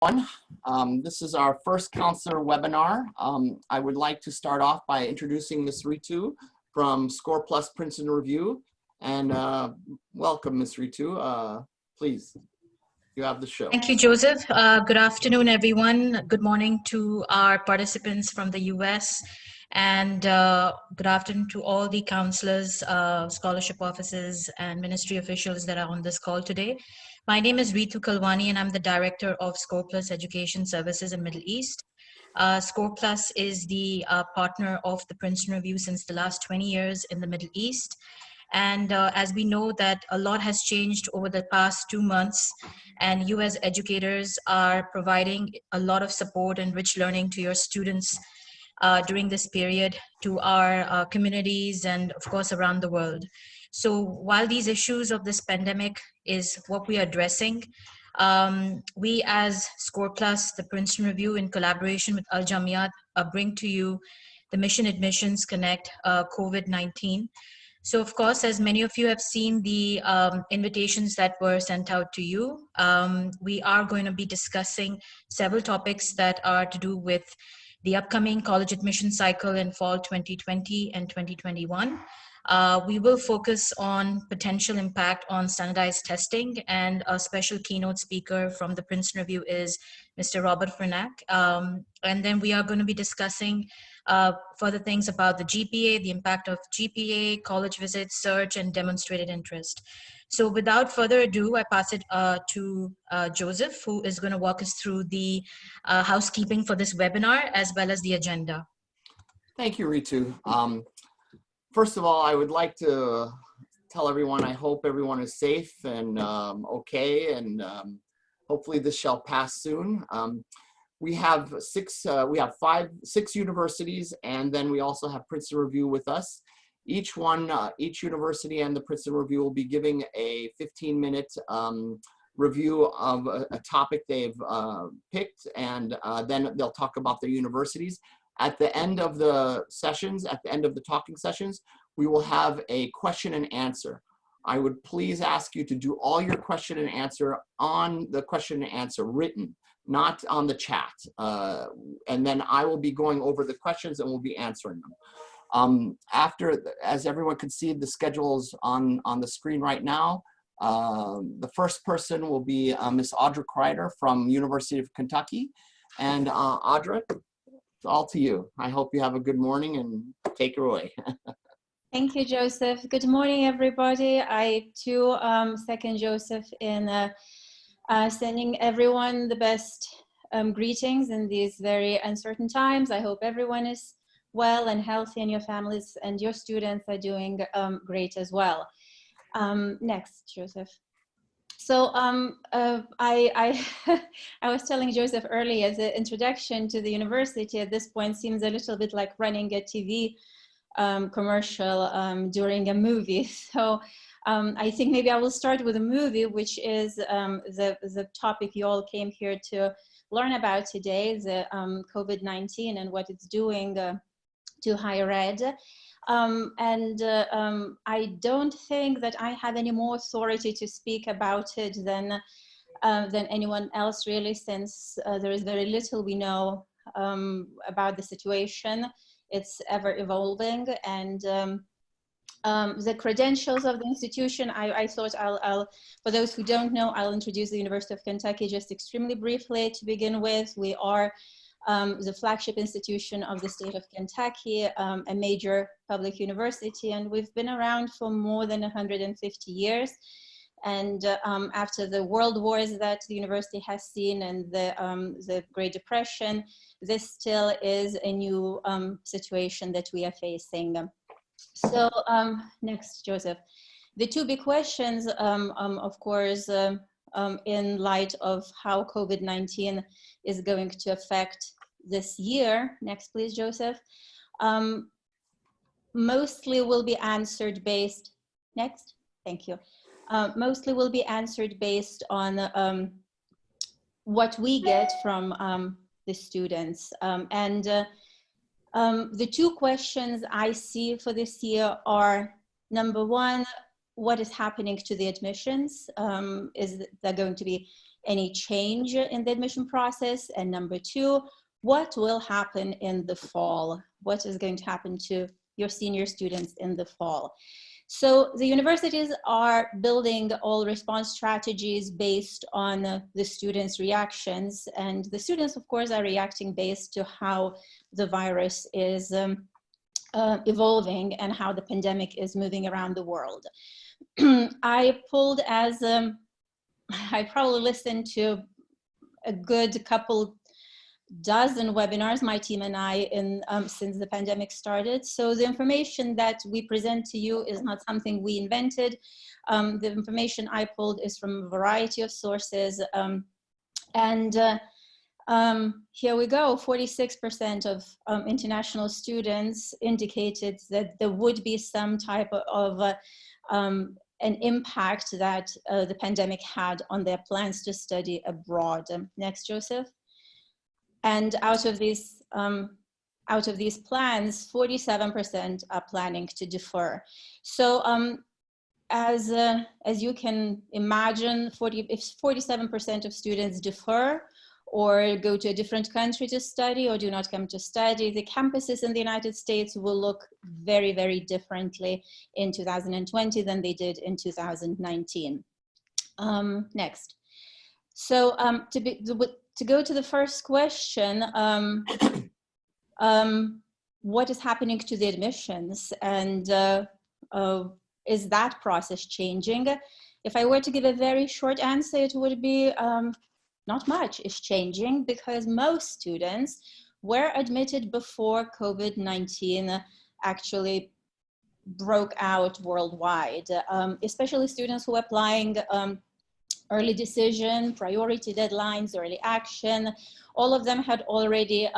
This is our first counselor webinar. I would like to start off by introducing Ms. Ritu from Score Plus Princeton Review. And welcome, Ms. Ritu. Please, you have the show. Thank you, Joseph. Good afternoon, everyone. Good morning to our participants from the US. And good afternoon to all the counselors, scholarship officers, and ministry officials that are on this call today. My name is Ritu Kalwani, and I'm the Director of Score Plus Education Services in Middle East. Score Plus is the partner of the Princeton Review since the last 20 years in the Middle East. And as we know that a lot has changed over the past 2 months, and you as educators are providing a lot of support and rich learning to your students during this period, to our communities, and of course around the world. So while these issues of this pandemic is what we are addressing, we as Score Plus, the Princeton Review, in collaboration with Jamiat, bring to you the Mission Admissions Connect COVID-19. So of course, as many of you have seen the invitations that were sent out to you, we are going to be discussing several topics that are to do with the upcoming college admission cycle in fall 2020 and 2021. We will focus on potential impact on standardized testing, and a special keynote speaker from the Princeton Review is Mr. Robert Fernack. And then we are going to be discussing further things about the GPA, the impact of GPA, college visits, search, and demonstrated interest. So without further ado, I pass it to Joseph, who is going to walk us through the housekeeping for this webinar, as well as the agenda. Thank you, Ritu. First of all, I would like to tell everyone I hope everyone is safe and okay, and hopefully this shall pass soon. We have six universities, and then we also have Princeton Review with us. Each university and the Princeton Review will be giving a 15-minute review of a topic they've picked, and then they'll talk about their universities. At the end of the sessions, at the end of the talking sessions, we will have a question and answer. I would please ask you to do all your question and answer on the question and answer written, not on the chat. And then I will be going over the questions and we'll be answering them. As everyone can see, the schedule's on the screen right now. The first person will be Miss Audra Kreider from University of Kentucky. And Audra, it's all to you. I hope you have a good morning, and take it away. Thank you, Joseph. Good morning, everybody. I too second Joseph in sending everyone the best greetings in these very uncertain times. I hope everyone is well and healthy, and your families and your students are doing great as well. Next, Joseph. So I was telling Joseph earlier, the introduction to the university at this point seems a little bit like running a TV commercial during a movie. So I think maybe I will start with a movie, which is the topic you all came here to learn about today, the COVID-19 and what it's doing to higher ed. I don't think that I have any more authority to speak about it than anyone else, really, since there is very little we know about the situation. It's ever evolving, and the credentials of the institution, I thought for those who don't know, I'll introduce the University of Kentucky just extremely briefly to begin with. We are the flagship institution of the state of Kentucky, a major public university, and we've been around for more than 150 years. And after the world wars that the university has seen and the Great Depression, this still is a new situation that we are facing. So next, Joseph. The two big questions, of course, in light of how COVID-19 is going to affect this year. Next, please, Joseph. Mostly will be answered based, next, thank you. Mostly will be answered based on what we get from the students. The two questions I see for this year are, number one, what is happening to the admissions? Is there going to be any change in the admission process? And number two, what will happen in the fall? What is going to happen to your senior students in the fall? So the universities are building all response strategies based on the students' reactions, and the students, of course, are reacting based to how the virus is evolving and how the pandemic is moving around the world. I pulled as, I probably listened to a good couple dozen webinars, my team and I, since the pandemic started. So the information that we present to you is not something we invented. The information I pulled is from a variety of sources. Here we go, 46% of international students indicated that there would be some type of an impact that the pandemic had on their plans to study abroad. Next, Joseph. And out of these plans, 47% are planning to defer. So as you can imagine, if 47% of students defer or go to a different country to study or do not come to study, the campuses in the United States will look very, very differently in 2020 than they did in 2019. Next. So to go to the first question, what is happening to the admissions, and is that process changing? If I were to give a very short answer, it would be not much is changing, because most students were admitted before COVID-19 actually broke out worldwide, especially students who are applying early decision, priority deadlines, early action. All of them had already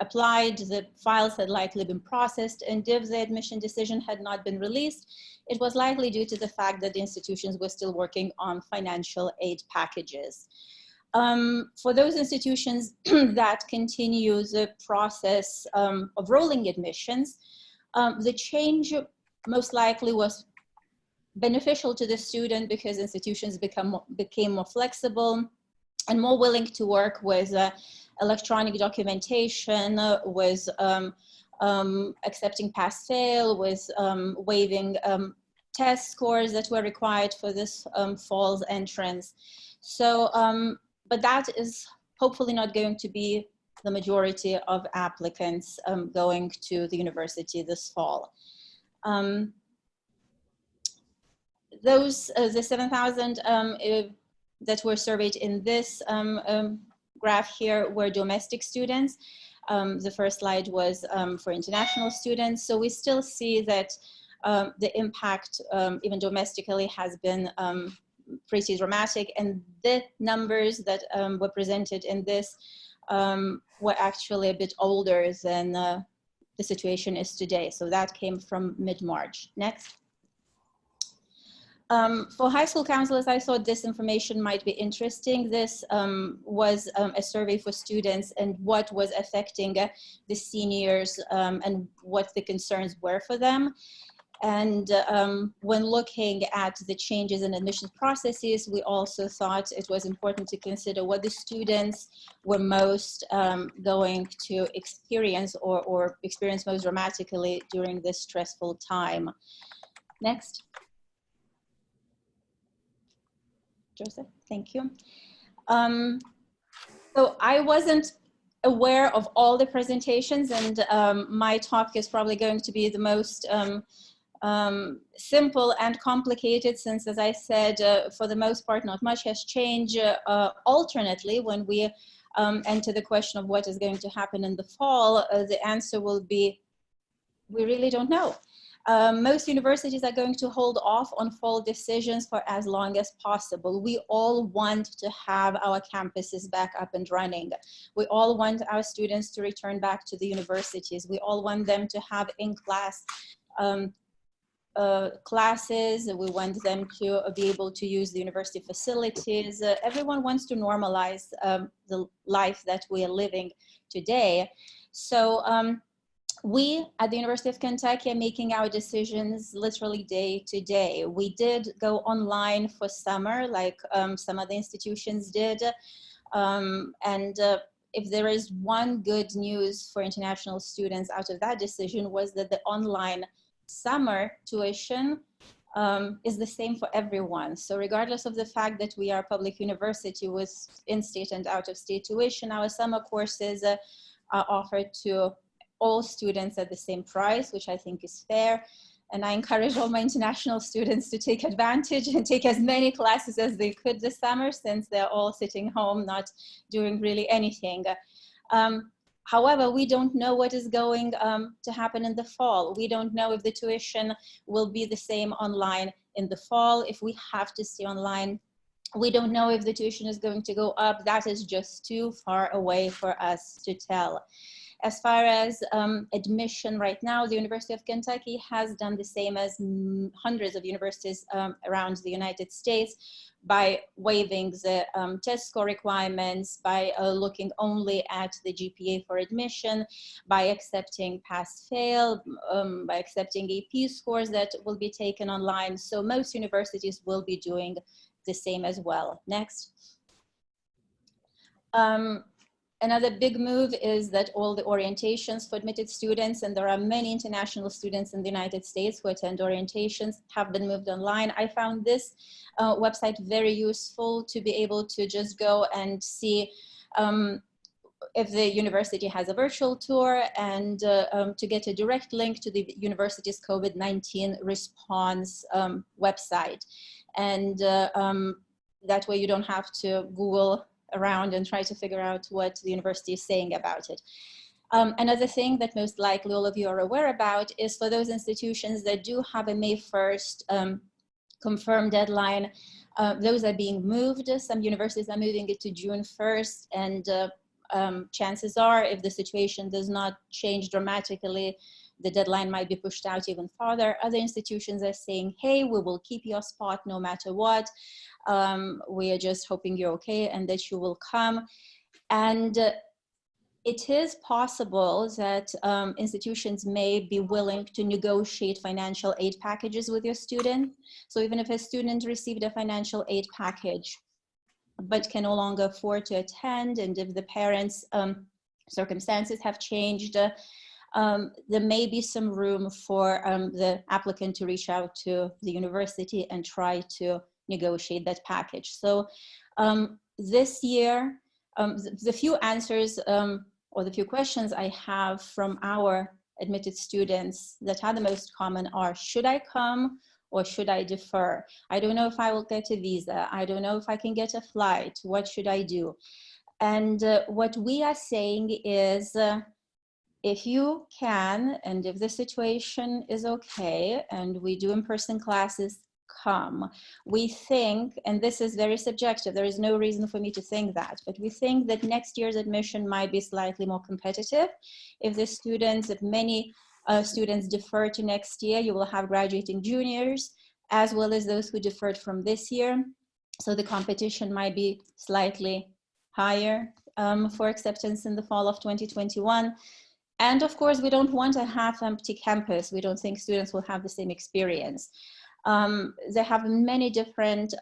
applied, the files had likely been processed, and if the admission decision had not been released, it was likely due to the fact that the institutions were still working on financial aid packages. For those institutions that continue the process of rolling admissions, the change most likely was beneficial to the student because institutions became more flexible and more willing to work with electronic documentation, with accepting pass-fail, with waiving test scores that were required for this fall's entrance. So, but that is hopefully not going to be the majority of applicants going to the university this fall. The 7,000 that were surveyed in this graph here were domestic students. The first slide was for international students. So we still see that the impact, even domestically, has been pretty dramatic. And the numbers that were presented in this were actually a bit older than the situation is today. So that came from mid-March. Next. For high school counselors, I thought this information might be interesting. This was a survey for students and what was affecting the seniors and what the concerns were for them. And when looking at the changes in admissions processes, we also thought it was important to consider what the students were most going to experience or experience most dramatically during this stressful time. Next. Joseph, thank you. So I wasn't aware of all the presentations, and my talk is probably going to be the most simple and complicated, since, as I said, for the most part, not much has changed. Alternately, when we enter the question of what is going to happen in the fall, the answer will be, we really don't know. Most universities are going to hold off on fall decisions for as long as possible. We all want to have our campuses back up and running. We all want our students to return back to the universities. We all want them to have in-class classes. We want them to be able to use the university facilities. Everyone wants to normalize the life that we are living today. So We at the University of Kentucky are making our decisions literally day to day. We did go online for summer, like some other institutions did. If there is one good news for international students out of that decision, was that the online summer tuition is the same for everyone. So regardless of the fact that we are a public university with in-state and out-of-state tuition, our summer courses are offered to all students at the same price, which I think is fair. And I encourage all my international students to take advantage and take as many classes as they could this summer, since they're all sitting home, not doing really anything. However, we don't know what is going to happen in the fall. We don't know if the tuition will be the same online in the fall, if we have to stay online. We don't know if the tuition is going to go up. That is just too far away for us to tell. As far as admission right now, the University of Kentucky has done the same as hundreds of universities around the United States by waiving the test score requirements, by looking only at the GPA for admission, by accepting pass-fail, by accepting AP scores that will be taken online. So most universities will be doing the same as well. Next. Another big move is that all the orientations for admitted students, and there are many international students in the United States who attend orientations, have been moved online. I found this website very useful to be able to just go and see if the university has a virtual tour, and to get a direct link to the university's COVID-19 response website. And that way you don't have to Google around and try to figure out what the university is saying about it. Another thing that most likely all of you are aware about is for those institutions that do have a May 1st confirmed deadline, those are being moved. Some universities are moving it to June 1st, and chances are, if the situation does not change dramatically, the deadline might be pushed out even farther. Other institutions are saying, hey, we will keep your spot no matter what. We are just hoping you're okay and that you will come. And it is possible that institutions may be willing to negotiate financial aid packages with your student. So even if a student received a financial aid package but can no longer afford to attend, and if the parents' circumstances have changed, there may be some room for the applicant to reach out to the university and try to negotiate that package. So this year, the few answers or the few questions I have from our admitted students that are the most common are, should I come or should I defer? I don't know if I will get a visa. I don't know if I can get a flight. What should I do? And what we are saying is, if you can, and if the situation is okay, and we do in-person classes, come. We think, and this is very subjective, there is no reason for me to think that, but we think that next year's admission might be slightly more competitive. If the students, if many students defer to next year, you will have graduating juniors, as well as those who deferred from this year. So the competition might be slightly higher for acceptance in the fall of 2021. And of course, we don't want a half-empty campus. We don't think students will have the same experience. They have many different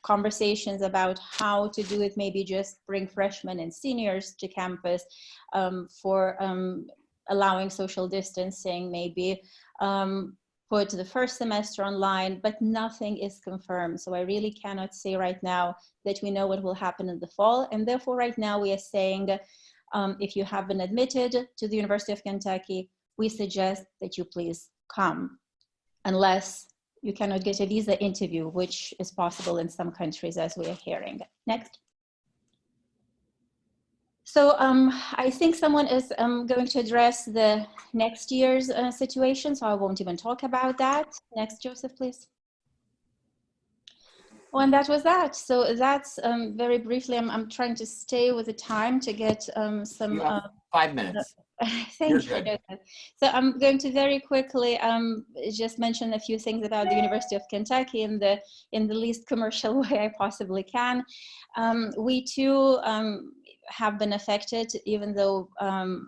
conversations about how to do it. Maybe just bring freshmen and seniors to campus for allowing social distancing, maybe put the first semester online, but nothing is confirmed. So I really cannot say right now that we know what will happen in the fall. And therefore, right now we are saying, if you have been admitted to the University of Kentucky, we suggest that you please come, unless you cannot get a visa interview, which is possible in some countries, as we are hearing. Next. So I think someone is going to address the next year's situation, so I won't even talk about that. Next, Joseph, please. Well, and that was that. So that's very briefly, I'm trying to stay with the time to get some. You have 5 minutes. Thank you. So I'm going to very quickly just mention a few things about the University of Kentucky in the least commercial way I possibly can. We too, have been affected, even though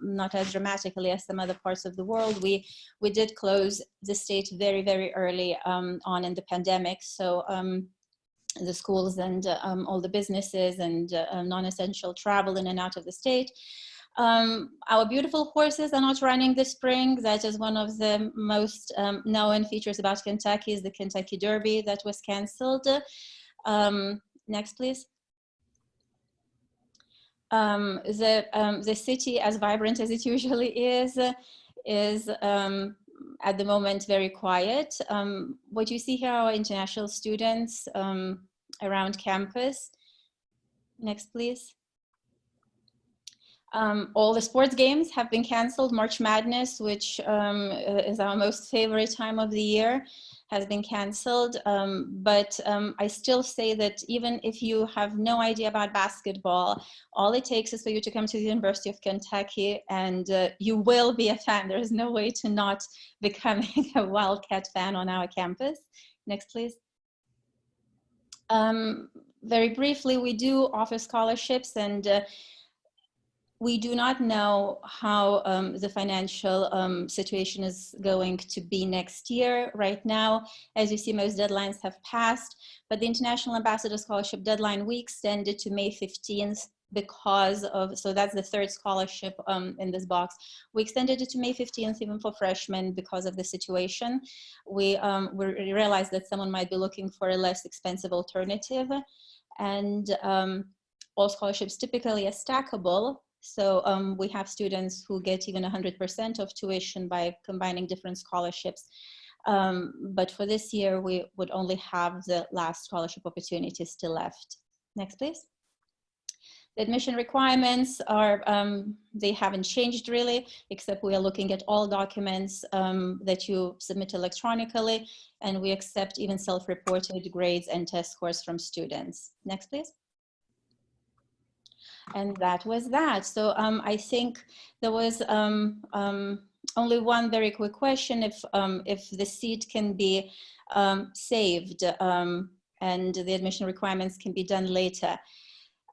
not as dramatically as some other parts of the world. We did close the state very, very early on in the pandemic. So the schools and all the businesses and non-essential travel in and out of the state. Our beautiful horses are not running this spring. That is one of the most known features about Kentucky, is the Kentucky Derby that was canceled. Next, please. The city, as vibrant as it usually is at the moment very quiet. What you see here are international students around campus. Next, please. All the sports games have been canceled. March Madness, which is our most favorite time of the year, has been canceled. But I still say that even if you have no idea about basketball, all it takes is for you to come to the University of Kentucky and you will be a fan. There is no way to not becoming a Wildcat fan on our campus. Next, please. Very briefly, we do offer scholarships, and we do not know how the financial situation is going to be next year. Right now, as you see, most deadlines have passed, but the International Ambassador Scholarship deadline we extended to May 15th because of, so that's the third scholarship in this box. We extended it to May 15th even for freshmen because of the situation. We realized that someone might be looking for a less expensive alternative, and all scholarships typically are stackable. So we have students who get even 100% of tuition by combining different scholarships. But for this year, we would only have the last scholarship opportunity still left. Next, please. The admission requirements are, they haven't changed really, except we are looking at all documents that you submit electronically, and we accept even self-reported grades and test scores from students. Next, please. And that was that. So I think there was only one very quick question: if the seat can be saved and the admission requirements can be done later.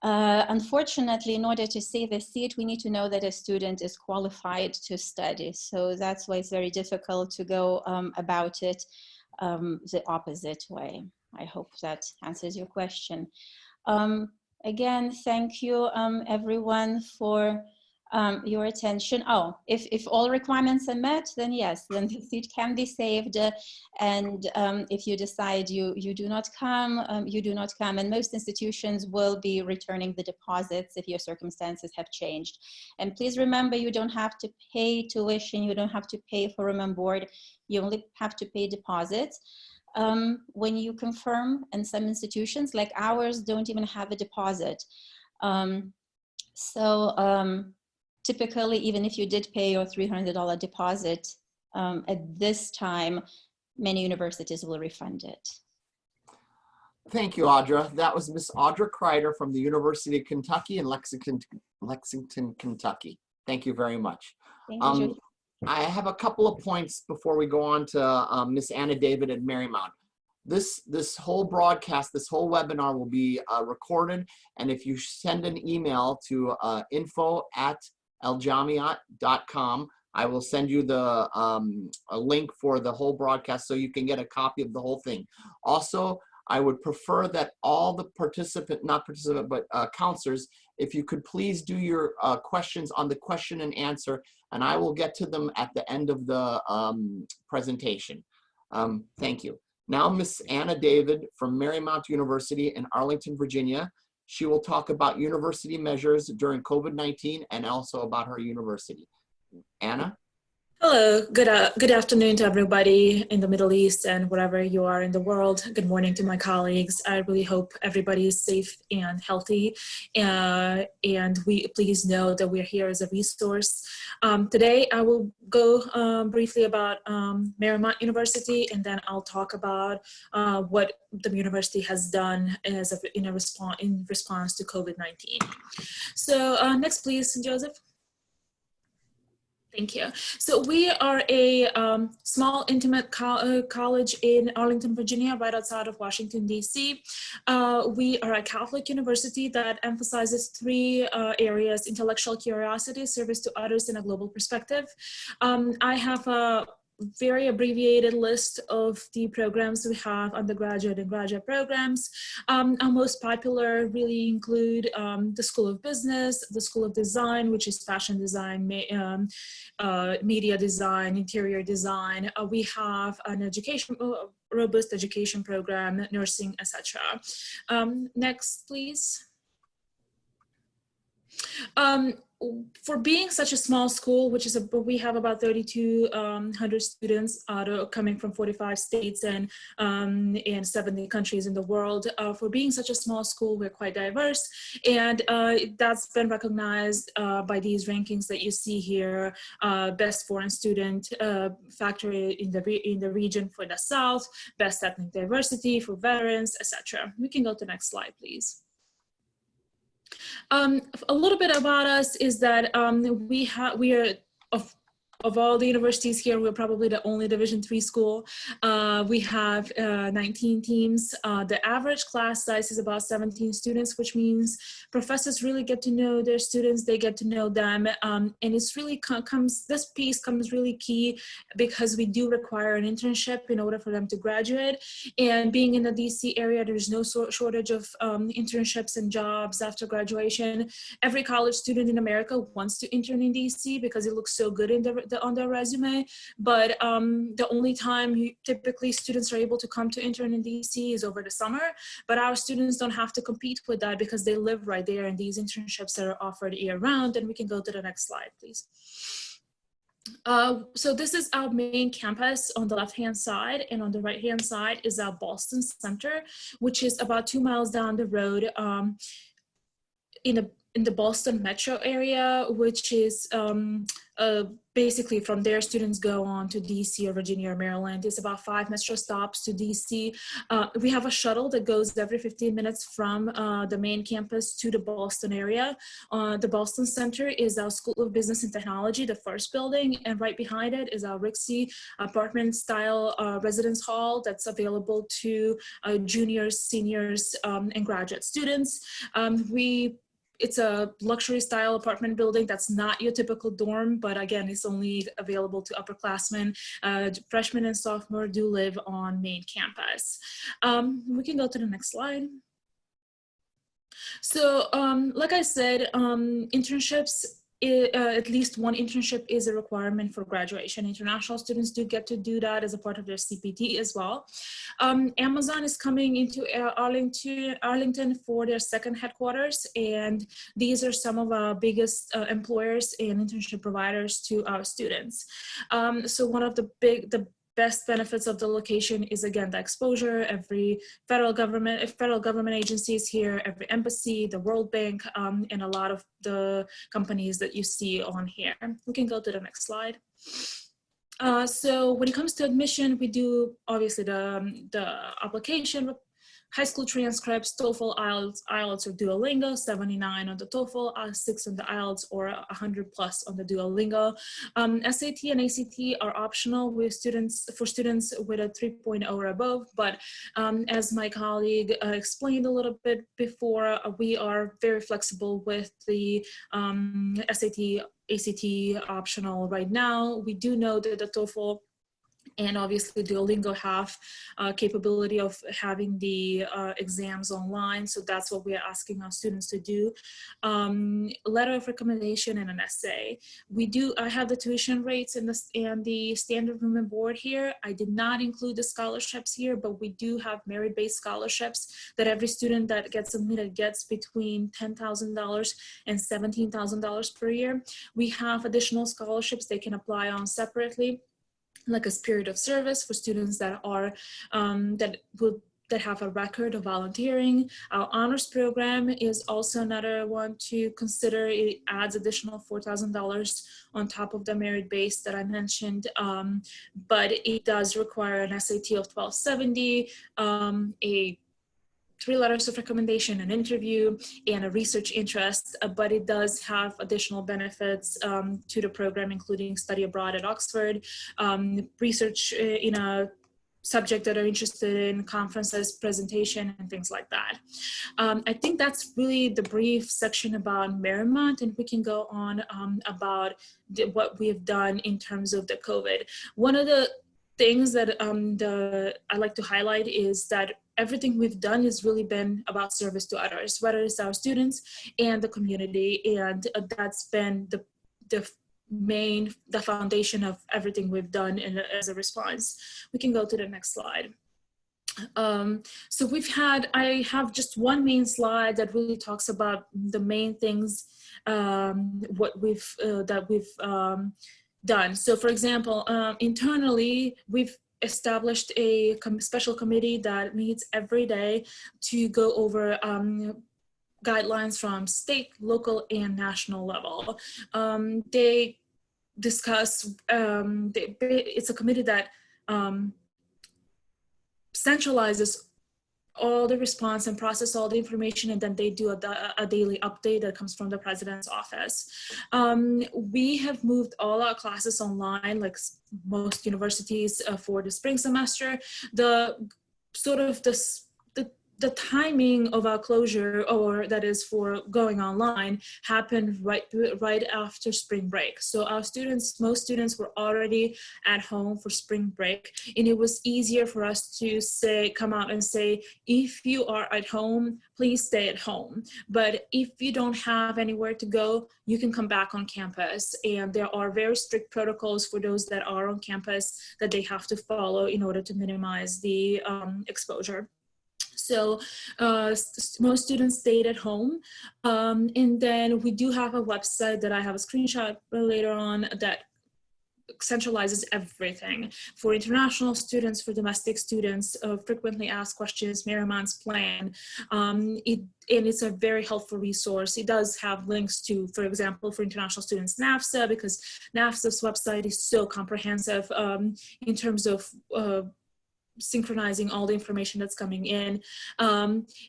Unfortunately, in order to save a seat, we need to know that a student is qualified to study. So that's why it's very difficult to go about it the opposite way. I hope that answers your question. Again, thank you everyone for your attention. Oh, if all requirements are met, then yes, then the seat can be saved. And if you decide you do not come, you do not come. And most institutions will be returning the deposits if your circumstances have changed. And please remember, you don't have to pay tuition, you don't have to pay for room and board, you only have to pay deposits. When you confirm, and some institutions like ours don't even have a deposit. Typically, even if you did pay your $300 deposit, at this time, many universities will refund it. Thank you, Audra. That was Miss Audra Kreider from the University of Kentucky in Lexington, Kentucky. Thank you very much. Thank you, I have a couple of points before we go on to Miss Anna David at Marymount. This whole broadcast, this whole webinar will be recorded, and if you send an email to info@aljamiat.com, I will send you the a link for the whole broadcast so you can get a copy of the whole thing. Also, I would prefer that all the counselors, if you could please do your questions on the question and answer, and I will get to them at the end of the presentation. Thank you. Now, Miss Anna David from Marymount University in Arlington, Virginia. She will talk about university measures during COVID-19 and also about her university. Anna? Hello, good afternoon to everybody in the Middle East and wherever you are in the world. Good morning to my colleagues. I really hope everybody is safe and healthy. And we please know that we're here as a resource. Today I will go briefly about Marymount University, and then I'll talk about what the university has done as in response to COVID-19. So next please, Joseph. Thank you. So we are a small, intimate college in Arlington, Virginia, right outside of Washington, D.C. We are a Catholic university that emphasizes three areas: intellectual curiosity, service to others, and a global perspective. I have a very abbreviated list of the programs we have: undergraduate and graduate programs. Our most popular really include the School of Business, the School of Design, which is fashion design, media design, interior design. We have an robust education program, nursing, etc. Next, please. For being such a small school, we have about 3,200 students coming from 45 states and 70 countries in the world. For being such a small school, we're quite diverse, and that's been recognized by these rankings that you see here: best foreign student factor in the region for the South, best ethnic diversity for veterans, etc. We can go to the next slide, please. A little bit about us is that we are, of all the universities here, we're probably the only Division III school. We have 19 teams. The average class size is about 17 students, which means professors really get to know their students, they get to know them. And it's really this piece comes really key because we do require an internship in order for them to graduate. And being in the DC area, there's no shortage of internships and jobs after graduation. Every college student in America wants to intern in DC because it looks so good on their resume, but the only time typically students are able to come to intern in DC is over the summer, but our students don't have to compete with that because they live right there, and these internships are offered year-round. And we can go to the next slide, please. So this is our main campus on the left-hand side, and on the right-hand side is our Boston Center, which is about 2 miles down the road in the Boston metro area, which is basically from there, students go on to DC or Virginia or Maryland. It's about 5 metro stops to DC. We have a shuttle that goes every 15 minutes from the main campus to the Boston area. The Boston Center is our School of Business and Technology, the first building, and right behind it is our Rixey apartment-style residence hall that's available to juniors, seniors, and graduate students. It's a luxury style apartment building that's not your typical dorm, but again, it's only available to upperclassmen. Freshmen and sophomore do live on main campus. We can go to the next slide. So like I said, internships, at least one internship is a requirement for graduation. International students do get to do that as a part of their CPT as well. Amazon is coming into Arlington for their second headquarters, and these are some of our biggest employers and internship providers to our students. So one of the best benefits of the location is, again, the exposure. Every federal government agencies here, every embassy, the World Bank, and a lot of the companies that you see on here. We can go to the next slide. So when it comes to admission, we do obviously the application, high school transcripts, TOEFL, IELTS, or Duolingo, 79 on the TOEFL, 6 on the IELTS, or 100 plus on the Duolingo. SAT and ACT are optional for students with a 3.0 or above, but as my colleague explained a little bit before, we are very flexible with the SAT, ACT optional right now. We do know that the TOEFL and obviously Duolingo have capability of having the exams online. So that's what we are asking our students to do. Letter of recommendation and an essay. I have the tuition rates and the standard room and board here. I did not include the scholarships here, but we do have merit-based scholarships that every student that gets admitted gets between $10,000 and $17,000 per year. We have additional scholarships they can apply on separately, like a spirit of service for students that are that have a record of volunteering. Our honors program is also another one to consider. It adds additional $4,000 on top of the merit base that I mentioned, but it does require an SAT of 1270, a 3 letters of recommendation, an interview, and a research interest, but it does have additional benefits to the program, including study abroad at Oxford, research in a subject that are interested in, conferences, presentation, and things like that. I think that's really the brief section about Marymount, and we can go on about what we've done in terms of the COVID. One of the things that I like to highlight is that everything we've done has really been about service to others, whether it's our students and the community, and that's been the foundation of everything we've done as a response. We can go to the next slide. So I have just one main slide that really talks about the main things that we've done. So for example, internally, we've established a special committee that meets every day to go over guidelines from state, local, and national level. They discuss, it's a committee that centralizes all the response and process all the information, and then they do a daily update that comes from the president's office. We have moved all our classes online, like most universities, for the spring semester. The timing of our closure, or that is for going online, happened right after spring break. So our students, most students were already at home for spring break, and it was easier for us to come out and say, if you are at home, please stay at home. But if you don't have anywhere to go, you can come back on campus. And there are very strict protocols for those that are on campus that they have to follow in order to minimize the exposure. So most students stayed at home. And then we do have a website that I have a screenshot later on that centralizes everything for international students, for domestic students, frequently asked questions, Marymount's plan. And it's a very helpful resource. It does have links to, for example, for international students, NAFSA, because NAFSA's website is so comprehensive in terms of synchronizing all the information that's coming in.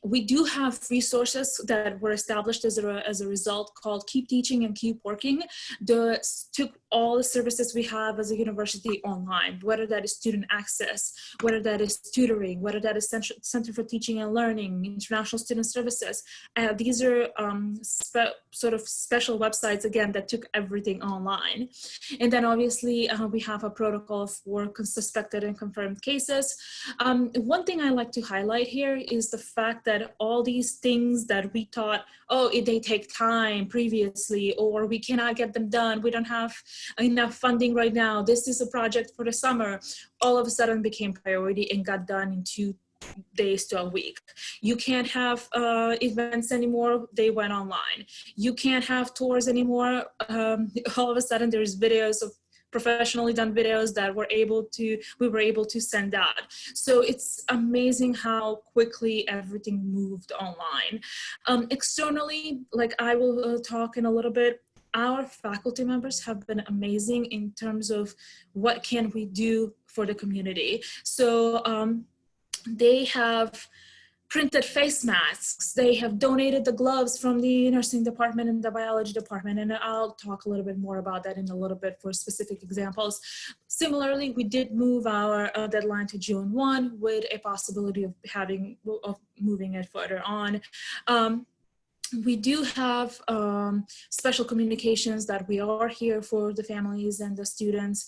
We do have resources that were established as a result called Keep Teaching and Keep Working. Took all the services we have as a university online, whether that is student access, whether that is tutoring, whether that is Center for Teaching and Learning, International Student Services. These are sort of special websites, again, that took everything online. And then obviously we have a protocol for suspected and confirmed cases. One thing I like to highlight here is the fact that all these things that we thought, they take time previously, or we cannot get them done, we don't have enough funding right now, this is a project for the summer, all of a sudden became priority and got done in 2 days to a week. You can't have events anymore, they went online. You can't have tours anymore, all of a sudden there's videos of professionally done videos that we were able to send out. So it's amazing how quickly everything moved online. Externally, like I will talk in a little bit, our faculty members have been amazing in terms of what can we do for the community. So they have printed face masks. They have donated the gloves from the nursing department and the biology department, and I'll talk a little bit more about that in a little bit for specific examples. Similarly, we did move our deadline to June 1 with a possibility of moving it further on. We do have special communications that we are here for the families and the students.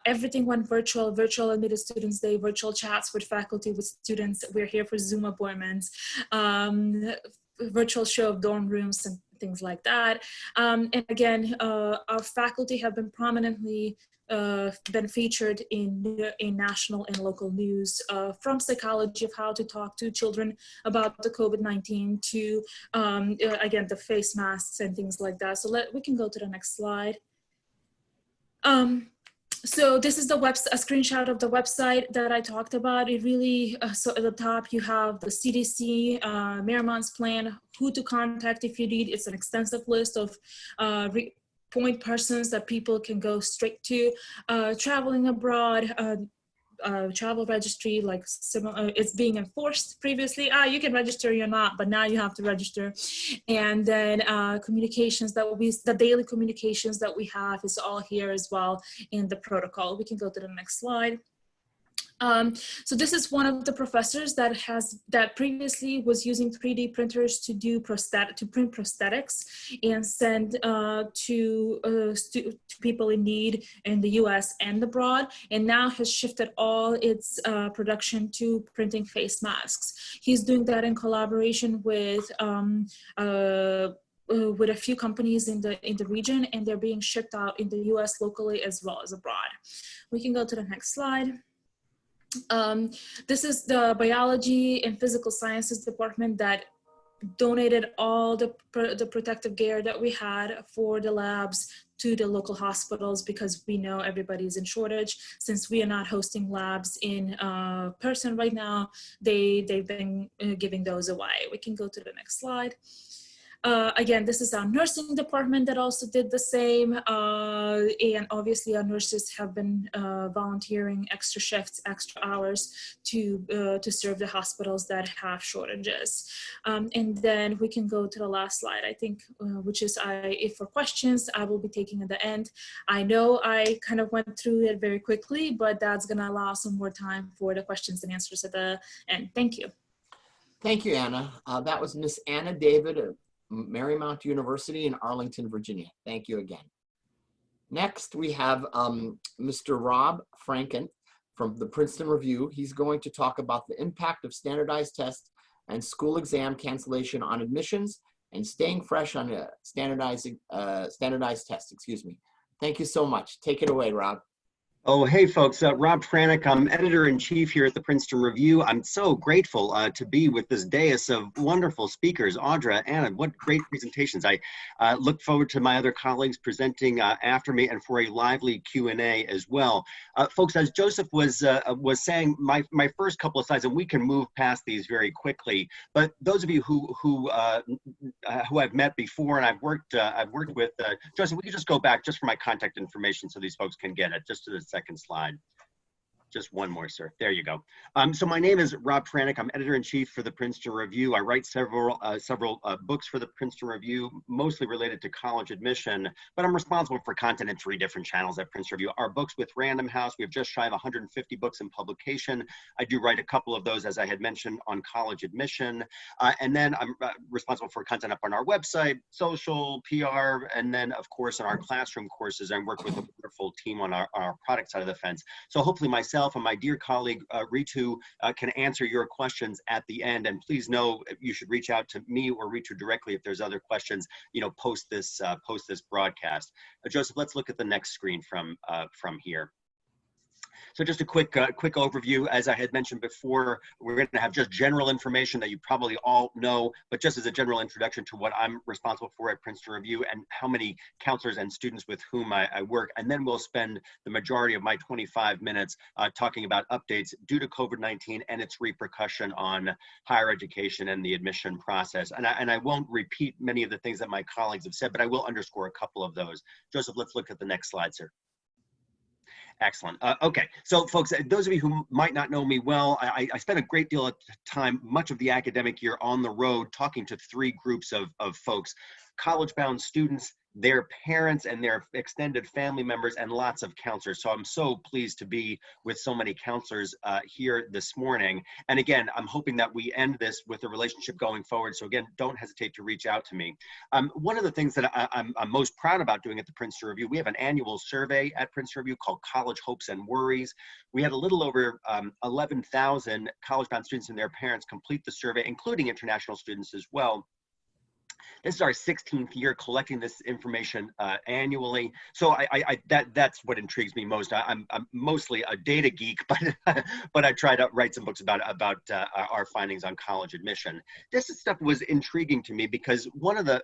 Everything went virtual admitted students day, virtual chats with faculty, with students. We're here for Zoom appointments, virtual show of dorm rooms and things like that. And again, our faculty have been prominently been featured in national and local news, from psychology of how to talk to children about the COVID-19 to, again, the face masks and things like that. So we can go to the next slide. So this is a screenshot of the website that I talked about. It really, so at the top you have the CDC, Marymount's plan, who to contact if you need. It's an extensive list of point persons that people can go straight to. Traveling abroad, travel registry, like it's being enforced previously. You can register, you're not, but now you have to register. And then communications the daily communications that we have is all here as well in the protocol. We can go to the next slide. So this is one of the professors that previously was using 3D printers to print prosthetics and send to people in need in the U.S. and abroad, and now has shifted all its production to printing face masks. He's doing that in collaboration with a few companies in the region, and they're being shipped out in the U.S. locally as well as abroad. We can go to the next slide. This is the biology and physical sciences department that donated all the protective gear that we had for the labs to the local hospitals, because we know everybody's in shortage. Since we are not hosting labs in person right now, they've been giving those away. We can go to the next slide. Again, this is our nursing department that also did the same. And obviously our nurses have been volunteering extra shifts, extra hours to serve the hospitals that have shortages. And then we can go to the last slide, I think, which is if for questions, I will be taking at the end. I know I kind of went through it very quickly, but that's gonna allow some more time for the questions and answers at the end. Thank you. Thank you, Anna. That was Miss Anna David of Marymount University in Arlington, Virginia. Thank you again. Next, we have Mr. Rob Franken from the Princeton Review. He's going to talk about the impact of standardized tests and school exam cancellation on admissions and staying fresh on a standardized tests, excuse me. Thank you so much. Take it away, Rob. Oh, hey folks, Rob Franek. I'm editor-in-chief here at the Princeton Review. I'm so grateful to be with this dais of wonderful speakers. Audra, Anna, what great presentations. I look forward to my other colleagues presenting after me and for a lively Q&A as well. Folks, as Joseph was saying, my first couple of slides, and we can move past these very quickly, but those of you who I've met before and I've worked with, Joseph, we could just go back just for my contact information so these folks can get it, just to the second slide. Just one more, sir. There you go. So my name is Rob Franek. I'm editor-in-chief for the Princeton Review. I write several books for the Princeton Review, mostly related to college admission, but I'm responsible for content in 3 different channels at Princeton Review. Our books with Random House, we have just shy of 150 books in publication. I do write a couple of those, as I had mentioned, on college admission. And then I'm responsible for content up on our website, social, PR, and then, of course, in our classroom courses. I work with a wonderful team on our product side of the fence. So hopefully myself and my dear colleague Ritu can answer your questions at the end. And please know you should reach out to me or Ritu directly if there's other questions, post this broadcast. Joseph, let's look at the next screen from here. So just a quick overview. As I had mentioned before, we're going to have just general information that you probably all know, but just as a general introduction to what I'm responsible for at Princeton Review and how many counselors and students with whom I work. And then we'll spend the majority of my 25 minutes talking about updates due to COVID-19 and its repercussion on higher education and the admission process. And I won't repeat many of the things that my colleagues have said, but I will underscore a couple of those. Joseph, let's look at the next slide, sir. Excellent. Okay, so folks, those of you who might not know me well, I spent a great deal of time, much of the academic year, on the road talking to 3 groups of folks: college-bound students, their parents and their extended family members, and lots of counselors. So I'm so pleased to be with so many counselors here this morning. And again, I'm hoping that we end this with a relationship going forward. So again, don't hesitate to reach out to me. One of the things that I'm most proud about doing at the Princeton Review, we have an annual survey at Princeton Review called College Hopes and Worries. We had a little over 11,000 college-bound students and their parents complete the survey, including international students as well. This is our 16th year collecting this information annually. So that's what intrigues me most. I'm mostly a data geek, but I try to write some books about our findings on college admission. This stuff was intriguing to me because one of the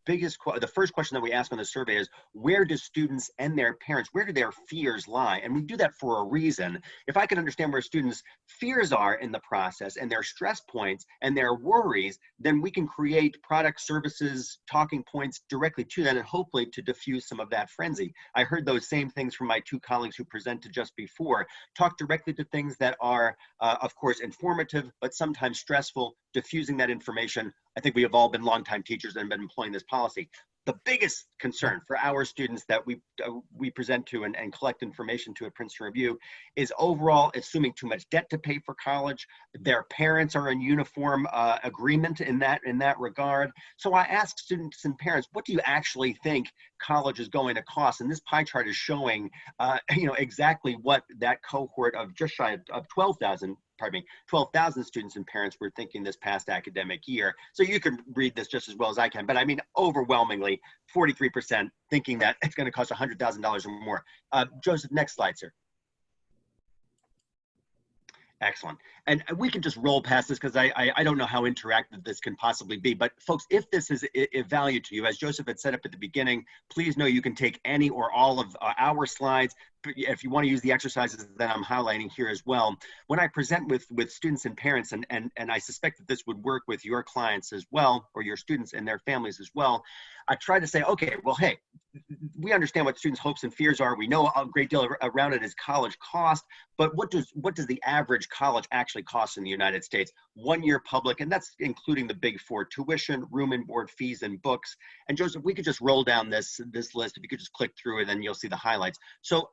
the first question that we ask on the survey is, where do students and their parents, where do their fears lie? And we do that for a reason. If I can understand where students' fears are in the process and their stress points and their worries, then we can create products product, services, talking points directly to that, and hopefully to diffuse some of that frenzy. I heard those same things from my two colleagues who presented just before. Talk directly to things that are, of course, informative, but sometimes stressful, diffusing that information. I think we have all been longtime teachers and been employing this policy. The biggest concern for our students that we present to and collect information to at Princeton Review is overall assuming too much debt to pay for college. Their parents are in uniform agreement in that regard. So I ask students and parents, what do you actually think college is going to cost? And this pie chart is showing, exactly what that cohort of just shy of 12,000 students and parents were thinking this past academic year. So you can read this just as well as I can, but I mean, overwhelmingly, 43% thinking that it's going to cost $100,000 or more. Joseph, next slide, sir. Excellent. And we can just roll past this because I don't know how interactive this can possibly be. But folks, if this is of value to you, as Joseph had set up at the beginning, please know you can take any or all of our slides. If you want to use the exercises that I'm highlighting here as well. When I present with students and parents, and I suspect that this would work with your clients as well, or your students and their families as well, I try to say, okay, well, hey, we understand what students' hopes and fears are. We know a great deal around it is college cost, but what does the average college actually cost in the United States? 1 year public, and that's including the big four: tuition, room and board, fees, and books. And Joseph, we could just roll down this list. If you could just click through it, then you'll see the highlights. So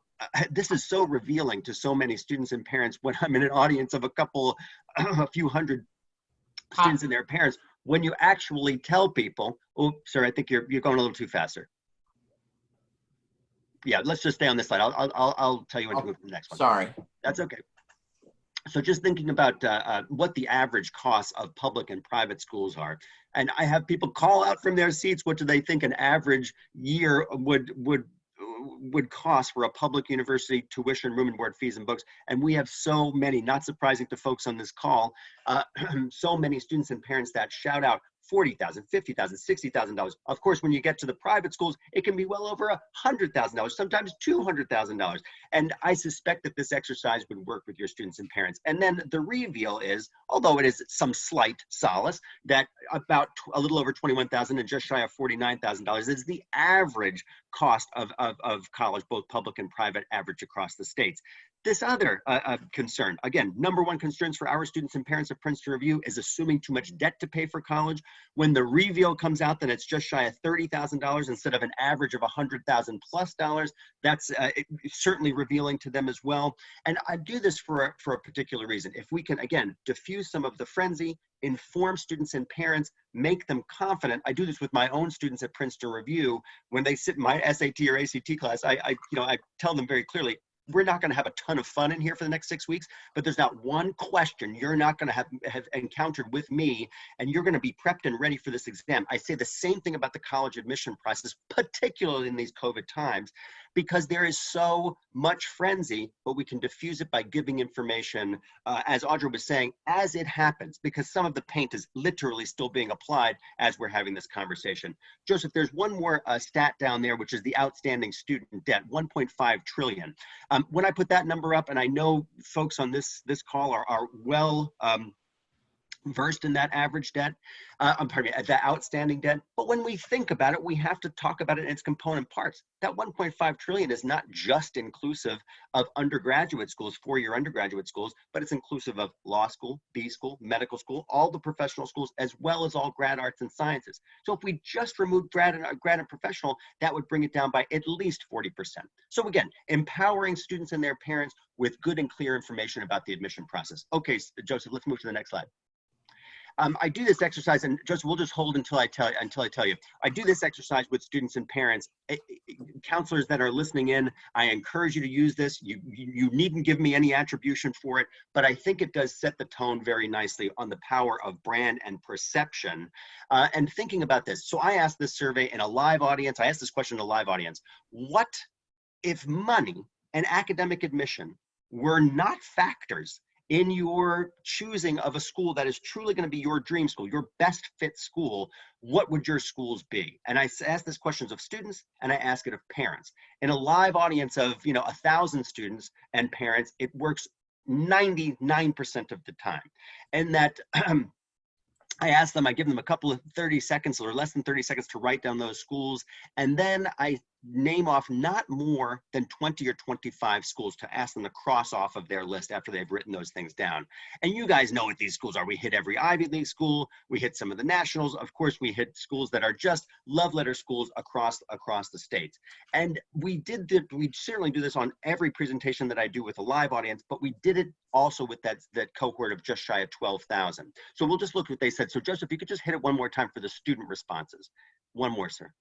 this is so revealing to so many students and parents when I'm in an audience of a few hundred students and their parents. When you actually tell people, oh, sir, I think you're going a little too fast, sir. Yeah, let's just stay on this slide. I'll tell you when to move to the next one. Sorry. That's okay. So just thinking about what the average costs of public and private schools are. And I have people call out from their seats, what do they think an average year would cost for a public university: tuition, room and board, fees, and books. And we have so many, not surprising to folks on this call, so many students and parents that shout out $40,000, $50,000, $60,000. Of course, when you get to the private schools, it can be well over $100,000, sometimes $200,000. And I suspect that this exercise would work with your students and parents. And then the reveal is, although it is some slight solace, that about a little over $21,000 and just shy of $49,000 is the average cost of college, both public and private, average across the states. This other concern, again, number one concerns for our students and parents at Princeton Review is assuming too much debt to pay for college. When the reveal comes out that it's just shy of $30,000 instead of an average of $100,000 plus, that's certainly revealing to them as well. And I do this for a particular reason. If we can, again, diffuse some of the frenzy, inform students and parents, make them confident. I do this with my own students at Princeton Review. When they sit in my SAT or ACT class, I tell them very clearly, we're not going to have a ton of fun in here for the next 6 weeks, but there's not one question you're not going to have encountered with me, and you're going to be prepped and ready for this exam. I say the same thing about the college admission process, particularly in these COVID times, because there is so much frenzy, but we can diffuse it by giving information, as Audra was saying, as it happens, because some of the paint is literally still being applied as we're having this conversation. Joseph, there's one more stat down there, which is the outstanding student debt, 1.5 trillion. When I put that number up, and I know folks on this call are well versed in that average debt, the outstanding debt. But when we think about it, we have to talk about it in its component parts. That 1.5 trillion is not just inclusive of undergraduate schools, four-year undergraduate schools, but it's inclusive of law school, B school, medical school, all the professional schools, as well as all grad arts and sciences. So if we just remove grad and professional, that would bring it down by at least 40%. So again, empowering students and their parents with good and clear information about the admission process. Okay, Joseph, let's move to the next slide. I do this exercise, and Joseph, we'll just hold until I tell you. I do this exercise with students and parents. Counselors that are listening in, I encourage you to use this. You needn't give me any attribution for it, but I think it does set the tone very nicely on the power of brand and perception. And thinking about this, so I asked this survey in a live audience. I asked this question in a live audience. What if money and academic admission were not factors in your choosing of a school that is truly going to be your dream school, your best fit school? What would your schools be? And I ask this questions of students, and I ask it of parents. In a live audience of 1,000 students and parents, it works 99% of the time. And that I give them a couple of 30 seconds or less than 30 seconds to write down those schools. And then I name off not more than 20 or 25 schools to ask them to cross off of their list after they've written those things down. And you guys know what these schools are. We hit every Ivy League school. We hit some of the nationals. Of course, we hit schools that are just love letter schools across the state. And we certainly do this on every presentation that I do with a live audience, but we did it also with that cohort of just shy of 12,000. So we'll just look what they said. So Joseph, you could just hit it one more time for the student responses. One more, sir.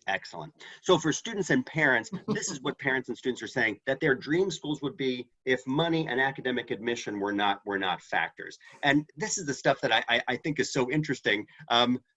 Excellent. So for students and parents, this is what parents and students are saying, that their dream schools would be if money and academic admission were not factors. And this is the stuff that I think is so interesting.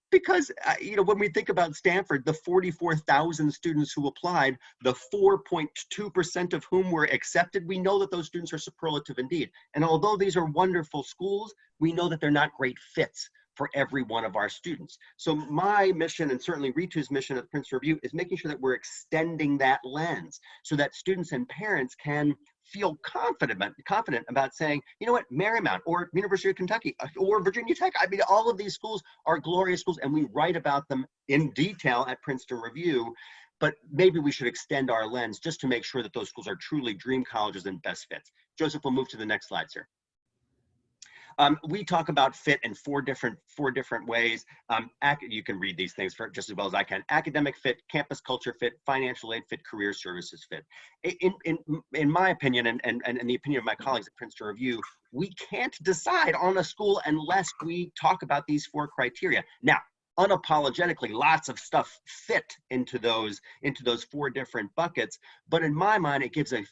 Because, you know, when we think about Stanford, the 44,000 students who applied, the 4.2% of whom were accepted, we know that those students are superlative indeed. And although these are wonderful schools, we know that they're not great fits for every one of our students. So my mission, and certainly Ritu's mission at the Princeton Review, is making sure that we're extending that lens so that students and parents can feel confident about saying, you know what, Marymount or University of Kentucky or Virginia Tech, I mean, all of these schools are glorious schools and we write about them in detail at Princeton Review, but maybe we should extend our lens just to make sure that those schools are truly dream colleges and best fits. Joseph, we'll move to the next slide, sir. We talk about fit in four different ways. You can read these things for just as well as I can. Academic fit, campus culture fit, financial aid fit, career services fit. In my opinion, and the opinion of my colleagues at Princeton Review, we can't decide on a school unless we talk about these four criteria. Now, unapologetically, lots of stuff fit into those four different buckets, but in my mind it gives a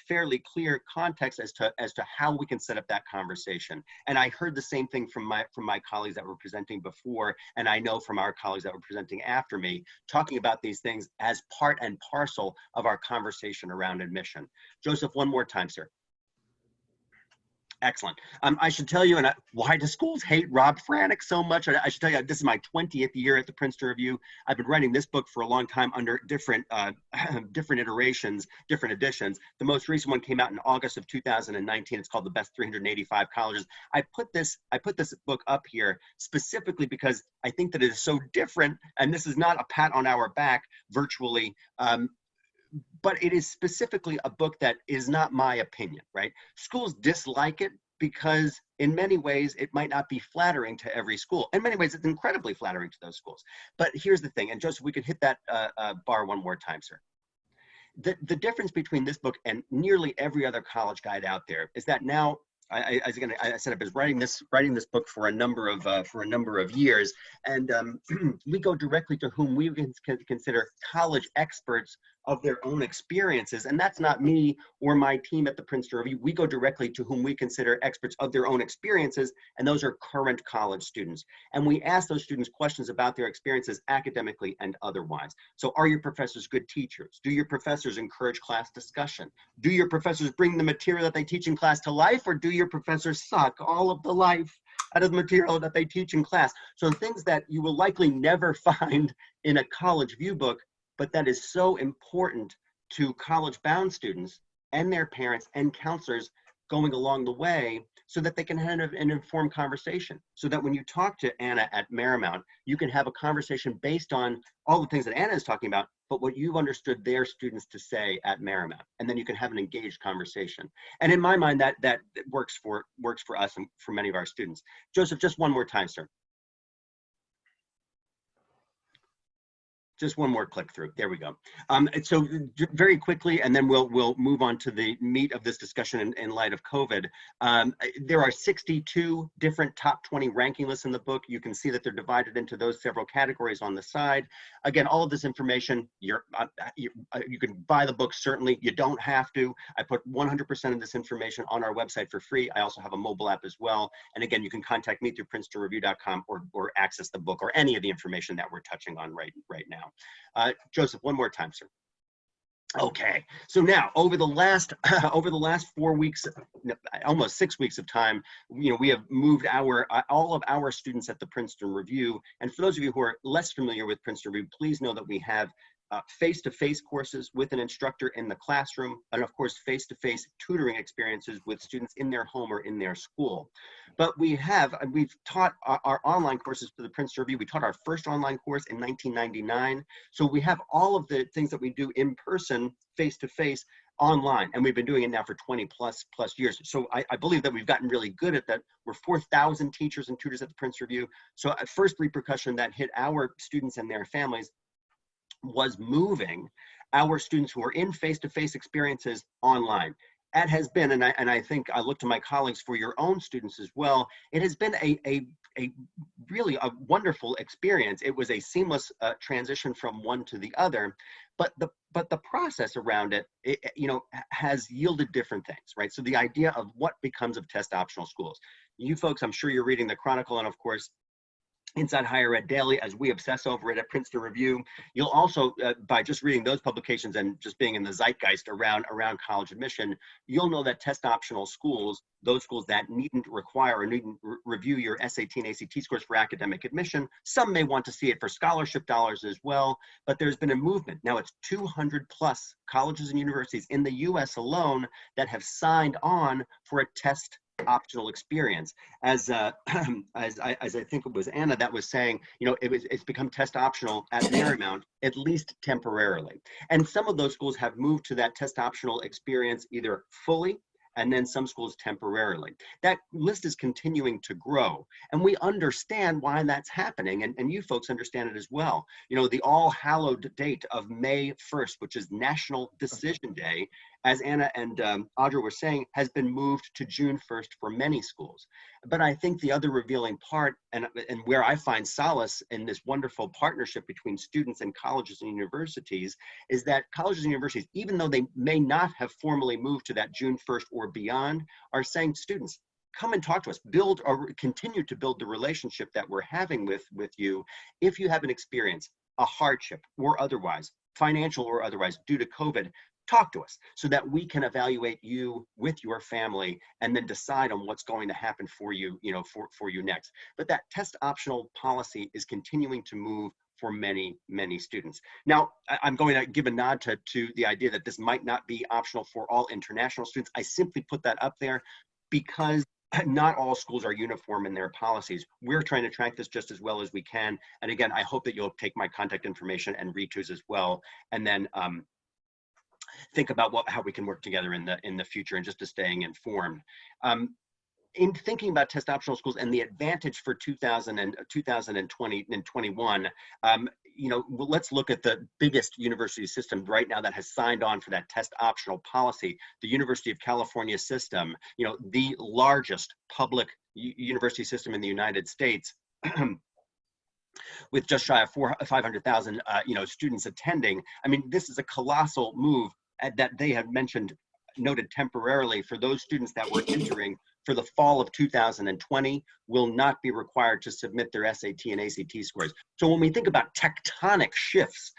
fairly clear context as to how we can set up that conversation. And I heard the same thing from my colleagues that were presenting before, and I know from our colleagues that were presenting after me, talking about these things as part and parcel of our conversation around admission. Joseph, one more time, sir. Excellent. I should tell you, why do schools hate Rob Franek so much? I should tell you, this is my 20th year at the Princeton Review. I've been writing this book for a long time under different iterations, different editions. The most recent one came out in August of 2019. It's called The Best 385 Colleges. I put this book up here specifically because I think that it is so different, and this is not a pat on our back virtually, but it is specifically a book that is not my opinion, right? Schools dislike it because in many ways it might not be flattering to every school. In many ways it's incredibly flattering to those schools. But here's the thing, and Joseph, we could hit that bar one more time, sir. The difference between this book and nearly every other college guide out there is that now, I said I've been writing this book for a number of years, and we go directly to whom we can consider college experts of their own experiences, and that's not me or my team at the Princeton Review. We go directly to whom we consider experts of their own experiences, and those are current college students. And we ask those students questions about their experiences academically and otherwise. So are your professors good teachers? Do your professors encourage class discussion? Do your professors bring the material that they teach in class to life, or do your professors suck all of the life out of the material that they teach in class? So things that you will likely never find in a college view book, but that is so important to college-bound students and their parents and counselors going along the way so that they can have an informed conversation. So that when you talk to Anna at Marymount, you can have a conversation based on all the things that Anna is talking about, but what you've understood their students to say at Marymount. And then you can have an engaged conversation. And in my mind, that works for us and for many of our students. Joseph, just one more time, sir. Just one more click through. There we go. So very quickly, and then we'll move on to the meat of this discussion in light of COVID. There are 62 different top 20 ranking lists in the book. You can see that they're divided into those several categories on the side. Again, all of this information, you can buy the book, certainly. You don't have to. I put 100% of this information on our website for free. I also have a mobile app as well. And again, you can contact me through princetonreview.com or access the book or any of the information that we're touching on right now. Joseph, one more time, sir. Okay, so now over the last 4 weeks, almost 6 weeks of time, we have moved all of our students at the Princeton Review. And for those of you who are less familiar with Princeton Review, please know that we have face-to-face courses with an instructor in the classroom, and of course, face-to-face tutoring experiences with students in their home or in their school. But we've taught our online courses for the Princeton Review. We taught our first online course in 1999. So we have all of the things that we do in person, face-to-face, online, and we've been doing it now for 20 plus years. So I believe that we've gotten really good at that. We're 4,000 teachers and tutors at the Princeton Review. So a first repercussion that hit our students and their families was moving our students who are in face-to-face experiences online. That has been, and I think I look to my colleagues for your own students as well, it has been a really a wonderful experience. It was a seamless transition from one to the other, but the process around it, has yielded different things, right? So the idea of what becomes of test optional schools. You folks, I'm sure you're reading the Chronicle and of course, Inside Higher Ed Daily, as we obsess over it at Princeton Review. You'll also, by just reading those publications and just being in the zeitgeist around college admission, you'll know that test optional schools, those schools that needn't require or needn't review your SAT and ACT scores for academic admission, some may want to see it for scholarship dollars as well, but there's been a movement. Now it's 200 plus colleges and universities in the US alone that have signed on for a test optional experience. As I think it was Anna that was saying, it's become test optional at Marymount, at least temporarily. And some of those schools have moved to that test optional experience either fully, and then some schools temporarily. That list is continuing to grow, and we understand why that's happening, and you folks understand it as well. The all-hallowed date of May 1st, which is National Decision Day, as Anna and Audra were saying, has been moved to June 1st for many schools. But I think the other revealing part, and where I find solace in this wonderful partnership between students and colleges and universities, is that colleges and universities, even though they may not have formally moved to that June 1st or beyond, are saying, students, come and talk to us, build or continue to build the relationship that we're having with you. If you have an experience, a hardship or otherwise, financial or otherwise, due to COVID, talk to us so that we can evaluate you with your family and then decide on what's going to happen for you, for you next. But that test optional policy is continuing to move for many, many students. Now, I'm going to give a nod to the idea that this might not be optional for all international students. I simply put that up there because not all schools are uniform in their policies. We're trying to track this just as well as we can. And again, I hope that you'll take my contact information and Ritu's as well. And then think about how we can work together in the future and just to staying informed. In thinking about test optional schools and the advantage for 2020 and 21, let's look at the biggest university system right now that has signed on for that test optional policy, the University of California system, the largest public university system in the United States. With just shy of 500,000 students attending. I mean, this is a colossal move that they have noted temporarily for those students that were entering for the fall of 2020 will not be required to submit their SAT and ACT scores. So when we think about tectonic shifts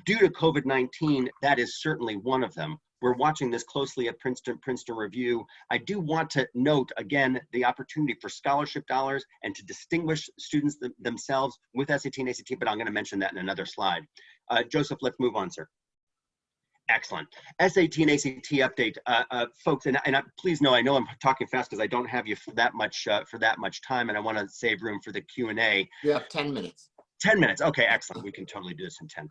due to COVID-19, that is certainly one of them. We're watching this closely at Princeton Review. I do want to note, again, the opportunity for scholarship dollars and to distinguish students themselves with SAT and ACT, but I'm going to mention that in another slide. Joseph, let's move on, sir. Excellent. SAT and ACT update, folks, and please know, I know I'm talking fast because I don't have you for that much time, and I want to save room for the Q&A. You have 10 minutes. 10 minutes. Okay, excellent. We can totally do this in 10.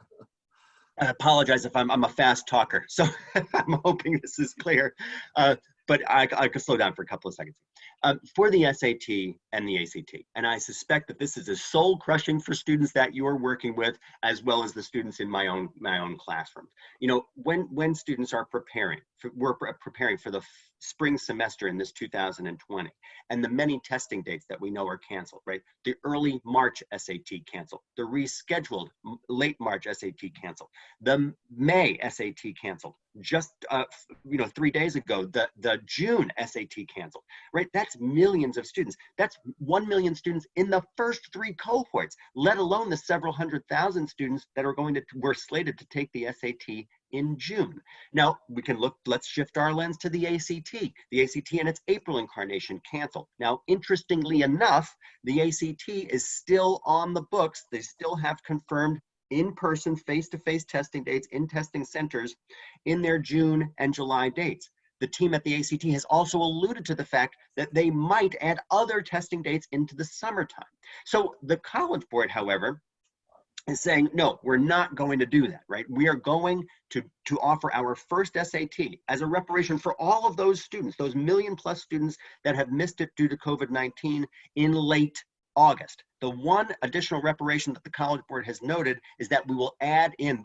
I apologize if I'm a fast talker, so I'm hoping this is clear, but I could slow down for a couple of seconds. For the SAT and the ACT, and I suspect that this is as soul crushing for students that you are working with, as well as the students in my own classroom. When students are we're preparing for the spring semester in this 2020, and the many testing dates that we know are canceled, right? The early March SAT canceled, the rescheduled late March SAT canceled, the May SAT canceled, just 3 days ago, the June SAT canceled, right? That's millions of students. That's 1 million students in the first 3 cohorts, let alone the several 100,000 students that were slated to take the SAT in June. Now we can let's shift our lens to the ACT. The ACT in its April incarnation canceled. Now, interestingly enough, the ACT is still on the books. They still have confirmed in-person, face-to-face testing dates in testing centers in their June and July dates. The team at the ACT has also alluded to the fact that they might add other testing dates into the summertime. So the College Board, however, is saying, no, we're not going to do that, right? We are going to offer our first SAT as a reparation for all of those students, those million-plus students that have missed it due to COVID-19 in late August. The one additional reparation that the College Board has noted is that we will add in,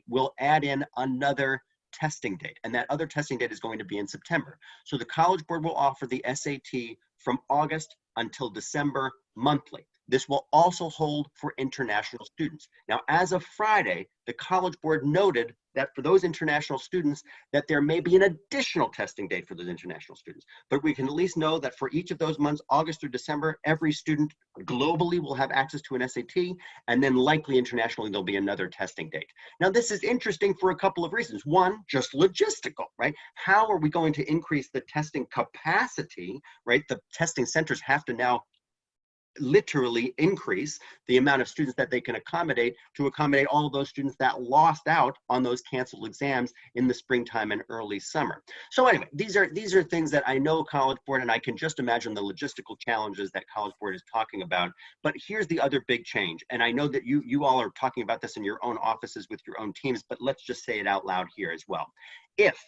will add in another testing date, and that other testing date is going to be in September. So the College Board will offer the SAT from August until December monthly. This will also hold for international students. Now, as of Friday, the College Board noted that for those international students, that there may be an additional testing date for those international students. But we can at least know that for each of those months, August through December, every student globally will have access to an SAT, and then likely internationally, there'll be another testing date. Now, this is interesting for a couple of reasons. One, just logistical, right? How are we going to increase the testing capacity, right? The testing centers have to now literally increase the amount of students that they can accommodate to accommodate all of those students that lost out on those canceled exams in the springtime and early summer. So anyway, these are things that I know College Board, and I can just imagine the logistical challenges that College Board is talking about. But here's the other big change, and I know that you all are talking about this in your own offices with your own teams, but let's just say it out loud here as well. If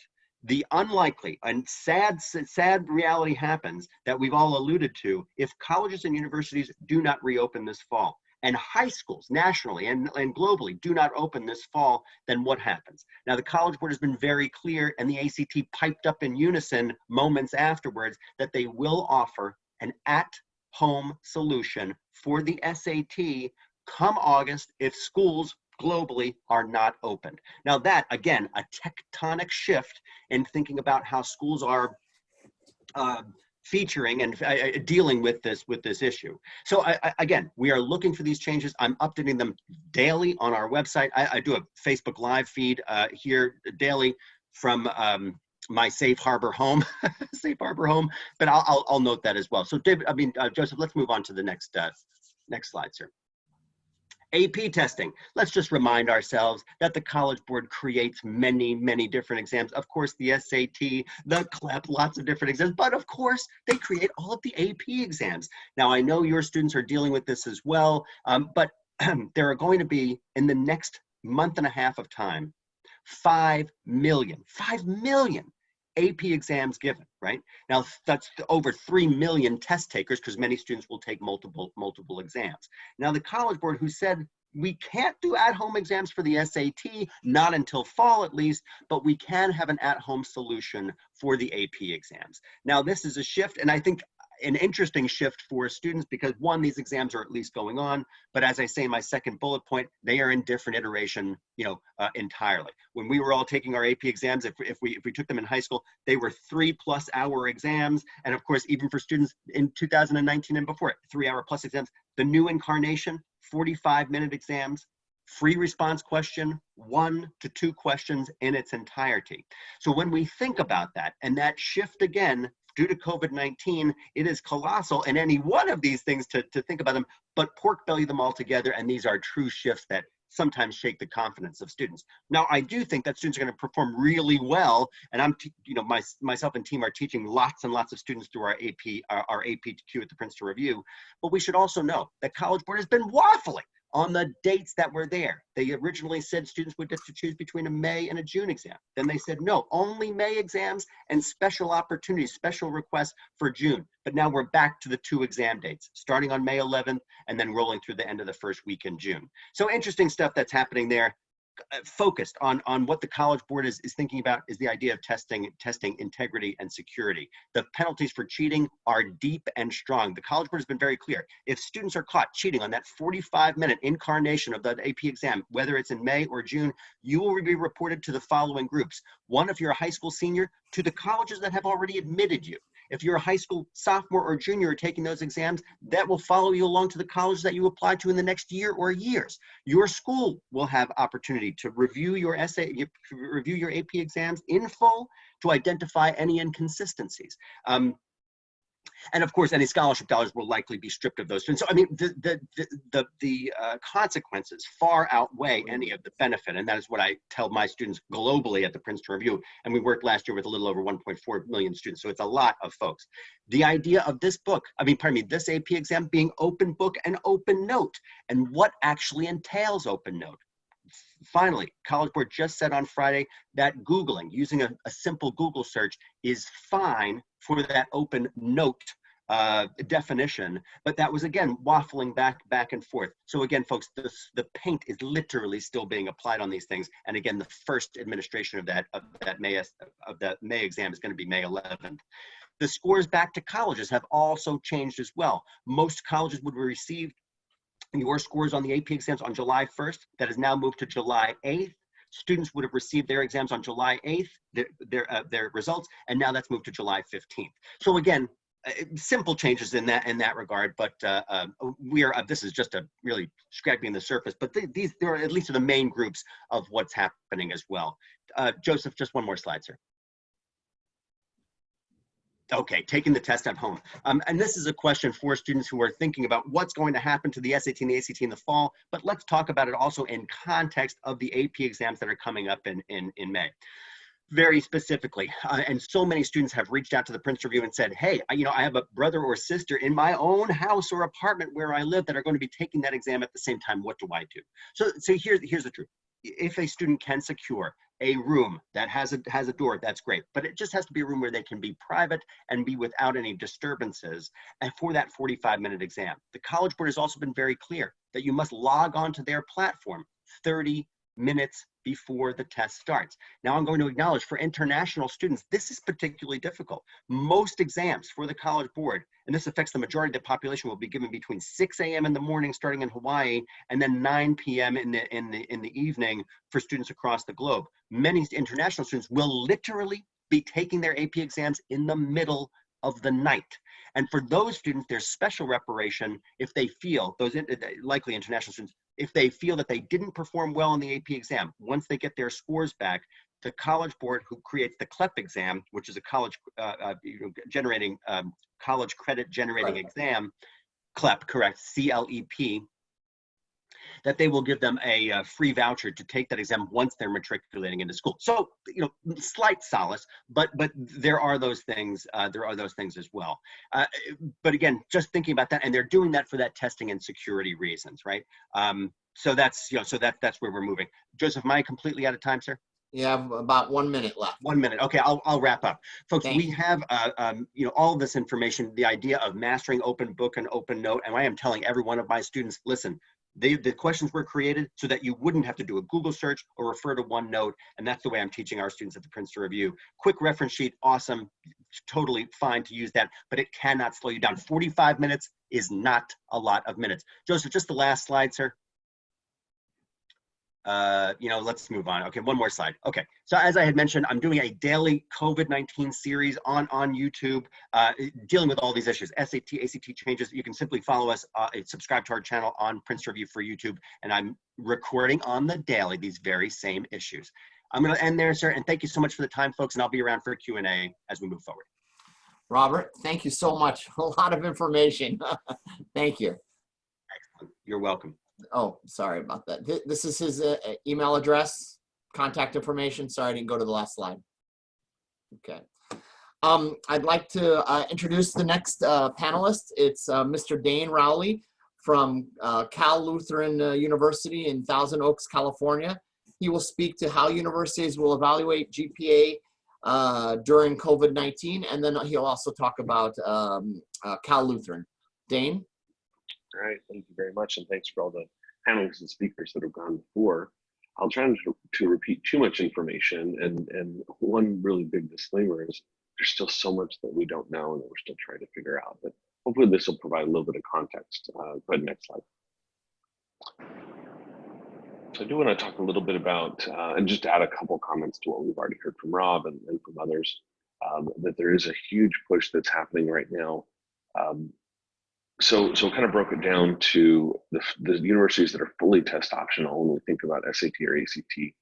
the unlikely and sad reality happens that we've all alluded to, if colleges and universities do not reopen this fall, and high schools nationally and globally do not open this fall, then what happens? Now, the College Board has been very clear, and the ACT piped up in unison moments afterwards that they will offer an at-home solution for the SAT come August if schools globally are not opened. Now that, again, a tectonic shift in thinking about how schools are featuring and dealing with this issue. So again, we are looking for these changes. I'm updating them daily on our website. I do a Facebook Live feed here daily from my safe harbor home, but I'll note that as well. So David, Joseph, let's move on to the next slide, sir. AP testing. Let's just remind ourselves that the College Board creates many, many different exams. Of course, the SAT, the CLEP, lots of different exams, but of course, they create all of the AP exams. Now, I know your students are dealing with this as well, but there are going to be, in the next month and a half of time, 5 million AP exams given, right? Now, that's over 3 million test takers because many students will take multiple exams. Now, the College Board, who said we can't do at-home exams for the SAT, not until fall at least, but we can have an at-home solution for the AP exams. Now, this is a shift, and I think an interesting shift for students because one, these exams are at least going on, but as I say in my second bullet point, they are in different iteration, entirely. When we were all taking our AP exams, if we took them in high school, they were 3+ hour exams, and of course, even for students in 2019 and before, 3-hour plus exams. The new incarnation, 45-minute exams, free response question, 1 to 2 questions in its entirety. So when we think about that, and that shift again, due to COVID-19, it is colossal, and any one of these things to think about them, but pork belly them all together, and these are true shifts that sometimes shake the confidence of students. Now, I do think that students are going to perform really well, and myself and team are teaching lots and lots of students through our APQ at the Princeton Review, but we should also know that College Board has been waffling on the dates that were there. They originally said students would get to choose between a May and a June exam. Then they said, no, only May exams and special opportunities, special requests for June. But now we're back to the 2 exam dates, starting on May 11th and then rolling through the end of the first week in June. So interesting stuff that's happening there. Focused on what the College Board is thinking about is the idea of testing integrity and security. The penalties for cheating are deep and strong. The College Board has been very clear. If students are caught cheating on that 45-minute incarnation of the AP exam, whether it's in May or June, you will be reported to the following groups. 1, if you're a high school senior, to the colleges that have already admitted you. If you're a high school sophomore or junior taking those exams, that will follow you along to the college that you apply to in the next year or years. Your school will have opportunity to review your review your AP exams in full to identify any inconsistencies. And of course, any scholarship dollars will likely be stripped of those students. So I mean, the consequences far outweigh any of the benefit, and that is what I tell my students globally at the Princeton Review. And we worked last year with a little over 1.4 million students, so it's a lot of folks. The idea of this book, this AP exam being open book and open note, and what actually entails open note. Finally, College Board just said on Friday that Googling, using a simple Google search, is fine for that open note definition, but that was again waffling back and forth. So again, folks, the paint is literally still being applied on these things. And again, the first administration of that May exam is going to be May 11th. The scores back to colleges have also changed as well. Most colleges would receive your scores on the AP exams on July 1st. That has now moved to July 8th. Students would have received their exams on July 8th, their results, and now that's moved to July 15th. So again, simple changes in that regard, but this is just a really scraping the surface, but these are at least the main groups of what's happening as well. Joseph, just one more slide, sir. Okay, taking the test at home. And this is a question for students who are thinking about what's going to happen to the SAT and the ACT in the fall, but let's talk about it also in context of the AP exams that are coming up in May. Very specifically, and so many students have reached out to the Princeton Review and said, hey, I have a brother or sister in my own house or apartment where I live that are going to be taking that exam at the same time. What do I do? So here's the truth. If a student can secure a room that has a door, that's great, but it just has to be a room where they can be private and be without any disturbances, and for that 45-minute exam. The College Board has also been very clear that you must log on to their platform 30 minutes before the test starts. Now I'm going to acknowledge for international students, this is particularly difficult. Most exams for the College Board, and this affects the majority of the population, will be given between 6 a.m. in the morning starting in Hawaii and then 9 p.m. in the evening for students across the globe. Many international students will literally be taking their AP exams in the middle of the night. And for those students, there's special reparation if they feel, those likely international students, if they feel that they didn't perform well in the AP exam. Once they get their scores back, the College Board, who creates the CLEP exam, which is a college college credit generating exam, CLEP, correct, CLEP, that they will give them a free voucher to take that exam once they're matriculating into school. So, slight solace, but there are those things. There are those things as well. But again, just thinking about that, and they're doing that for that testing and security reasons, right? So that's that's where we're moving. Joseph, am I completely out of time, sir? You have about 1 minute left. 1 minute. Okay, I'll wrap up. Folks, we have all of this information, the idea of mastering open book and open note, and I am telling every one of my students, listen, the questions were created so that you wouldn't have to do a Google search or refer to OneNote, and that's the way I'm teaching our students at the Princeton Review. Quick reference sheet, awesome, totally fine to use that, but it cannot slow you down. 45 minutes is not a lot of minutes. Joseph, just the last slide, sir. Let's move on. Okay, one more slide. Okay, so as I had mentioned, I'm doing a daily COVID-19 series on YouTube, dealing with all these issues, SAT, ACT changes. You can simply follow us, subscribe to our channel on Princeton Review for YouTube, and I'm recording on the daily these very same issues. I'm going to end there, sir, and thank you so much for the time, folks, and I'll be around for Q&A as we move forward. Robert, thank you so much. A lot of information. Thank you. Excellent. You're welcome. Oh, sorry about that. This is his email address, contact information. Sorry, I didn't go to the last slide. Okay. I'd like to introduce the next panelist. It's Mr. Dane Rowley from Cal Lutheran University in Thousand Oaks, California. He will speak to how universities will evaluate GPA during COVID-19, and then he'll also talk about Cal Lutheran. Dane? All right, thank you very much, and thanks for all the panelists and speakers that have gone before. I'll try not to repeat too much information, and one really big disclaimer is there's still so much that we don't know and that we're still trying to figure out, but hopefully this will provide a little bit of context. Go ahead, next slide. So I do want to talk a little bit about, and just add a couple comments to what we've already heard from Rob and from others, that there is a huge push that's happening right now. So kind of broke it down to the universities that are fully test optional when we think about SAT or ACT,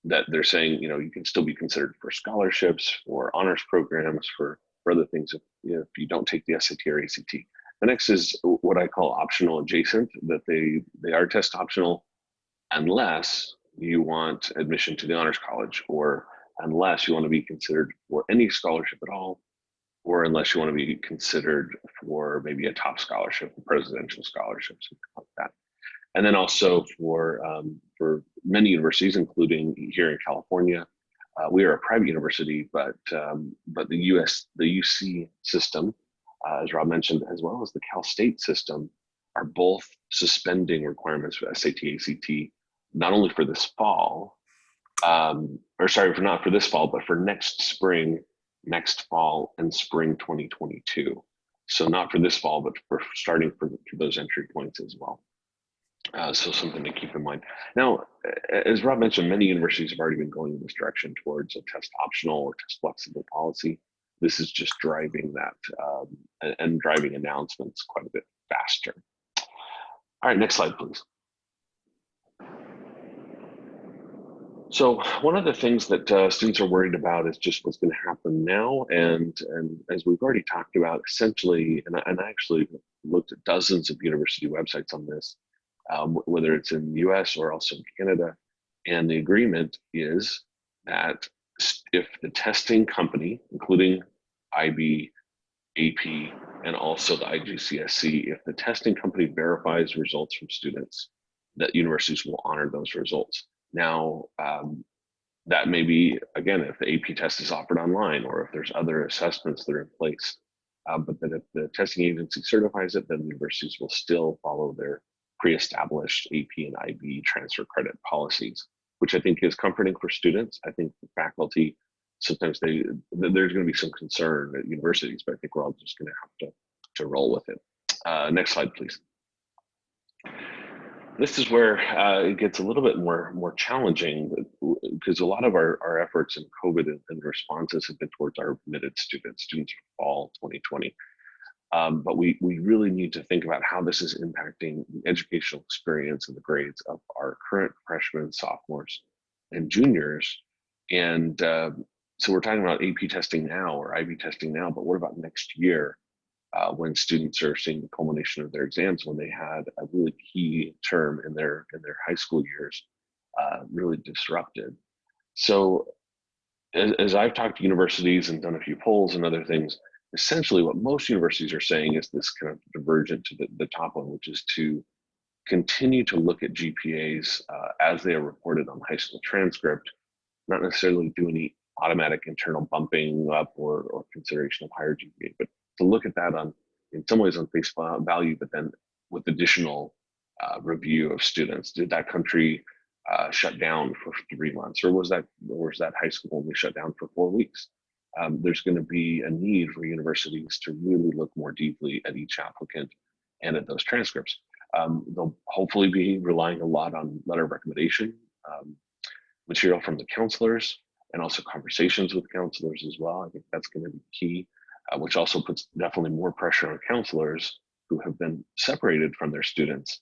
that they're saying, you can still be considered for scholarships, for honors programs, for for other things if you don't take the SAT or ACT. The next is what I call optional adjacent, that they are test optional unless you want admission to the Honors College, or unless you want to be considered for any scholarship at all, or unless you want to be considered for maybe a top scholarship, a presidential scholarship, something like that. And then also for many universities, including here in California, we are a private university, but the UC system, as Rob mentioned, as well as the Cal State system, are both suspending requirements for SAT, ACT, not only for this fall, not for this fall, but for next spring, next fall, and spring 2022. So not for this fall, but for starting for those entry points as well. So something to keep in mind. Now, as Rob mentioned, many universities have already been going in this direction towards a test optional or test flexible policy. This is just driving that and driving announcements quite a bit faster. All right, next slide, please. So one of the things that students are worried about is just what's going to happen now. And as we've already talked about, essentially, and I actually looked at dozens of university websites on this, whether it's in the US or also in Canada. And the agreement is that if the testing company, including IB, AP, and also the IGCSE, if the testing company verifies results from students, that universities will honor those results. Now, that may be, again, if the AP test is offered online or if there's other assessments that are in place. But that if the testing agency certifies it, then universities will still follow their pre-established AP and IB transfer credit policies, which I think is comforting for students. I think the faculty, sometimes there's going to be some concern at universities, but I think we're all just going to have to roll with it. Next slide, please. This is where it gets a little bit more challenging, because a lot of our efforts in COVID and responses have been towards our admitted students for fall 2020. But we really need to think about how this is impacting the educational experience and the grades of our current freshmen, sophomores, and juniors. And so we're talking about AP testing now or IB testing now, but what about next year when students are seeing the culmination of their exams, when they had a really key term in their high school years really disrupted. So as I've talked to universities and done a few polls and other things, essentially what most universities are saying is this kind of divergent to the top one, which is to continue to look at GPAs as they are reported on the high school transcript, not necessarily do any automatic internal bumping up or consideration of higher GPA, but to look at that in some ways on face value, but then with additional review of students. Did that country shut down for 3 months, or was that high school only shut down for 4 weeks? There's going to be a need for universities to really look more deeply at each applicant and at those transcripts. They'll hopefully be relying a lot on letter of recommendation material from the counselors, and also conversations with counselors as well. I think that's going to be key, which also puts definitely more pressure on counselors who have been separated from their students.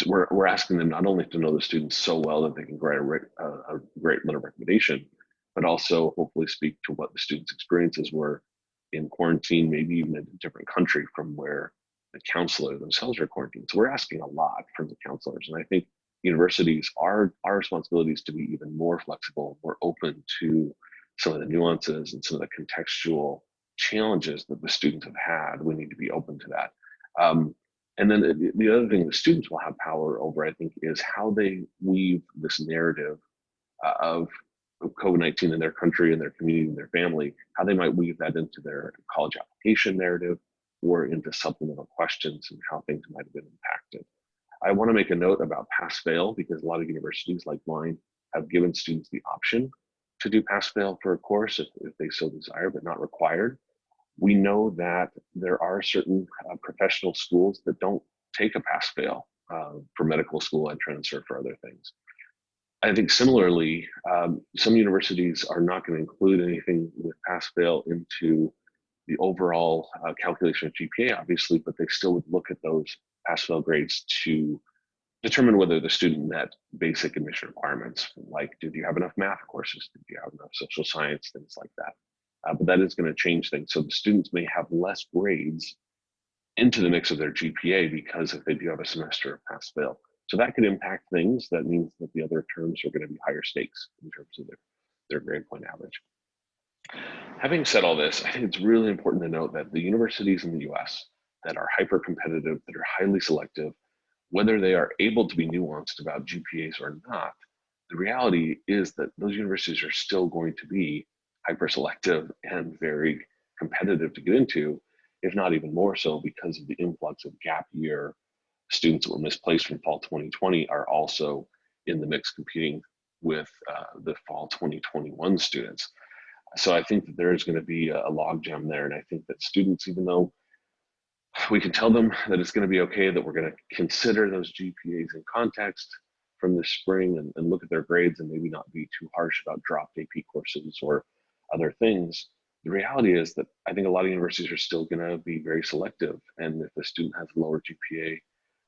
We're asking them not only to know the students so well that they can write a great letter of recommendation, but also hopefully speak to what the students' experiences were in quarantine, maybe even in a different country from where the counselor themselves are quarantined. So we're asking a lot from the counselors. And I think universities, our responsibility is to be even more flexible, more open to some of the nuances and some of the contextual challenges that the students have had. We need to be open to that. And then the other thing that students will have power over, I think, is how they weave this narrative of COVID-19 in their country and their community and their family, how they might weave that into their college application narrative or into supplemental questions and how things might have been impacted. I want to make a note about pass-fail, because a lot of universities like mine have given students the option to do pass-fail for a course if they so desire, but not required. We know that there are certain professional schools that don't take a pass-fail for medical school entrance or for other things. I think similarly, some universities are not going to include anything with pass-fail into the overall calculation of GPA, obviously, but they still would look at those pass-fail grades to determine whether the student met basic admission requirements, like did you have enough math courses, did you have enough social science, things like that. but that is going to change things. So the students may have less grades into the mix of their GPA because if they do have a semester of pass-fail. So that could impact things. That means that the other terms are going to be higher stakes in terms of their grade point average. Having said all this, I think it's really important to note that the universities in the US that are hyper competitive, that are highly selective, whether they are able to be nuanced about GPAs or not, the reality is that those universities are still going to be hyper selective and very competitive to get into, if not even more so because of the influx of gap year students that were misplaced from fall 2020 are also in the mix competing with the fall 2021 students. So I think that there is going to be a logjam there. And I think that students, even though we can tell them that it's going to be okay, that we're going to consider those GPAs in context from this spring and look at their grades and maybe not be too harsh about dropped AP courses or other things. The reality is that I think a lot of universities are still going to be very selective. And if a student has a lower GPA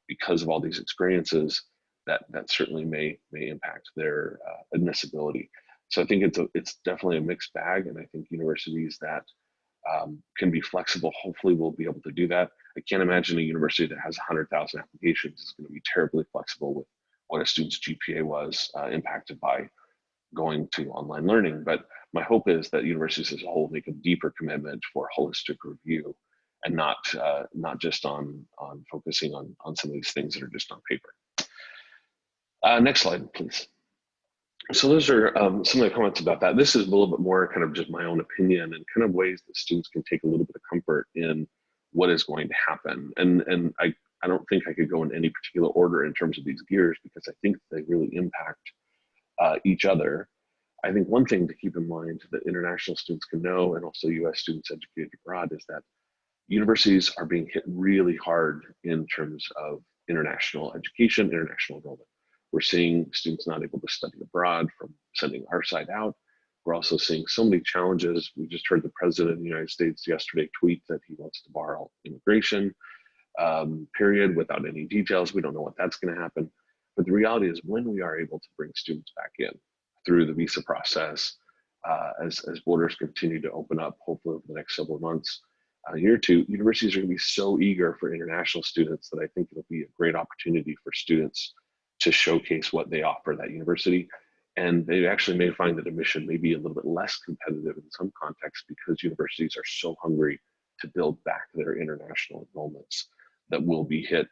because of all these experiences, that certainly may impact their admissibility. So I think it's definitely a mixed bag, and I think universities that can be flexible hopefully will be able to do that. I can't imagine a university that has 100,000 applications is going to be terribly flexible with what a student's GPA was impacted by going to online learning. But my hope is that universities as a whole make a deeper commitment for holistic review and not just on focusing on some of these things that are just on paper. Next slide, please. So those are some of the comments about that. This is a little bit more kind of just my own opinion and kind of ways that students can take a little bit of comfort in what is going to happen. And I don't think I could go in any particular order in terms of these gears because I think they really impact each other. I think one thing to keep in mind that international students can know, and also US students educated abroad, is that universities are being hit really hard in terms of international education, international enrollment. We're seeing students not able to study abroad from sending our side out. We're also seeing so many challenges. We just heard the President of the United States yesterday tweet that he wants to bar all immigration, period, without any details. We don't know what that's going to happen. But the reality is when we are able to bring students back in through the visa process, as borders continue to open up, hopefully over the next several months, a year or two, universities are going to be so eager for international students that I think it'll be a great opportunity for students to showcase what they offer at that university. And they actually may find that admission may be a little bit less competitive in some contexts because universities are so hungry to build back their international enrollments that will be hit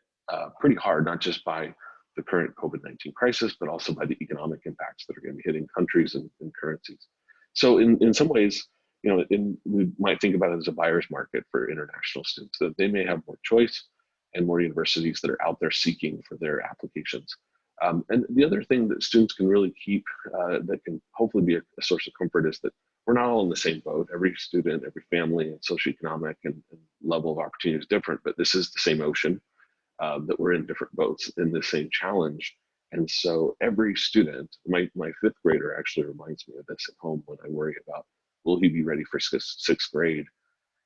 pretty hard, not just by the current COVID-19 crisis, but also by the economic impacts that are going to be hitting countries and currencies. So in some ways, you know, we might think about it as a buyer's market for international students, that they may have more choice and more universities that are out there seeking for their applications. And the other thing that students can really keep that can hopefully be a source of comfort is that we're not all in the same boat. Every student, every family, and socioeconomic and level of opportunity is different, but this is the same ocean, that we're in different boats in the same challenge. And so every student, my fifth grader actually reminds me of this at home when I worry about, will he be ready for sixth grade?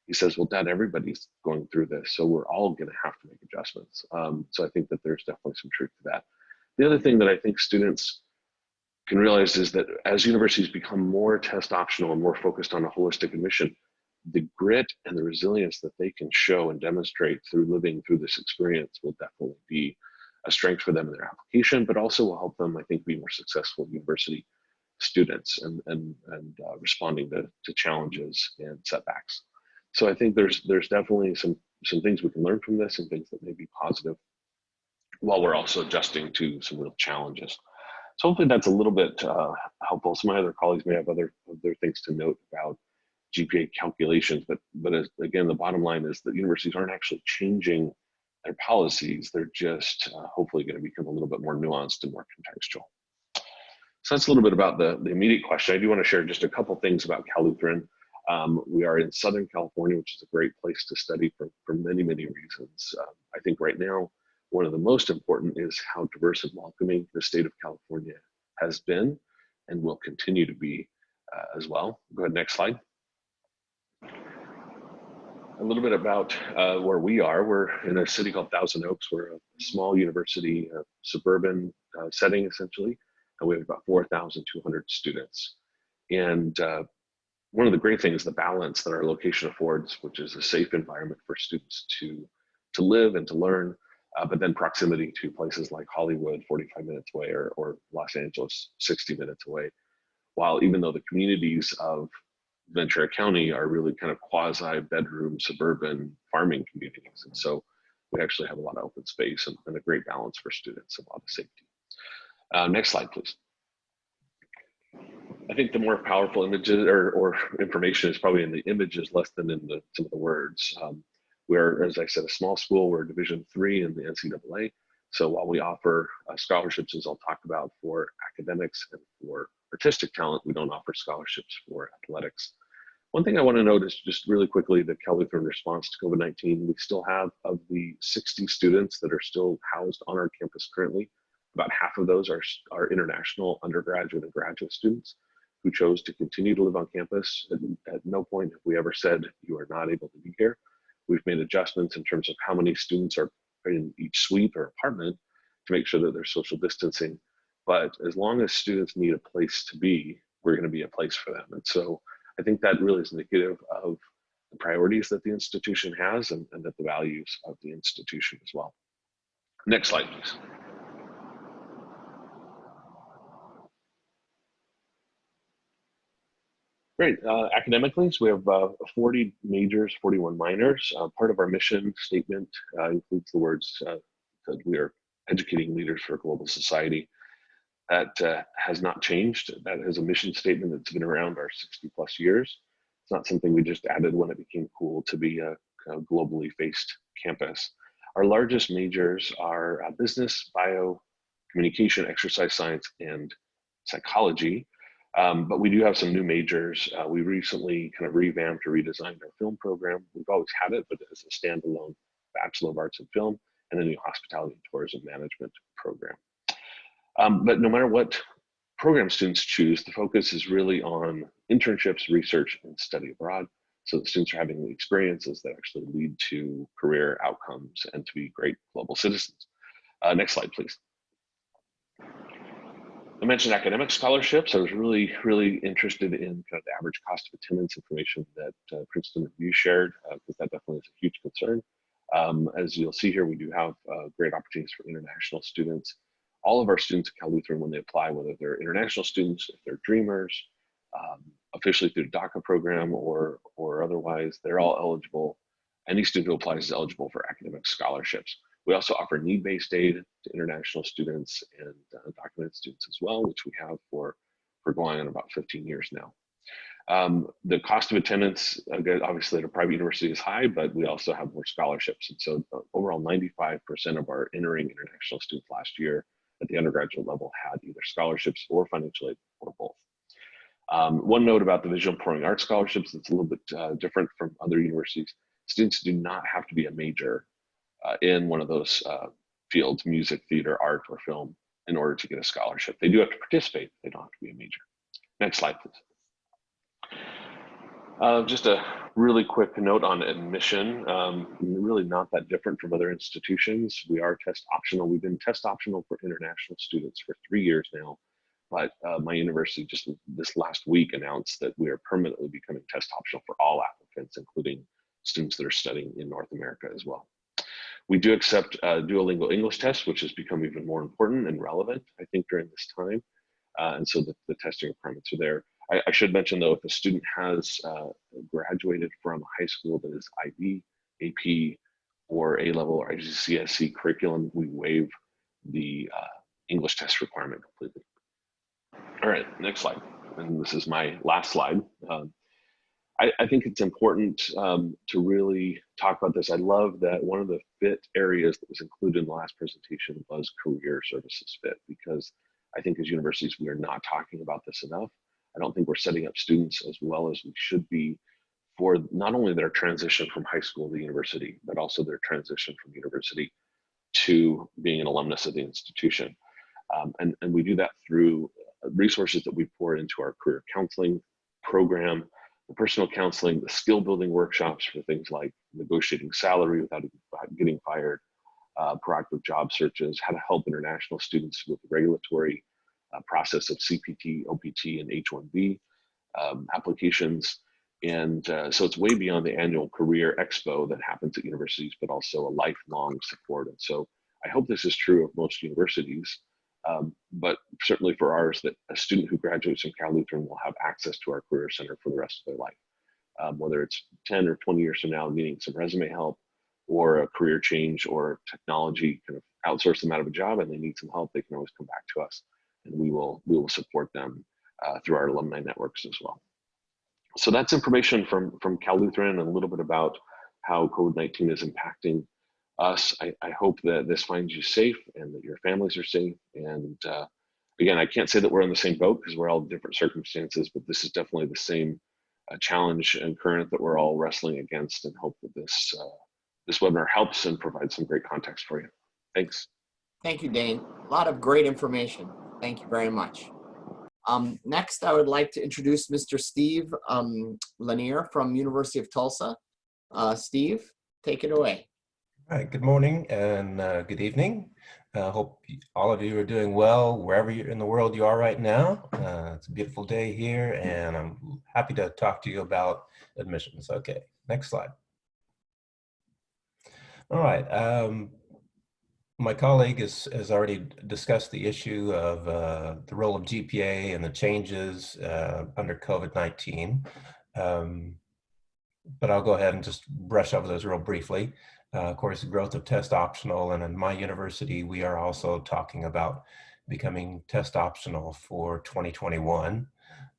He says, well, Dad, everybody's going through this, so we're all going to have to make adjustments. So I think that there's definitely some truth to that. The other thing that I think students can realize is that as universities become more test optional and more focused on a holistic admission, the grit and the resilience that they can show and demonstrate through living through this experience will definitely be a strength for them in their application, but also will help them, I think, be more successful university students and responding to challenges and setbacks. So I think there's definitely some things we can learn from this and things that may be positive, while we're also adjusting to some real challenges. So hopefully that's a little bit helpful. Some of my other colleagues may have other things to note about GPA calculations, but again, the bottom line is that universities aren't actually changing their policies. They're just hopefully going to become a little bit more nuanced and more contextual. So that's a little bit about the immediate question. I do want to share just a couple things about Cal Lutheran. We are in Southern California, which is a great place to study for many, many reasons. I think right now, one of the most important is how diverse and welcoming the state of California has been and will continue to be as well. Go ahead, next slide. A little bit about where we are. We're in a city called Thousand Oaks. We're a small university, suburban setting essentially, and we have about 4,200 students. And one of the great things, the balance that our location affords, which is a safe environment for students to live and to learn, but then proximity to places like Hollywood, 45 minutes away, or Los Angeles, 60 minutes away. While even though the communities of Ventura County are really kind of quasi-bedroom, suburban farming communities. And so we actually have a lot of open space and a great balance for students and a lot of safety. Next slide, please. I think the more powerful images or information is probably in the images less than in some of the words. We're, as I said, a small school. We're Division III in the NCAA. So while we offer scholarships, as I'll talk about, for academics and for artistic talent, we don't offer scholarships for athletics. One thing I want to note is just really quickly the Cal Lutheran response to COVID-19. We still have, of the 60 students that are still housed on our campus currently, about half of those are international undergraduate and graduate students who chose to continue to live on campus. At no point have we ever said you are not able to be here. We've made adjustments in terms of how many students are in each suite or apartment to make sure that there's social distancing. But as long as students need a place to be, we're going to be a place for them. And so I think that really is indicative of the priorities that the institution has and that the values of the institution as well. Next slide, please. Great. Academically, so we have 40 majors, 41 minors. Part of our mission statement includes the words that we are educating leaders for a global society. That has not changed. That is a mission statement that's been around our 60 plus years. It's not something we just added when it became cool to be a globally faced campus. Our largest majors are business, bio, communication, exercise science, and psychology. But we do have some new majors. We recently kind of revamped or redesigned our film program. We've always had it, but as a standalone Bachelor of Arts in Film and a new Hospitality and Tourism Management program. But no matter what program students choose, the focus is really on internships, research, and study abroad. So that students are having the experiences that actually lead to career outcomes and to be great global citizens. Next slide, please. I mentioned academic scholarships. I was really interested in kind of the average cost of attendance information that Princeton Review shared, because that definitely is a huge concern. As you'll see here, we do have great opportunities for international students. All of our students at Cal Lutheran, when they apply, whether they're international students, if they're dreamers, officially through the DACA program or otherwise, they're all eligible. Any student who applies is eligible for academic scholarships. We also offer need-based aid to international students and documented students as well, which we have for going on about 15 years now. The cost of attendance, again, obviously at a private university is high, but we also have more scholarships. And so overall 95% of our entering international students last year at the undergraduate level had either scholarships or financial aid or both. One note about the visual and performing arts scholarships that's a little bit different from other universities. Students do not have to be a major in one of those fields, music, theater, art, or film, in order to get a scholarship. They do have to participate, they don't have to be a major. Next slide, please. Just a really quick note on admission. Really not that different from other institutions. We are test optional. We've been test optional for international students for 3 years now, but my university just this last week announced that we are permanently becoming test optional for all applicants, including students that are studying in North America as well. We do accept Duolingo English tests, which has become even more important and relevant, I think, during this time. And so the testing requirements are there. I should mention, though, if a student has graduated from a high school that is IB, AP, or A-level or IGCSE curriculum, we waive the English test requirement completely. All right, next slide. And this is my last slide. I think it's important to really talk about this. I love that one of the fit areas that was included in the last presentation was career services fit, because I think as universities, we are not talking about this enough. I don't think we're setting up students as well as we should be for not only their transition from high school to university, but also their transition from university to being an alumnus of the institution. And we do that through resources that we pour into our career counseling program, the personal counseling, the skill building workshops for things like negotiating salary without getting fired, proactive job searches, how to help international students with the regulatory process of CPT, OPT, and H-1B, applications. And so it's way beyond the annual career expo that happens at universities, but also a lifelong support. And so I hope this is true of most universities, but certainly for ours, that a student who graduates from Cal Lutheran will have access to our Career Center for the rest of their life. Whether it's 10 or 20 years from now needing some resume help or a career change or technology kind of outsource them out of a job and they need some help, they can always come back to us and we will support them through our alumni networks as well. So that's information from Cal Lutheran and a little bit about how COVID-19 is impacting us. I hope that this finds you safe and that your families are safe. And again, I can't say that we're in the same boat because we're all in different circumstances, but this is definitely the same challenge and current that we're all wrestling against, and hope that this webinar helps and provides some great context for you. Thanks. Thank you, Dane. A lot of great information. Thank you very much. Next, I would like to introduce Mr. Steve Lanier from University of Tulsa. Steve, take it away. All right, good morning and good evening. Hope all of you are doing well wherever you're in the world you are right now. It's a beautiful day here and I'm happy to talk to you about admissions. Okay, next slide. All right. My colleague has already discussed the issue of the role of GPA and the changes under COVID-19, but I'll go ahead and just brush over those real briefly. Of course, the growth of test optional, and in my university, we are also talking about becoming test optional for 2021.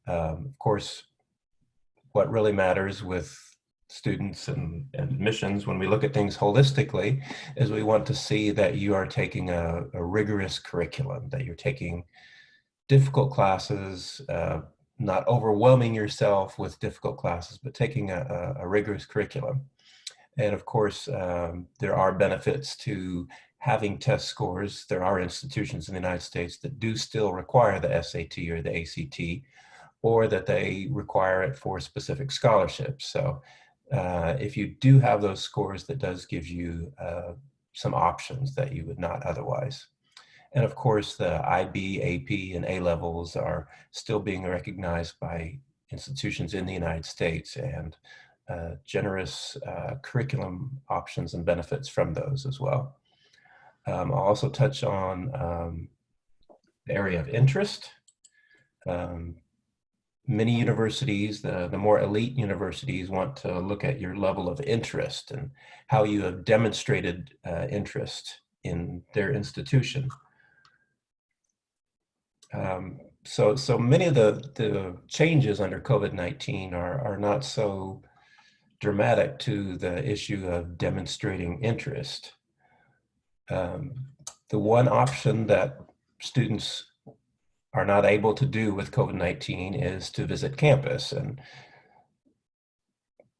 Of course, what really matters with students and admissions, when we look at things holistically, is we want to see that you are taking a rigorous curriculum, that you're taking difficult classes, not overwhelming yourself with difficult classes, but taking a rigorous curriculum. And of course, there are benefits to having test scores. There are institutions in the United States that do still require the SAT or the ACT, or that they require it for specific scholarships. So if you do have those scores, that does give you some options that you would not otherwise. And of course, the IB, AP, and A levels are still being recognized by institutions in the United States, and generous curriculum options and benefits from those as well. I'll also touch on the area of interest. Many universities, the more elite universities, want to look at your level of interest and how you have demonstrated interest in their institution. So many of the changes under COVID-19 are not so dramatic to the issue of demonstrating interest. The one option that students are not able to do with COVID-19 is to visit campus. And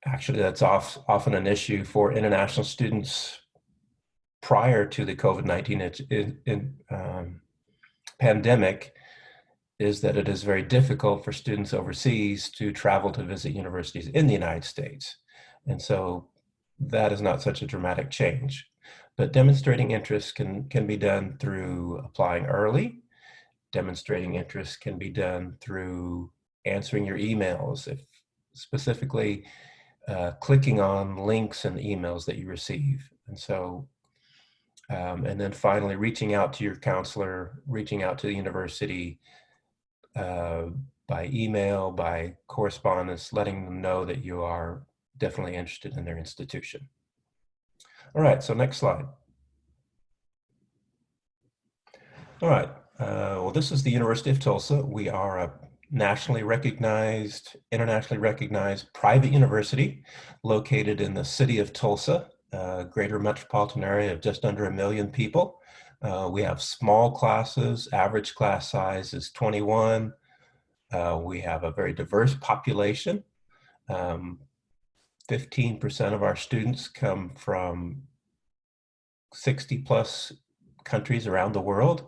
actually that's often an issue for international students prior to the COVID-19 pandemic, is that it is very difficult for students overseas to travel to visit universities in the United States. And so that is not such a dramatic change. But demonstrating interest can be done through applying early. Demonstrating interest can be done through answering your emails, if specifically clicking on links and emails that you receive. And so, and then finally reaching out to your counselor, reaching out to the university by email, by correspondence, letting them know that you are definitely interested in their institution. All right, so next slide. All right. Well, this is the University of Tulsa. We are a nationally recognized, internationally recognized private university located in the city of Tulsa, greater metropolitan area of just under 1 million people. We have small classes. Average class size is 21. We have a very diverse population. 15% of our students come from 60 plus countries around the world.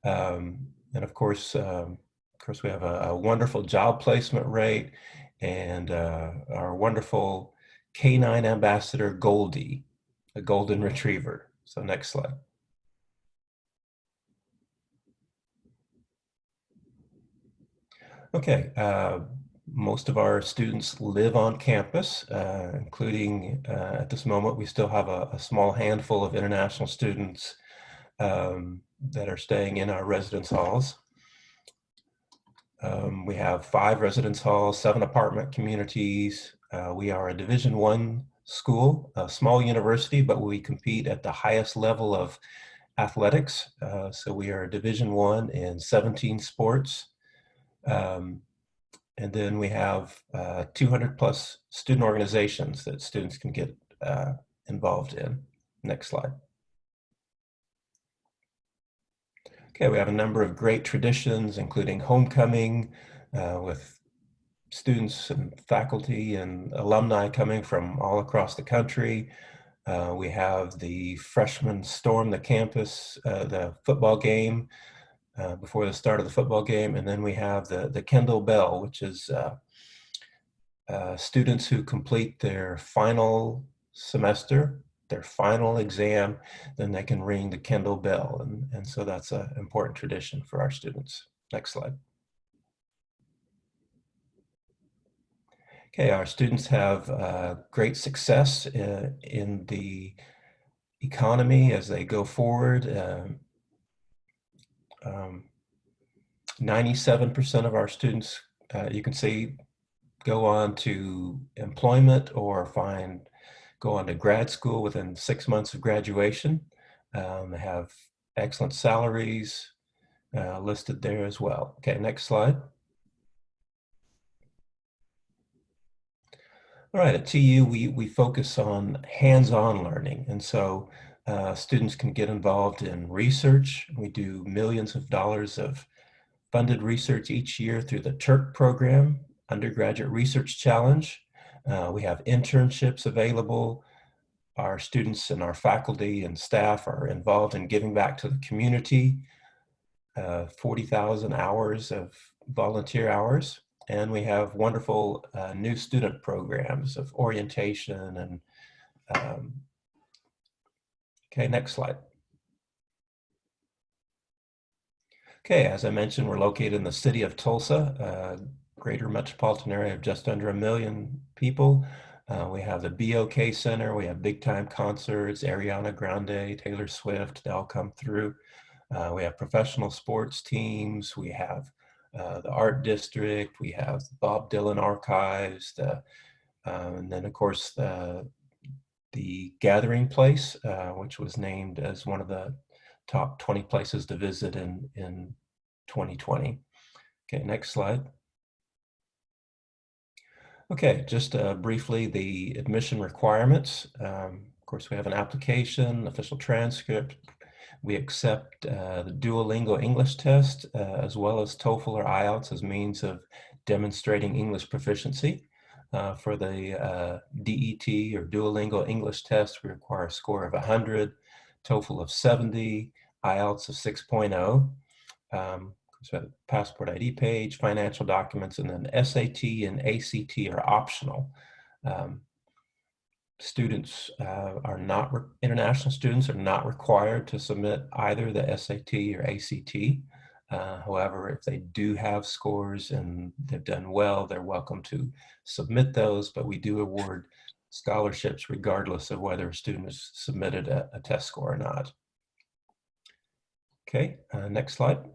And of course, we have a wonderful job placement rate, and our wonderful canine ambassador, Goldie, a golden retriever. So next slide. Okay, Most of our students live on campus, including at this moment, we still have a small handful of international students that are staying in our residence halls. We have 5 residence halls, 7 apartment communities. We are a Division I school, a small university, but we compete at the highest level of athletics. So we are Division I in 17 sports. And then we have 200 plus student organizations that students can get involved in. Next slide. Okay, we have a number of great traditions, including homecoming with students and faculty and alumni coming from all across the country. We have the freshmen storm the campus, the football game, before the start of the football game. And then we have the Kendall Bell, which is students who complete their final semester, their final exam, then they can ring the Kendall Bell. And so that's an important tradition for our students. Next slide. Okay, our students have great success in the economy as they go forward. 97% of our students, you can see, go on to employment or go on to grad school within 6 months of graduation. They have excellent salaries listed there as well. Okay, next slide. All right, at TU, we focus on hands-on learning. And so students can get involved in research. We do millions of dollars of funded research each year through the TURK program, Undergraduate Research Challenge. We have internships available. Our students and our faculty and staff are involved in giving back to the community, 40,000 hours of volunteer hours. And we have wonderful new student programs of orientation and, okay, next slide. Okay, as I mentioned, we're located in the city of Tulsa, greater metropolitan area of just under 1 million people. We have the BOK Center, we have big time concerts, Ariana Grande, Taylor Swift, they all come through. We have professional sports teams, we have the Art District, we have the Bob Dylan Archives, and then of course the Gathering Place, which was named as one of the top 20 places to visit in 2020. Okay, next slide. Okay, just briefly, the admission requirements. Of course, we have an application, official transcript. We accept the Duolingo English test, as well as TOEFL or IELTS as means of demonstrating English proficiency. For the DET or Duolingo English test, we require a score of 100, TOEFL of 70, IELTS of 6.0. So passport ID page, financial documents, and then SAT and ACT are optional. Students international students are not required to submit either the SAT or ACT. However, if they do have scores and they've done well, they're welcome to submit those, but we do award scholarships regardless of whether a student has submitted a test score or not. Okay, next slide.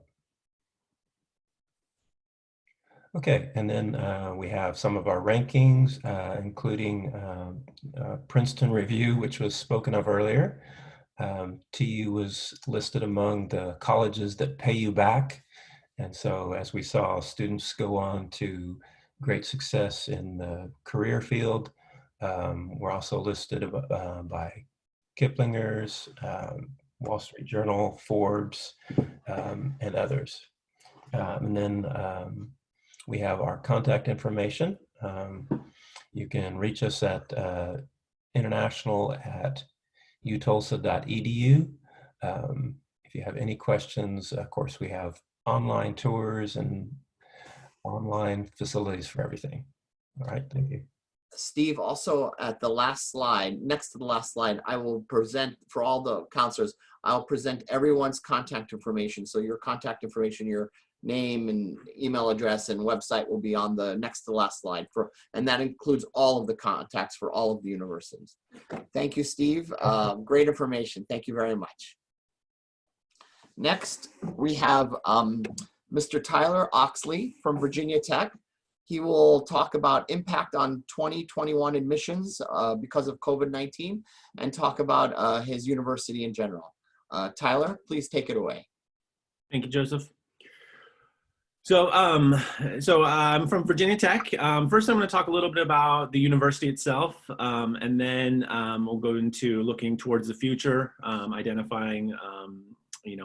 Okay, and then we have some of our rankings, including Princeton Review, which was spoken of earlier. TU was listed among the colleges that pay you back. And so as we saw, students go on to great success in the career field. We're also listed by Kiplinger's, Wall Street Journal, Forbes, and others. And then we have our contact information. You can reach us at international@utulsa.edu. If you have any questions, of course, we have online tours and online facilities for everything. All right, thank you. Steve, also at the last slide, next to the last slide, I will present for all the counselors, I'll present everyone's contact information. So your contact information, your name and email address and website will be on the next to last slide, and that includes all of the contacts for all of the universities. Thank you, Steve. Great information. Thank you very much. Next, we have Mr. Tyler Oxley from Virginia Tech. He will talk about impact on 2021 admissions because of COVID-19 and talk about his university in general. Tyler, please take it away. Thank you, Joseph. So I'm from Virginia Tech. First, I'm going to talk a little bit about the university itself, and then we'll go into looking towards the future, identifying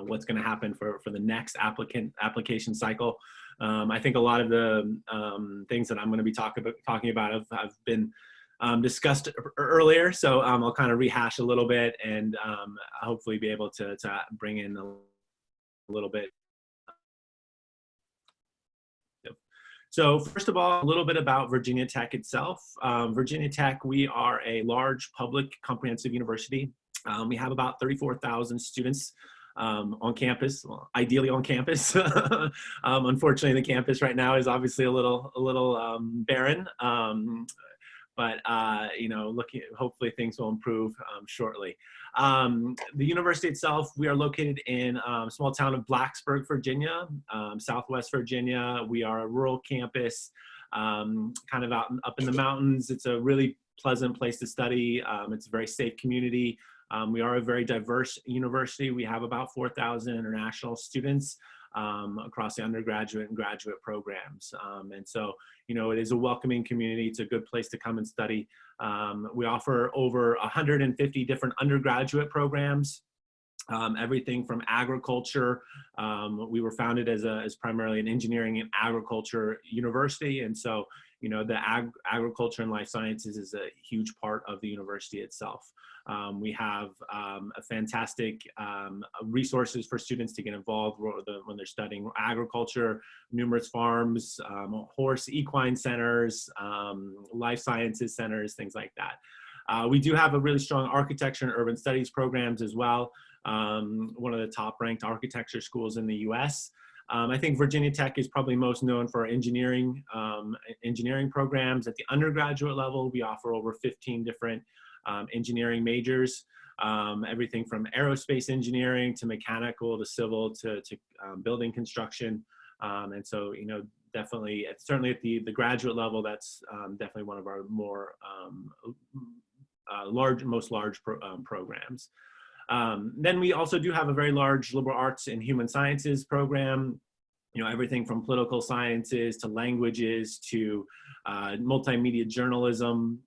what's going to happen for the next application cycle. I think a lot of the things that I'm going to be talking about have been discussed earlier, so I'll kind of rehash a little bit and hopefully be able to bring in a little bit. So first of all, a little bit about Virginia Tech itself. Virginia Tech, we are a large public comprehensive university. We have about 34,000 students on campus, well, ideally on campus. Unfortunately, the campus right now is obviously a little barren. But hopefully things will improve shortly. The university itself, we are located in a small town of Blacksburg, Virginia, Southwest Virginia. We are a rural campus, kind of out up in the mountains. It's a really pleasant place to study. It's a very safe community. We are a very diverse university. We have about 4,000 international students across the undergraduate and graduate programs. And so, it is a welcoming community. It's a good place to come and study. We offer over 150 different undergraduate programs, everything from agriculture. We were founded as primarily an engineering and agriculture university. And so, the agriculture and life sciences is a huge part of the university itself. We have a fantastic resources for students to get involved when they're studying agriculture, numerous farms, equine centers, life sciences centers, things like that. We do have a really strong architecture and urban studies programs as well. One of the top ranked architecture schools in the US. I think Virginia Tech is probably most known for engineering programs. At the undergraduate level, we offer over 15 different engineering majors, everything from aerospace engineering to mechanical to civil to building construction. And so, definitely, certainly at the graduate level, that's definitely one of our more most large programs. Then we also do have a very large liberal arts and human sciences program, everything from political sciences to languages to multimedia journalism,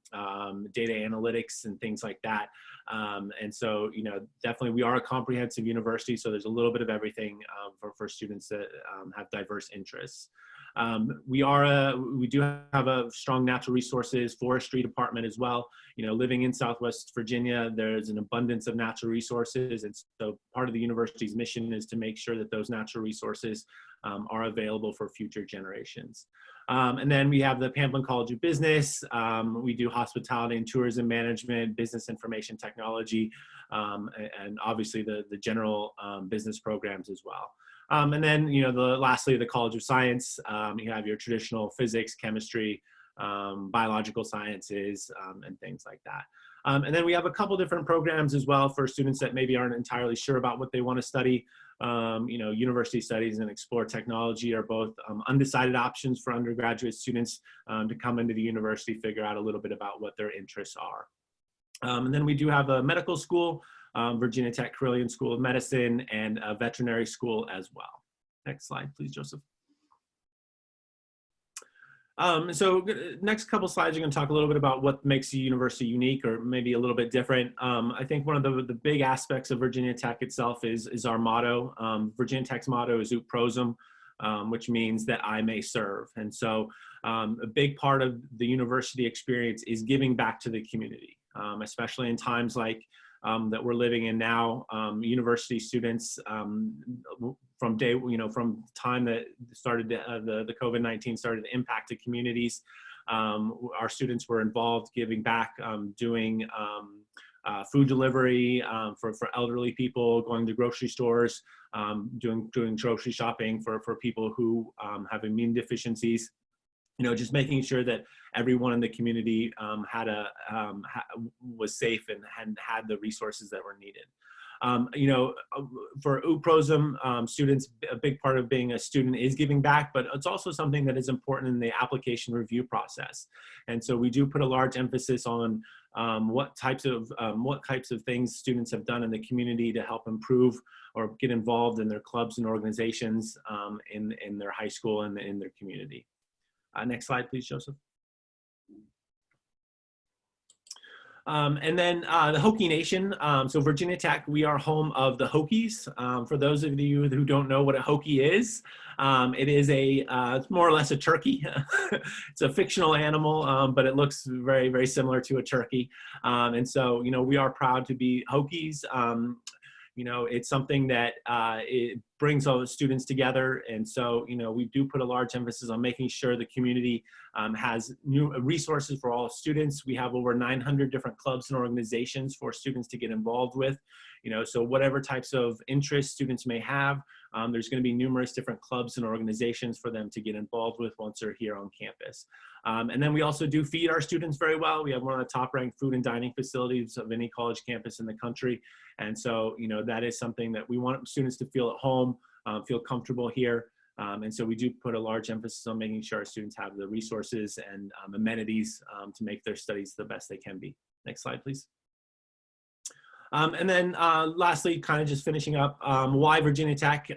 data analytics and things like that. And so, definitely we are a comprehensive university, so there's a little bit of everything for students that have diverse interests. We do have a strong natural resources forestry department as well. Living in Southwest Virginia, there's an abundance of natural resources. And so part of the university's mission is to make sure that those natural resources are available for future generations. And then we have the Pamplin College of Business. We do hospitality and tourism management, business information technology, and obviously the general business programs as well. And then, lastly, the College of Science. You have your traditional physics, chemistry, biological sciences, and things like that. And then we have a couple different programs as well for students that maybe aren't entirely sure about what they want to study. University studies and explore technology are both undecided options for undergraduate students to come into the university, figure out a little bit about what their interests are. And then we do have a medical school, Virginia Tech Carilion School of Medicine, and a veterinary school as well. Next slide, please, Joseph. So next couple slides, you're going to talk a little bit about what makes the university unique or maybe a little bit different. I think one of the big aspects of Virginia Tech itself is our motto. Virginia Tech's motto is Ut Prosum, which means that I may serve. And so a big part of the university experience is giving back to the community, especially in times like that we're living in now. University students from time that started the COVID-19 started to impact the communities. Our students were involved giving back, doing food delivery for elderly people, going to grocery stores, doing grocery shopping for people who have immune deficiencies. You know, just making sure that everyone in the community was safe and had the resources that were needed. You know, for UPROSM students, a big part of being a student is giving back, but it's also something that is important in the application review process. And so we do put a large emphasis on what types of things students have done in the community to help improve or get involved in their clubs and organizations in their high school and in their community. Next slide, please, Joseph. And then the Hokie Nation. So Virginia Tech, we are home of the Hokies. For those of you who don't know what a Hokie is, it is it's more or less a turkey. It's a fictional animal, but it looks very, very similar to a turkey. And so, you know, we are proud to be Hokies. You know, it's something that it brings all the students together. And so, you know, we do put a large emphasis on making sure the community has new resources for all students. We have over 900 different clubs and organizations for students to get involved with. You know, so whatever types of interests students may have, there's going to be numerous different clubs and organizations for them to get involved with once they're here on campus. And then we also do feed our students very well. We have one of the top ranked food and dining facilities of any college campus in the country. And so, you know, that is something that we want students to feel at home, feel comfortable here. And so we do put a large emphasis on making sure our students have the resources and amenities to make their studies the best they can be. Next slide, please. And then lastly, kind of just finishing up, why Virginia Tech?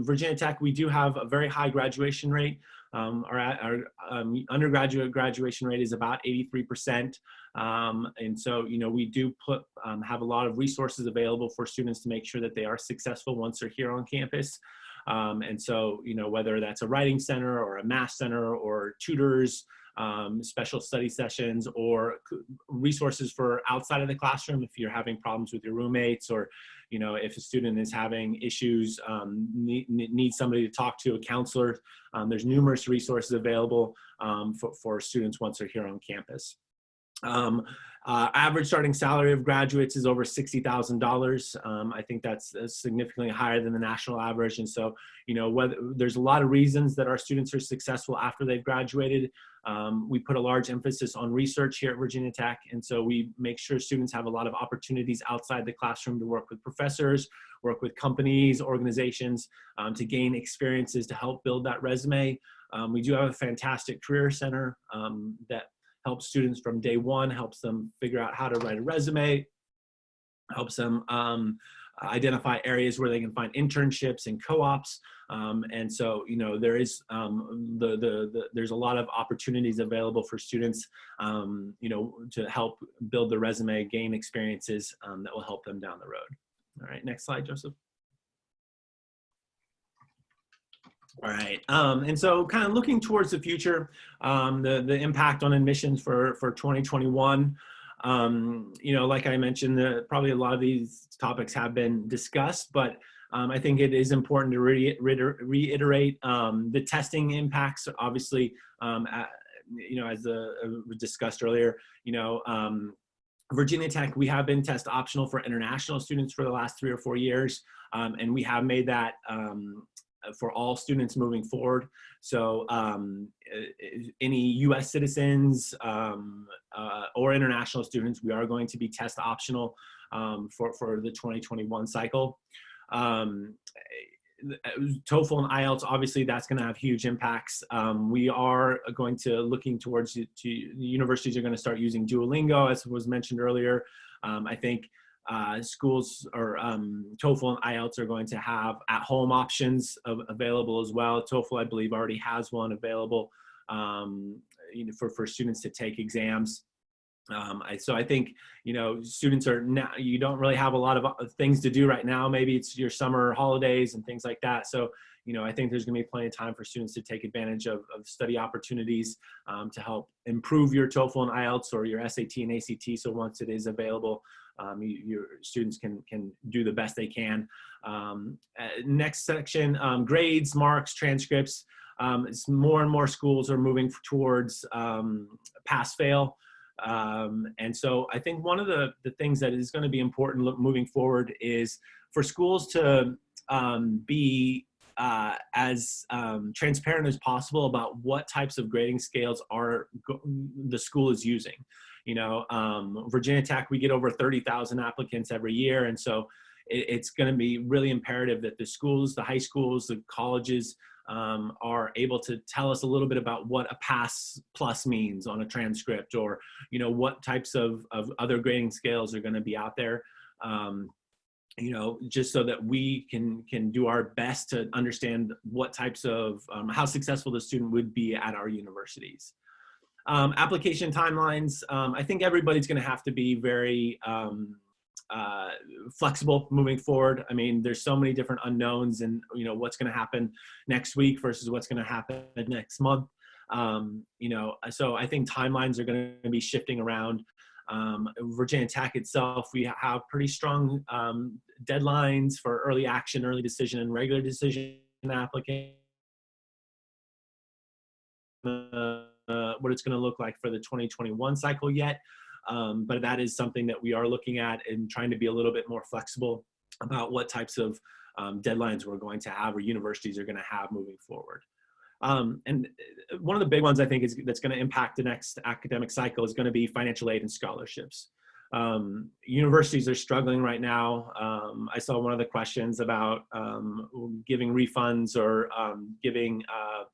Virginia Tech, we do have a very high graduation rate. Our undergraduate graduation rate is about 83%. And so, you know, we do have a lot of resources available for students to make sure that they are successful once they're here on campus. And so, you know, whether that's a writing center or a math center or tutors, special study sessions, or resources for outside of the classroom if you're having problems with your roommates, or, you know, if a student is having issues, needs somebody to talk to, a counselor. There's numerous resources available for students once they're here on campus. Average starting salary of graduates is over $60,000. I think that's significantly higher than the national average. And so, you know, there's a lot of reasons that our students are successful after they've graduated. We put a large emphasis on research here at Virginia Tech. And so we make sure students have a lot of opportunities outside the classroom to work with professors, work with companies, organizations, to gain experiences to help build that resume. We do have a fantastic career center that helps students from day one, helps them figure out how to write a resume, helps them identify areas where they can find internships and co-ops. And so, you know, there is there's a lot of opportunities available for students, you know, to help build the resume, gain experiences that will help them down the road. All right, next slide, Joseph. All right, and so kind of looking towards the future, the impact on admissions for 2021, you know, like I mentioned, probably a lot of these topics have been discussed, but I think it is important to reiterate the testing impacts, obviously, you know, as we discussed earlier, you know, Virginia Tech, we have been test optional for international students for the last 3 or 4 years, and we have made that for all students moving forward. So any US citizens or international students, we are going to be test optional for the 2021 cycle. TOEFL and IELTS, obviously that's going to have huge impacts. We are going to looking towards the universities are going to start using Duolingo, as was mentioned earlier. I think schools or TOEFL and IELTS are going to have at-home options available as well. TOEFL, I believe, already has one available you know, for students to take exams. So I think, you know, students are now, you don't really have a lot of things to do right now. Maybe it's your summer holidays and things like that. So, you know, I think there's going to be plenty of time for students to take advantage of study opportunities to help improve your TOEFL and IELTS or your SAT and ACT. So once it is available, your students can do the best they can. Next section, grades, marks, transcripts. It's more and more schools are moving towards pass-fail. And so I think one of the things that is going to be important moving forward is for schools to be as transparent as possible about what types of grading scales the school is using. You know, Virginia Tech, we get over 30,000 applicants every year. And so it's going to be really imperative that the schools, the high schools, the colleges are able to tell us a little bit about what a pass plus means on a transcript, or, you know, what types of other grading scales are going to be out there. You know, just so that we can do our best to understand what types of, how successful the student would be at our universities. Application timelines, I think everybody's going to have to be very flexible moving forward. I mean, there's so many different unknowns, and, you know, what's going to happen next week versus what's going to happen next month. You know, so I think timelines are going to be shifting around. Virginia Tech itself, we have pretty strong deadlines for early action, early decision, and regular decision application. What it's going to look like for the 2021 cycle yet. But that is something that we are looking at and trying to be a little bit more flexible about what types of deadlines we're going to have, or universities are going to have moving forward. And one of the big ones I think that's going to impact the next academic cycle is going to be financial aid and scholarships. Universities are struggling right now. I saw one of the questions about giving refunds or giving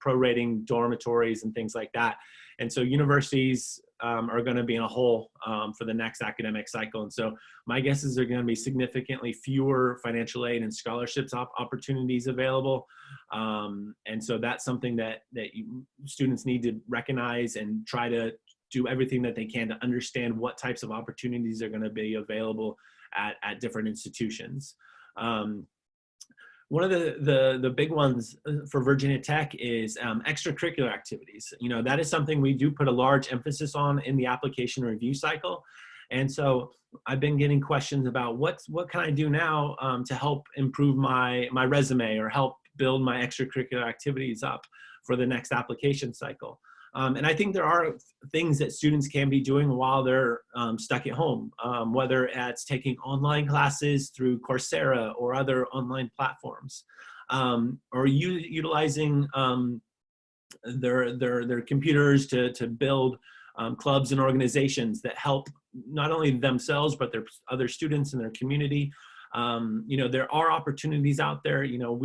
prorating dormitories and things like that. And so universities are going to be in a hole for the next academic cycle. And so my guess is there are going to be significantly fewer financial aid and scholarships opportunities available. And so that's something that students need to recognize and try to do everything that they can to understand what types of opportunities are going to be available at different institutions. One of the big ones for Virginia Tech is extracurricular activities. You know, that is something we do put a large emphasis on in the application review cycle. And so I've been getting questions about what can I do now to help improve my resume, or help build my extracurricular activities up for the next application cycle. And I think there are things that students can be doing while they're stuck at home, whether it's taking online classes through Coursera or other online platforms, or utilizing their computers to build clubs and organizations that help not only themselves, but their other students in their community. You know, there are opportunities out there. You know,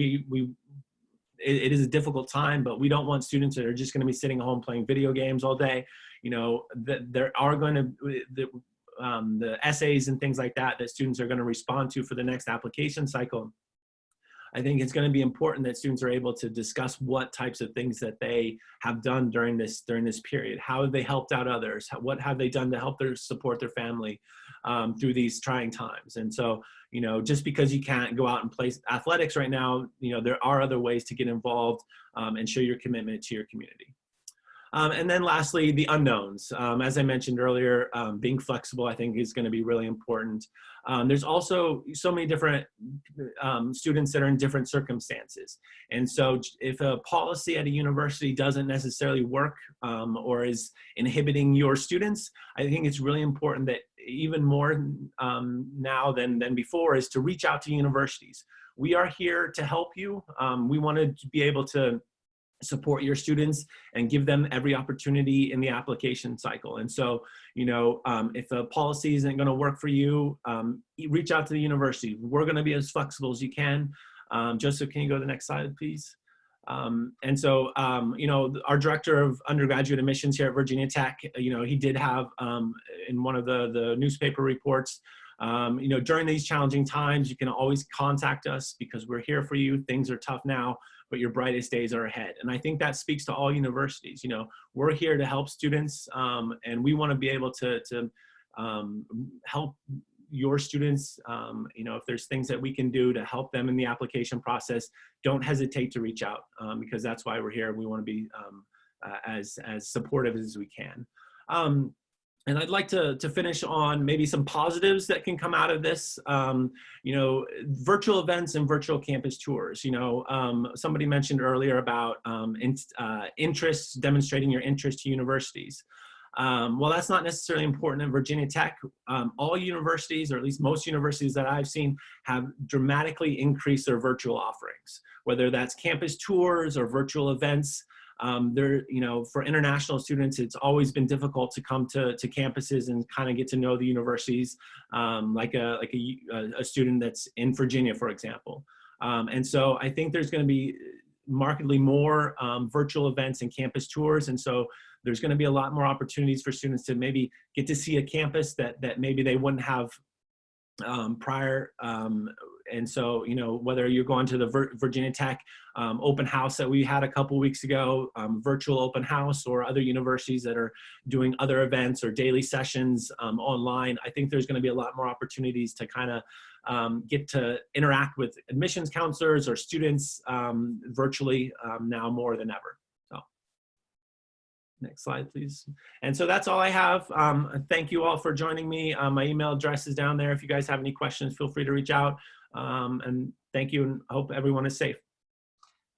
it is a difficult time, but we don't want students that are just going to be sitting at home playing video games all day. You know, there are going to the essays and things like that students are going to respond to for the next application cycle. I think it's going to be important that students are able to discuss what types of things that they have done during this period. How have they helped out others? What have they done to help support their family through these trying times? And so, you know, just because you can't go out and play athletics right now, you know, there are other ways to get involved and show your commitment to your community. And then lastly, the unknowns. As I mentioned earlier, being flexible, I think, is going to be really important. There's also so many different students that are in different circumstances. And so if a policy at a university doesn't necessarily work or is inhibiting your students, I think it's really important that even more now than before is to reach out to universities. We are here to help you. We want to be able to support your students and give them every opportunity in the application cycle. And so, you know, if a policy isn't going to work for you, reach out to the university. We're going to be as flexible as you can. Joseph, can you go to the next slide, please? And so, you know, our director of undergraduate admissions here at Virginia Tech, you know, he did have in one of the newspaper reports, you know, during these challenging times, you can always contact us because we're here for you. Things are tough now, but your brightest days are ahead. And I think that speaks to all universities. You know, we're here to help students, and we want to be able to help your students. You know, if there's things that we can do to help them in the application process, don't hesitate to reach out because that's why we're here. We want to be as supportive as we can. And I'd like to finish on maybe some positives that can come out of this. You know, virtual events and virtual campus tours. You know, somebody mentioned earlier about interests, demonstrating your interest to universities. Well, that's not necessarily important in Virginia Tech. All universities, or at least most universities that I've seen, have dramatically increased their virtual offerings, whether that's campus tours or virtual events. For international students, it's always been difficult to come to campuses and kind of get to know the universities, like a student that's in Virginia, for example. And so I think there's going to be markedly more virtual events and campus tours. And so there's going to be a lot more opportunities for students to maybe get to see a campus that maybe they wouldn't have prior. And so, whether you're going to the Virginia Tech open house that we had a couple weeks ago, virtual open house, or other universities that are doing other events or daily sessions online, I think there's going to be a lot more opportunities to kind of get to interact with admissions counselors or students virtually now more than ever. So next slide, please. And so that's all I have. Thank you all for joining me. My email address is down there. If you guys have any questions, feel free to reach out. And thank you, and hope everyone is safe.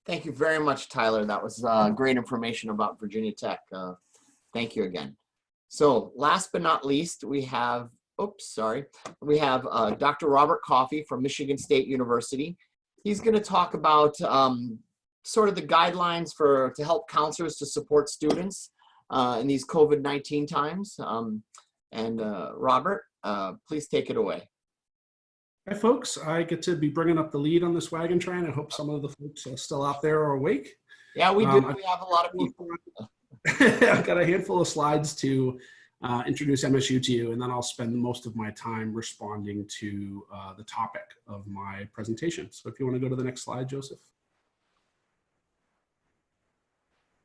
Thank you very much, Tyler. That was great information about Virginia Tech. Thank you again. So last but not least, we have, Dr. Robert Coffey from Michigan State University. He's going to talk about sort of the guidelines to help counselors to support students in these COVID-19 times. Robert, please take it away. Hi, folks. I get to be bringing up the lead on this wagon train. I hope some of the folks are still out there or awake. Yeah, we do. We have a lot of people. I've got a handful of slides to introduce MSU to you, and then I'll spend most of my time responding to the topic of my presentation. So if you want to go to the next slide, Joseph.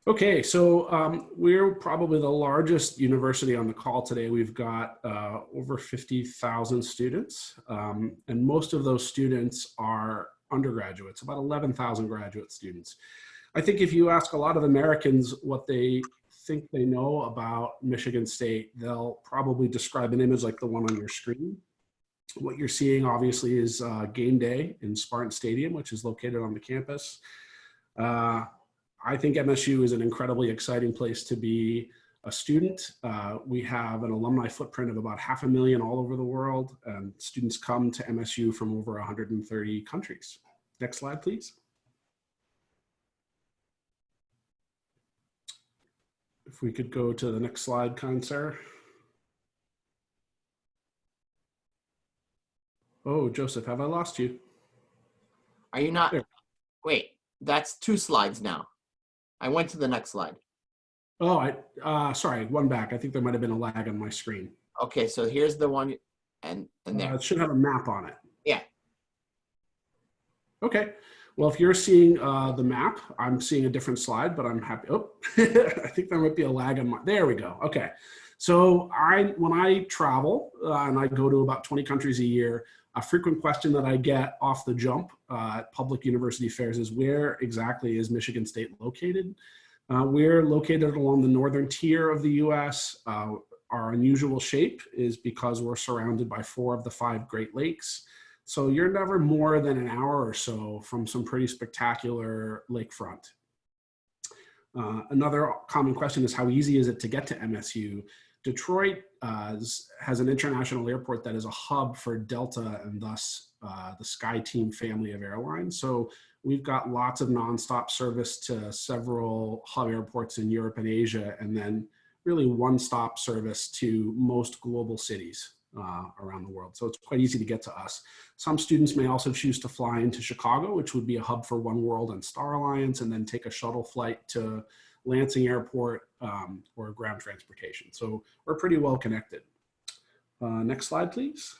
Okay, so we're probably the largest university on the call today. We've got over 50,000 students, and most of those students are undergraduates, about 11,000 graduate students. I think if you ask a lot of Americans what they think they know about Michigan State, they'll probably describe an image like the one on your screen. What you're seeing obviously is game day in Spartan Stadium, which is located on the campus. I think MSU is an incredibly exciting place to be a student. We have an alumni footprint of about 500,000 all over the world, and students come to MSU from over 130 countries. Next slide, please. If we could go to the next slide, kind sir. Oh, Joseph, have I lost you? Are you not? There. Wait, that's 2 slides now. I went to the next slide. Oh, sorry, one back. I think there might have been a lag on my screen. Okay, so here's the one, and there. It should have a map on it. Yeah. Okay. Well, if you're seeing the map, I'm seeing a different slide, but I'm happy. Oh, I think there might be a lag on my, there we go. Okay. So when I travel and I go to about 20 countries a year, a frequent question that I get off the jump at public university fairs is, where exactly is Michigan State located? We're located along the northern tier of the US. Our unusual shape is because we're surrounded by 4 of the 5 Great Lakes. So you're never more than an hour or so from some pretty spectacular lakefront. Another common question is, how easy is it to get to MSU? Detroit has an international airport that is a hub for Delta and thus the SkyTeam family of airlines. So we've got lots of nonstop service to several hub airports in Europe and Asia, and then really one-stop service to most global cities around the world. So it's quite easy to get to us. Some students may also choose to fly into Chicago, which would be a hub for One World and Star Alliance, and then take a shuttle flight to Lansing Airport or ground transportation. So we're pretty well connected. Next slide, please.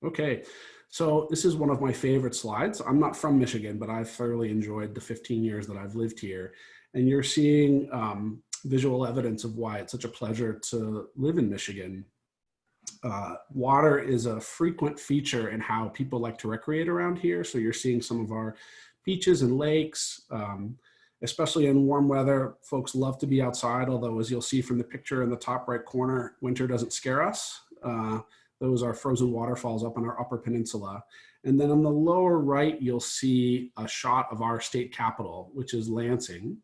Okay, so this is one of my favorite slides. I'm not from Michigan, but I've thoroughly enjoyed the 15 years that I've lived here. And you're seeing visual evidence of why it's such a pleasure to live in Michigan. Water is a frequent feature in how people like to recreate around here. So you're seeing some of our beaches and lakes. Especially in warm weather, folks love to be outside, although as you'll see from the picture in the top right corner, winter doesn't scare us. Those are frozen waterfalls up on our Upper Peninsula. And then on the lower right, you'll see a shot of our state capital, which is Lansing.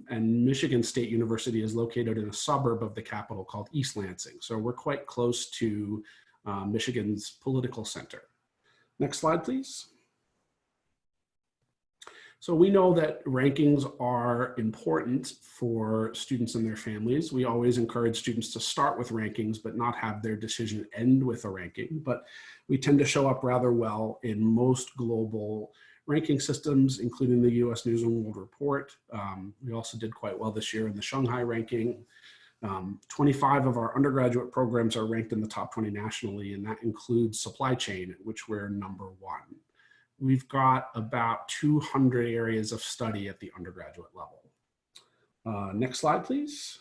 And Michigan State University is located in a suburb of the capital called East Lansing. So we're quite close to Michigan's political center. Next slide, please. So we know that rankings are important for students and their families. We always encourage students to start with rankings, but not have their decision end with a ranking. But we tend to show up rather well in most global ranking systems, including the US News and World Report. We also did quite well this year in the Shanghai ranking. 25 of our undergraduate programs are ranked in the top 20 nationally, and that includes supply chain, at which we're #1. We've got about 200 areas of study at the undergraduate level. Next slide, please.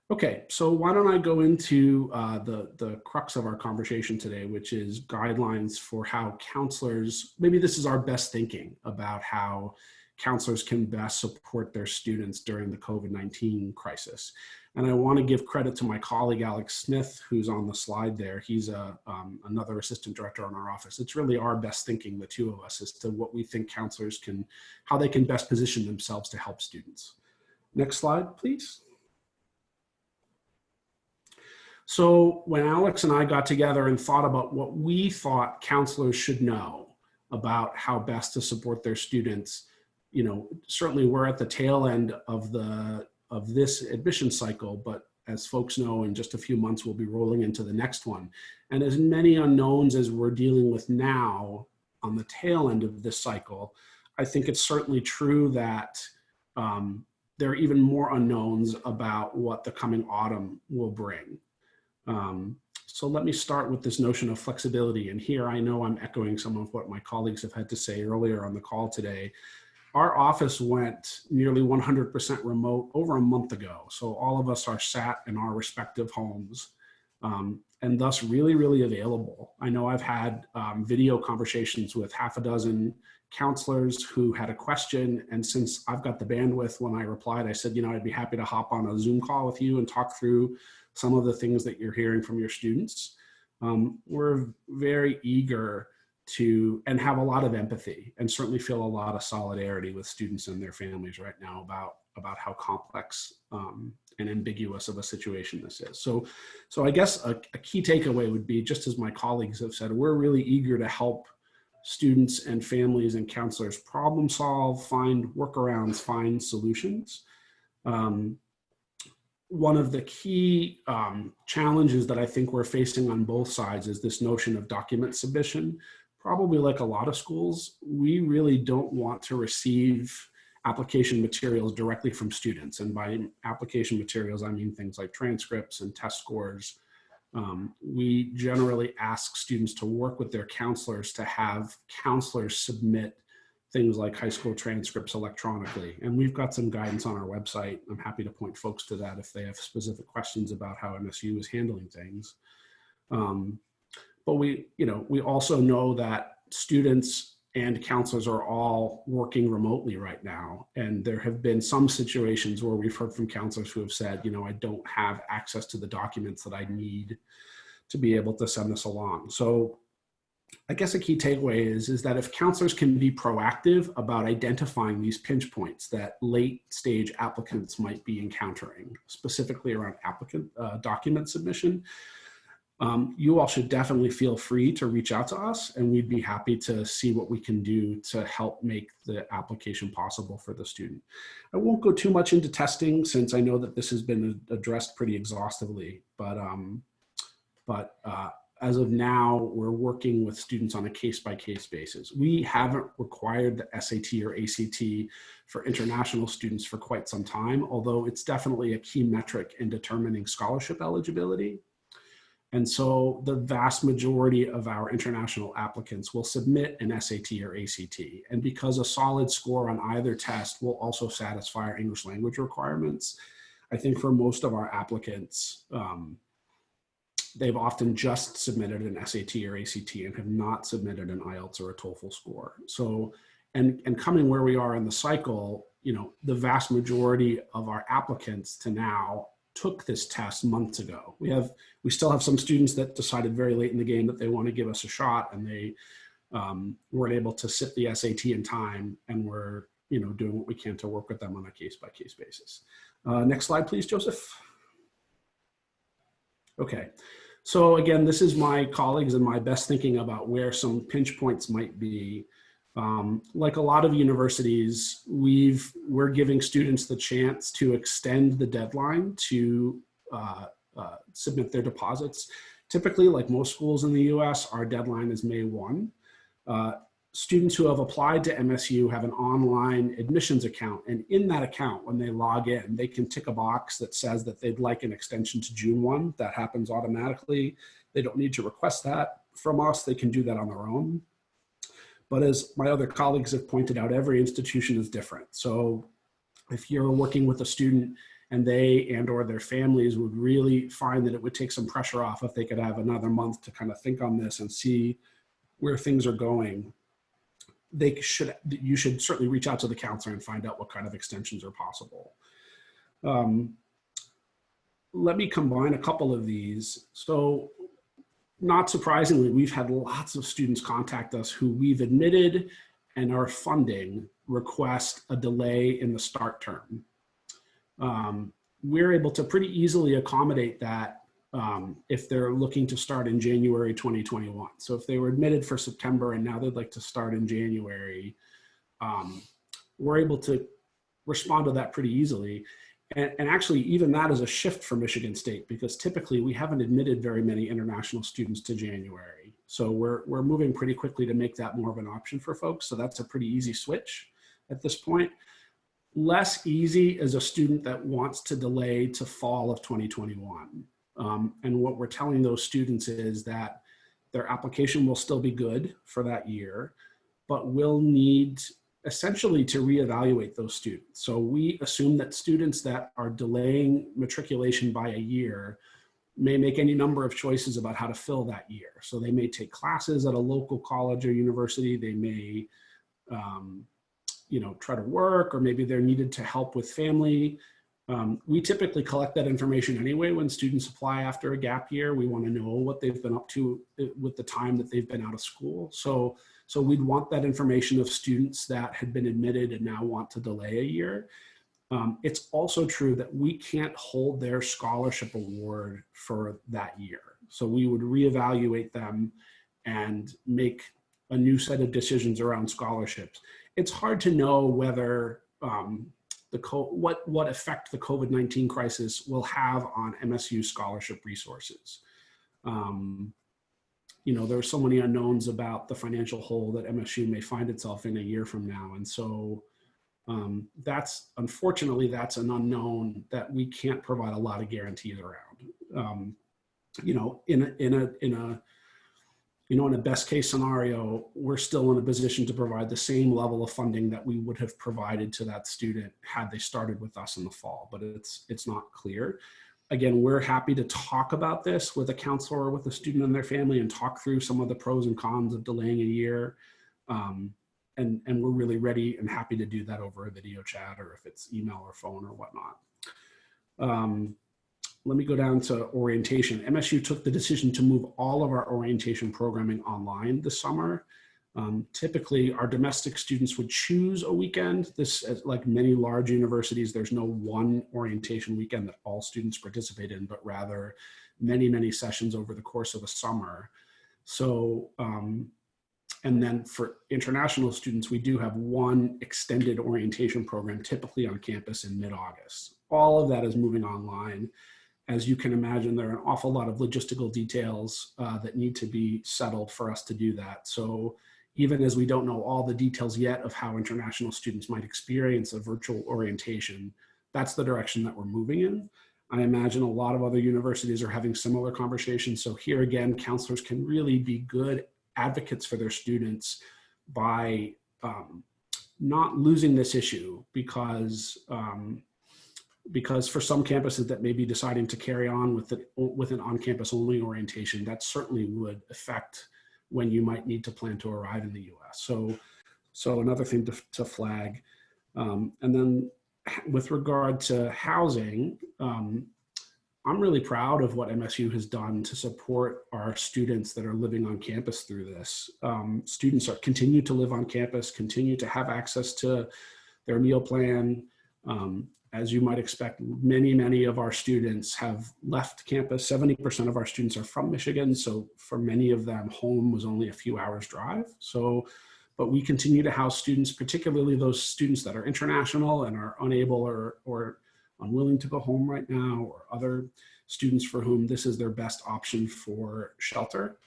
Okay, so why don't I go into the crux of our conversation today, which is guidelines for how counselors, maybe this is our best thinking about how counselors can best support their students during the COVID-19 crisis. And I want to give credit to my colleague, Alex Smith, who's on the slide there. He's another assistant director in our office. It's really our best thinking, the two of us, as to what we think counselors can, how they can best position themselves to help students. Next slide, please. So when Alex and I got together and thought about what we thought counselors should know about how best to support their students, you know, certainly we're at the tail end of this admission cycle, but as folks know, in just a few months, we'll be rolling into the next one. And as many unknowns as we're dealing with now on the tail end of this cycle, I think it's certainly true that there are even more unknowns about what the coming autumn will bring. So let me start with this notion of flexibility. And here I know I'm echoing some of what my colleagues have had to say earlier on the call today. Our office went nearly 100% remote over a month ago. So all of us are sat in our respective homes and thus really, really available. I know I've had video conversations with half a dozen counselors who had a question. And since I've got the bandwidth, when I replied, I said, you know, I'd be happy to hop on a Zoom call with you and talk through some of the things that you're hearing from your students. We're very eager to, and have a lot of empathy, and certainly feel a lot of solidarity with students and their families right now about how complex and ambiguous of a situation this is. So I guess a key takeaway would be, just as my colleagues have said, we're really eager to help students and families and counselors problem solve, find workarounds, find solutions. One of the key challenges that I think we're facing on both sides is this notion of document submission. Probably like a lot of schools, we really don't want to receive application materials directly from students. And by application materials, I mean things like transcripts and test scores. We generally ask students to work with their counselors to have counselors submit things like high school transcripts electronically. And we've got some guidance on our website. I'm happy to point folks to that if they have specific questions about how MSU is handling things. But we also know that students and counselors are all working remotely right now. And there have been some situations where we've heard from counselors who have said, you know, I don't have access to the documents that I need to be able to send this along. So I guess a key takeaway is that if counselors can be proactive about identifying these pinch points that late stage applicants might be encountering, specifically around document submission, you all should definitely feel free to reach out to us, and we'd be happy to see what we can do to help make the application possible for the student. I won't go too much into testing, since I know that this has been addressed pretty exhaustively, but as of now, we're working with students on a case-by-case basis. We haven't required the SAT or ACT for international students for quite some time, although it's definitely a key metric in determining scholarship eligibility. And so the vast majority of our international applicants will submit an SAT or ACT. And because a solid score on either test will also satisfy our English language requirements, I think for most of our applicants, they've often just submitted an SAT or ACT and have not submitted an IELTS or a TOEFL score. So, and coming where we are in the cycle, you know, the vast majority of our applicants to now took this test months ago. We still have some students that decided very late in the game that they want to give us a shot, and they weren't able to sit the SAT in time, and we're doing what we can to work with them on a case-by-case basis. Next slide, please, Joseph. Okay, so again, this is my colleagues and my best thinking about where some pinch points might be. Like a lot of universities, we're giving students the chance to extend the deadline to submit their deposits. Typically, like most schools in the US, our deadline is May 1. Students who have applied to MSU have an online admissions account, and in that account, when they log in, they can tick a box that says that they'd like an extension to June 1. That happens automatically. They don't need to request that from us. They can do that on their own. But as my other colleagues have pointed out, every institution is different. So if you're working with a student and they or their families would really find that it would take some pressure off if they could have another month to kind of think on this and see where things are going, you should certainly reach out to the counselor and find out what kind of extensions are possible. Let me combine a couple of these. So not surprisingly, we've had lots of students contact us who we've admitted and are funding request a delay in the start term. We're able to pretty easily accommodate that if they're looking to start in January 2021. So if they were admitted for September and now they'd like to start in January, we're able to respond to that pretty easily. And actually, even that is a shift for Michigan State, because typically we haven't admitted very many international students to January. So we're moving pretty quickly to make that more of an option for folks. So that's a pretty easy switch at this point. Less easy is a student that wants to delay to fall of 2021. And what we're telling those students is that their application will still be good for that year, but we'll need essentially to reevaluate those students. So we assume that students that are delaying matriculation by a year may make any number of choices about how to fill that year. So they may take classes at a local college or university. They may, try to work, or maybe they're needed to help with family. We typically collect that information anyway when students apply after a gap year. We want to know what they've been up to with the time that they've been out of school. So we'd want that information of students that had been admitted and now want to delay a year. It's also true that we can't hold their scholarship award for that year. So we would reevaluate them and make a new set of decisions around scholarships. It's hard to know whether what effect the COVID-19 crisis will have on MSU scholarship resources. There are so many unknowns about the financial hole that MSU may find itself in a year from now. And so unfortunately, that's an unknown that we can't provide a lot of guarantees around. In a best case scenario, we're still in a position to provide the same level of funding that we would have provided to that student had they started with us in the fall, but it's not clear. Again, we're happy to talk about this with a counselor or with a student and their family and talk through some of the pros and cons of delaying a year. And we're really ready and happy to do that over a video chat, or if it's email or phone or whatnot. Let me go down to orientation. MSU took the decision to move all of our orientation programming online this summer. Typically, our domestic students would choose a weekend. Like many large universities, there's no one orientation weekend that all students participate in, but rather many, many sessions over the course of a summer. So, and then for international students, we do have one extended orientation program, typically on campus in mid-August. All of that is moving online. As you can imagine, there are an awful lot of logistical details that need to be settled for us to do that. So even as we don't know all the details yet of how international students might experience a virtual orientation, that's the direction that we're moving in. I imagine a lot of other universities are having similar conversations. So here again, counselors can really be good advocates for their students by not losing this issue, because for some campuses that may be deciding to carry on with an on-campus only orientation, that certainly would affect when you might need to plan to arrive in the US. So another thing to flag. And then with regard to housing, I'm really proud of what MSU has done to support our students that are living on campus through this. Students continue to live on campus, continue to have access to their meal plan. As you might expect, many of our students have left campus. 70% of our students are from Michigan. So for many of them, home was only a few hours drive. So, but we continue to house students, particularly those students that are international and are unable or unwilling to go home right now, or other students for whom this is their best option for shelter.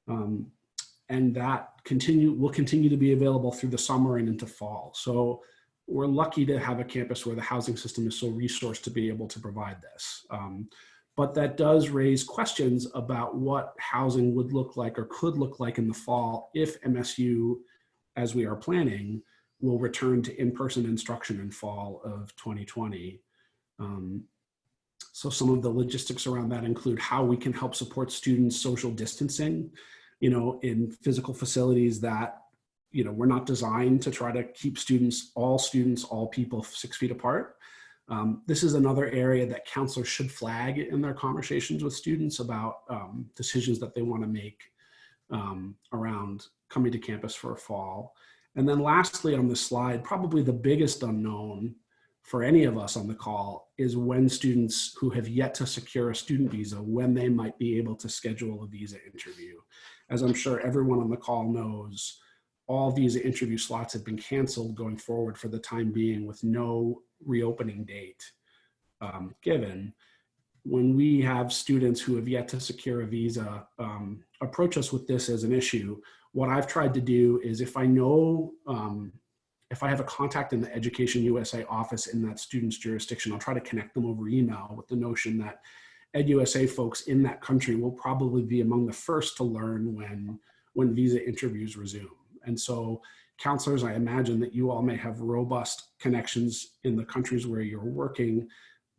And that will continue to be available through the summer and into fall. So we're lucky to have a campus where the housing system is so resourced to be able to provide this. But that does raise questions about what housing would look like or could look like in the fall if MSU, as we are planning, will return to in-person instruction in fall of 2020. So some of the logistics around that include how we can help support students' social distancing, in physical facilities that, we're not designed to try to keep all people 6 feet apart. This is another area that counselors should flag in their conversations with students about decisions that they want to make around coming to campus for a fall. And then lastly on this slide, probably the biggest unknown for any of us on the call is when students who have yet to secure a student visa, when they might be able to schedule a visa interview. As I'm sure everyone on the call knows, all visa interview slots have been canceled going forward for the time being with no reopening date given. When we have students who have yet to secure a visa approach us with this as an issue, what I've tried to do is if I know, if I have a contact in the Education USA office in that student's jurisdiction, I'll try to connect them over email with the notion that EdUSA folks in that country will probably be among the first to learn when visa interviews resume. And so counselors, I imagine that you all may have robust connections in the countries where you're working.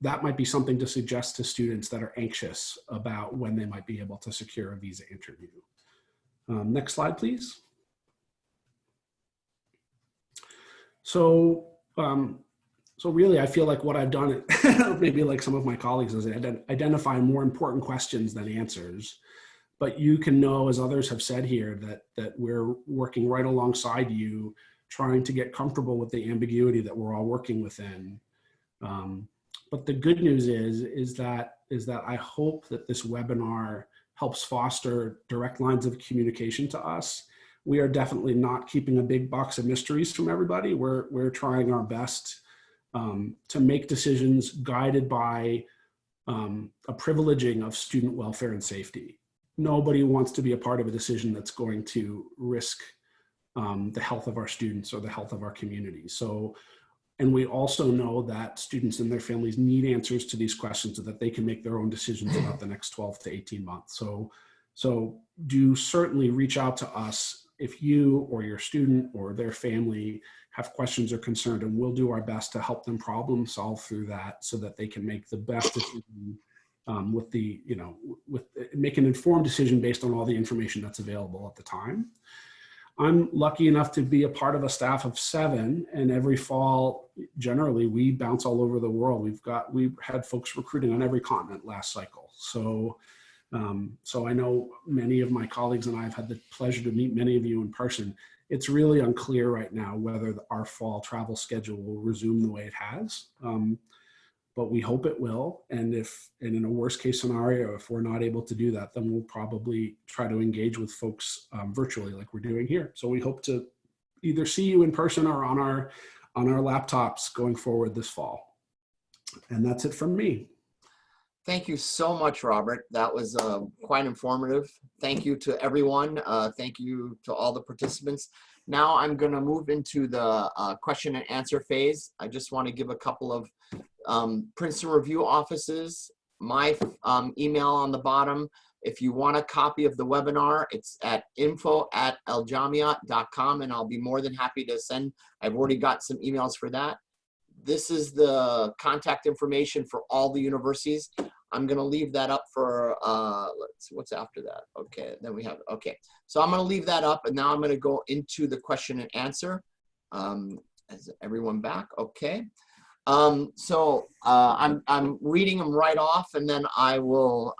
That might be something to suggest to students that are anxious about when they might be able to secure a visa interview. Next slide, please. So really, I feel like what I've done, maybe like some of my colleagues, is identify more important questions than answers. But you can know, as others have said here, that we're working right alongside you, trying to get comfortable with the ambiguity that we're all working within. But the good news is that I hope that this webinar helps foster direct lines of communication to us. We are definitely not keeping a big box of mysteries from everybody. We're trying our best to make decisions guided by a privileging of student welfare and safety. Nobody wants to be a part of a decision that's going to risk the health of our students or the health of our community. So, and we also know that students and their families need answers to these questions so that they can make their own decisions about the next 12 to 18 months. So do certainly reach out to us if you or your student or their family have questions or concerns, and we'll do our best to help them problem solve through that so that they can make the best decision make an informed decision based on all the information that's available at the time. I'm lucky enough to be a part of a staff of 7, and every fall, generally, we bounce all over the world. We've had folks recruiting on every continent last cycle. So I know many of my colleagues and I have had the pleasure to meet many of you in person. It's really unclear right now whether our fall travel schedule will resume the way it has. But we hope it will. And in a worst case scenario, if we're not able to do that, then we'll probably try to engage with folks virtually like we're doing here. So we hope to either see you in person or on our laptops going forward this fall. And that's it from me. Thank you so much, Robert. That was quite informative. Thank you to everyone. Thank you to all the participants. Now I'm going to move into the question and answer phase. I just want to give a couple of Princeton Review offices. My email on the bottom. If you want a copy of the webinar, it's at info@eljamiat.com, and I'll be more than happy to send. I've already got some emails for that. This is the contact information for all the universities. I'm going to leave that up for, let's see, what's after that? Okay, then we have, okay. So I'm going to leave that up, and now I'm going to go into the question and answer. Is everyone back? Okay. I'm reading them right off, and then I will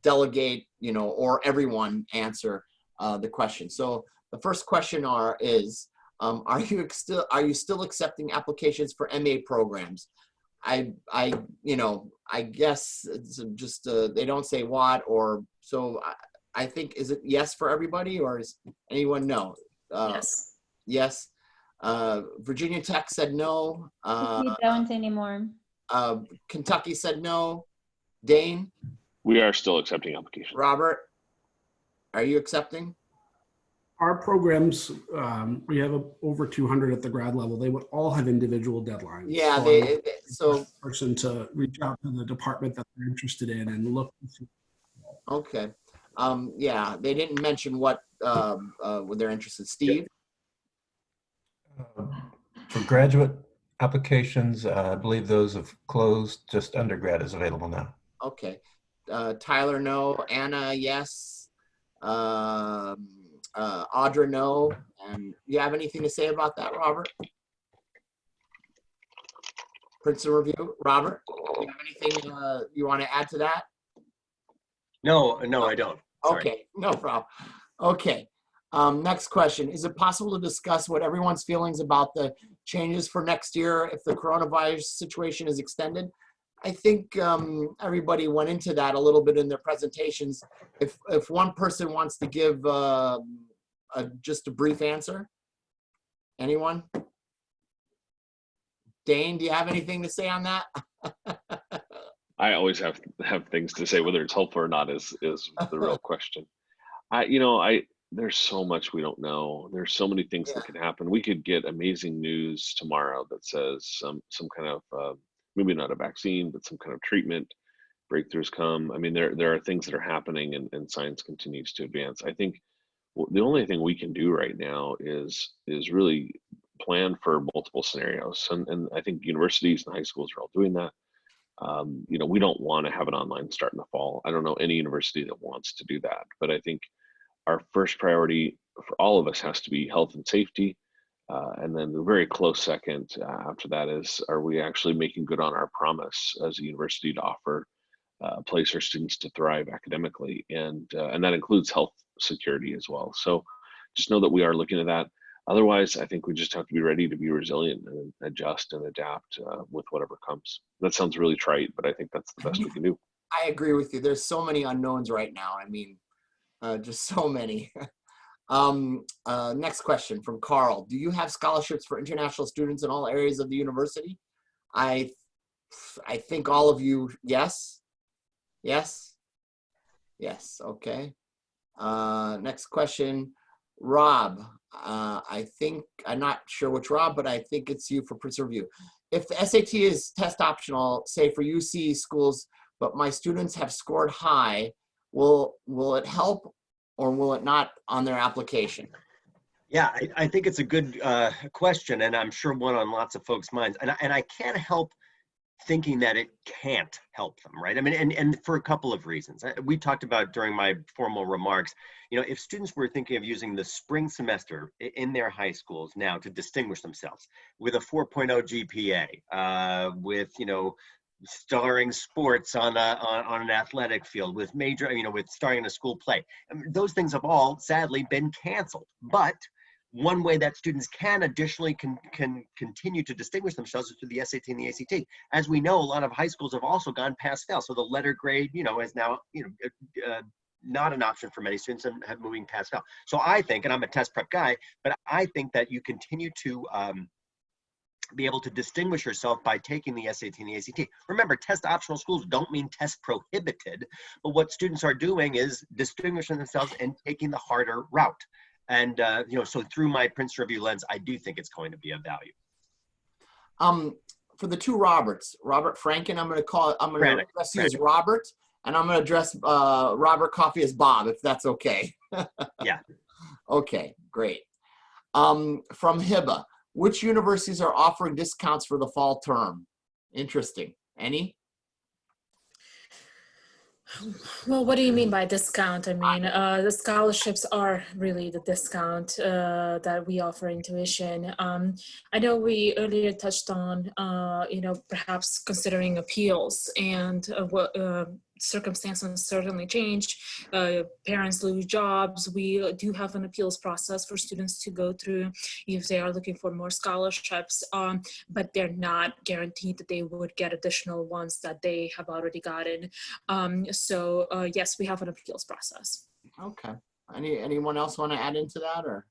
delegate, or everyone answer the question. So the first question is, Are you still accepting applications for MA programs? I guess it's just they don't say what, or so I think, is it yes for everybody, or is anyone no? Yes. Yes. Virginia Tech said no. We don't anymore. Kentucky said no. Dane? We are still accepting applications. Robert, are you accepting? Our programs, we have over 200 at the grad level. They would all have individual deadlines. Yeah, so person to reach out to the department that they're interested in and look. Okay. Yeah, they didn't mention what they're interested. Steve? For graduate applications, I believe those have closed. Just undergrad is available now. Okay. Tyler, no. Anna, yes. Audra, no. And you have anything to say about that, Robert? Princeton Review, Robert, do you have anything you want to add to that? No, I don't. Sorry. Okay, no problem. Okay, next question. Is it possible to discuss what everyone's feelings about the changes for next year if the coronavirus situation is extended? I think everybody went into that a little bit in their presentations. If one person wants to give just a brief answer, anyone? Dane, do you have anything to say on that? I always have things to say. Whether it's helpful or not is the real question. There's so much we don't know. There's so many things that can happen. We could get amazing news tomorrow that says some kind of maybe not a vaccine, but some kind of treatment breakthroughs come. I mean, there are things that are happening, and science continues to advance. I think the only thing we can do right now is really plan for multiple scenarios, and I think universities and high schools are all doing that. We don't want to have an online start in the fall. I don't know any university that wants to do that, but I think our first priority for all of us has to be health and safety. And then the very close second after that is, are we actually making good on our promise as a university to offer a place for students to thrive academically? And that includes health security as well. So just know that we are looking at that. Otherwise, I think we just have to be ready to be resilient and adjust and adapt with whatever comes. That sounds really trite, but I think that's the best we can do. I agree with you. There's so many unknowns right now. I mean, just so many. Next question from Carl. Do you have scholarships for international students in all areas of the university? I think all of you, yes. Yes. Yes. Okay. Next question. Rob, I'm not sure which Rob, but I think it's you for Princeton Review. If the SAT is test optional, say for UC schools, but my students have scored high, will it help or will it not on their application? Yeah, I think it's a good question, and I'm sure one on lots of folks' minds. And I can't help thinking that it can't help them, right? I mean, and for a couple of reasons. We talked about during my formal remarks, if students were thinking of using the spring semester in their high schools now to distinguish themselves with a 4.0 GPA, with, starring sports on an athletic field, with major, with starring in a school play. I mean, those things have all sadly been canceled. But one way that students can additionally can continue to distinguish themselves is through the SAT and the ACT. As we know, a lot of high schools have also gone pass-fail. So the letter grade, is now, not an option for many students and have moving pass-fail. So I think, and I'm a test prep guy, but I think that you continue to be able to distinguish yourself by taking the SAT and the ACT. Remember, test optional schools don't mean test prohibited, but what students are doing is distinguishing themselves and taking the harder route. And, so through my Princeton Review lens, I do think it's going to be of value. For the two Roberts, Robert Franken, I'm going to address you as Robert, and I'm going to address Robert Coffey as Bob, if that's okay. Yeah. Okay, great. From HIBA, which universities are offering discounts for the fall term? Interesting. Any? Well, what do you mean by discount? I mean, the scholarships are really the discount that we offer in tuition. I know we earlier touched on, perhaps considering appeals and circumstances certainly change. Parents lose jobs. We do have an appeals process for students to go through if they are looking for more scholarships, but they're not guaranteed that they would get additional ones that they have already gotten. So yes, we have an appeals process. Okay. Anyone else want to add into that, or?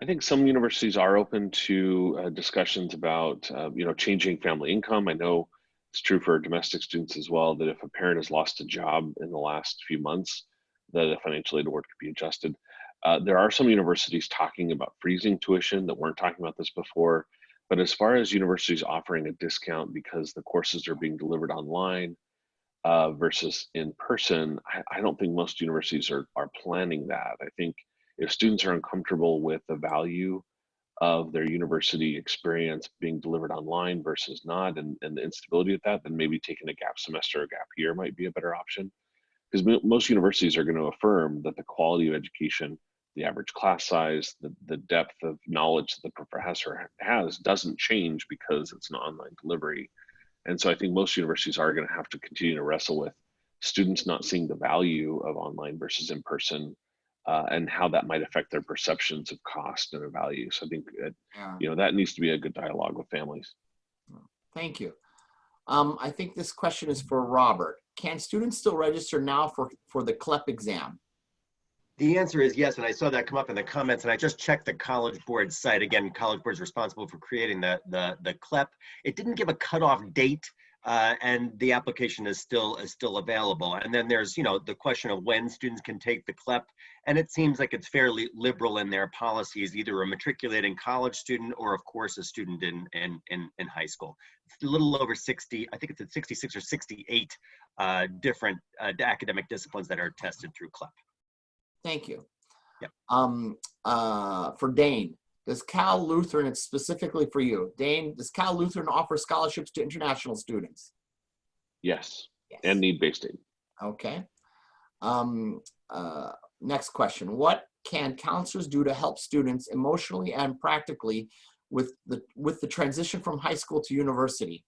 I think some universities are open to discussions about, changing family income. I know it's true for domestic students as well, that if a parent has lost a job in the last few months, that a financial aid award could be adjusted. There are some universities talking about freezing tuition that weren't talking about this before. But as far as universities offering a discount because the courses are being delivered online versus in person, I don't think most universities are planning that. I think if students are uncomfortable with the value of their university experience being delivered online versus not, and the instability of that, then maybe taking a gap semester or gap year might be a better option. Because most universities are going to affirm that the quality of education, the average class size, the depth of knowledge that the professor has doesn't change because it's an online delivery. And so I think most universities are going to have to continue to wrestle with students not seeing the value of online versus in person, and how that might affect their perceptions of cost and of value. So I think that needs to be a good dialogue with families. Thank you. I think this question is for Robert. Can students still register now for the CLEP exam? The answer is yes, and I saw that come up in the comments, and I just checked the College Board site. Again, College Board is responsible for creating the CLEP. It didn't give a cutoff date, and the application is still available. And then there's the question of when students can take the CLEP, and it seems like it's fairly liberal in their policies, either a matriculating college student or, of course, a student in high school. It's a little over 60, I think it's at 66 or 68 different academic disciplines that are tested through CLEP. Thank you. Yep. For Dane, does Cal Lutheran, it's specifically for you, Dane, does Cal Lutheran offer scholarships to international students? Yes. And need-based aid. Okay. Next question. What can counselors do to help students emotionally and practically with the transition from high school to university?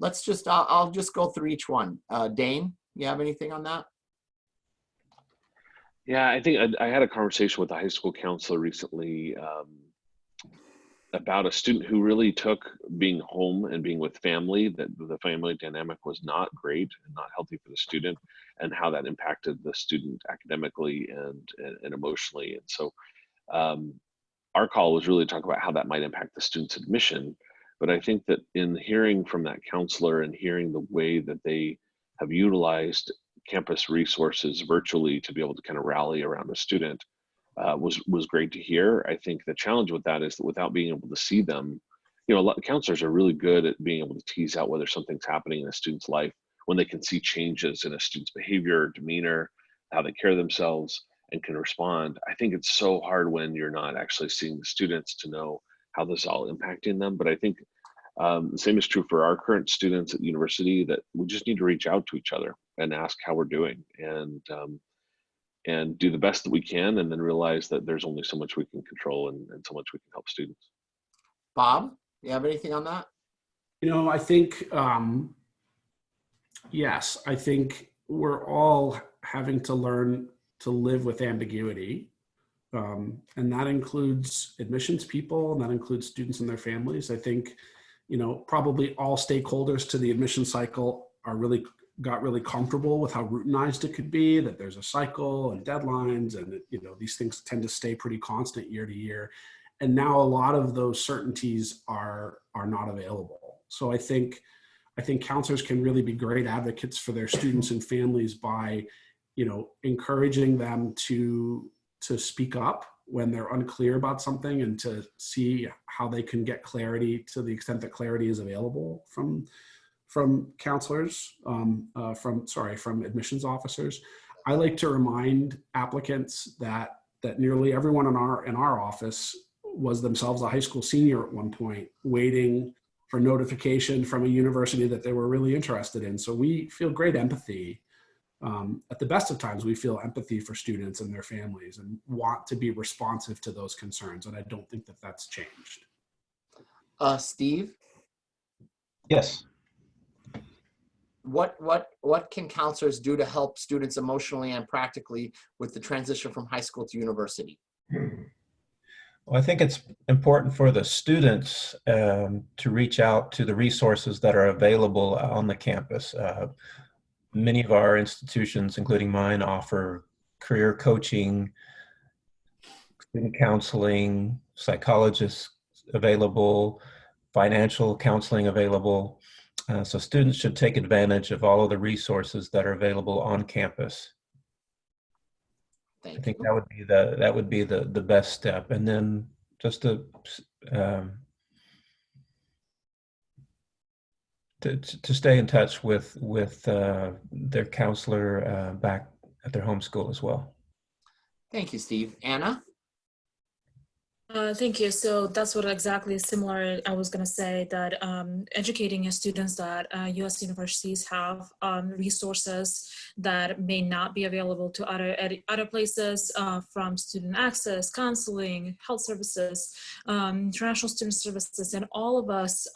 I'll just go through each one. Dane, you have anything on that? Yeah, I think I had a conversation with a high school counselor recently about a student who really took being home and being with family, that the family dynamic was not great and not healthy for the student, and how that impacted the student academically and emotionally. And so our call was really to talk about how that might impact the student's admission. But I think that in hearing from that counselor and hearing the way that they have utilized campus resources virtually to be able to kind of rally around a student was great to hear. I think the challenge with that is that without being able to see them, a lot of counselors are really good at being able to tease out whether something's happening in a student's life when they can see changes in a student's behavior, demeanor, how they carry themselves, and can respond. I think it's so hard when you're not actually seeing the students to know how this is all impacting them. But I think the same is true for our current students at the university, that we just need to reach out to each other and ask how we're doing, and do the best that we can, and then realize that there's only so much we can control and so much we can help students. Bob, you have anything on that? I think, yes, I think we're all having to learn to live with ambiguity. And that includes admissions people, and that includes students and their families. I think, probably all stakeholders to the admission cycle got really comfortable with how routinized it could be, that there's a cycle and deadlines, and these things tend to stay pretty constant year to year. And now a lot of those certainties are not available. So I think counselors can really be great advocates for their students and families by, encouraging them to speak up when they're unclear about something, and to see how they can get clarity to the extent that clarity is available from counselors, from admissions officers. I like to remind applicants that nearly everyone in our office was themselves a high school senior at one point, waiting for notification from a university that they were really interested in. So we feel great empathy. At the best of times, we feel empathy for students and their families and want to be responsive to those concerns. And I don't think that that's changed. Steve? Yes. what can counselors do to help students emotionally and practically with the transition from high school to university? Well, I think it's important for the students to reach out to the resources that are available on the campus. Many of our institutions, including mine, offer career coaching, student counseling, psychologists available, financial counseling available. So students should take advantage of all of the resources that are available on campus. I think that would be the best step, and then just to stay in touch with their counselor back at their home school as well. Thank you, Steve. Anna? Thank you. So that's what exactly similar I was going to say, that educating students that U.S. universities have resources that may not be available to other places, from student access, counseling, health services, international student services, and all of us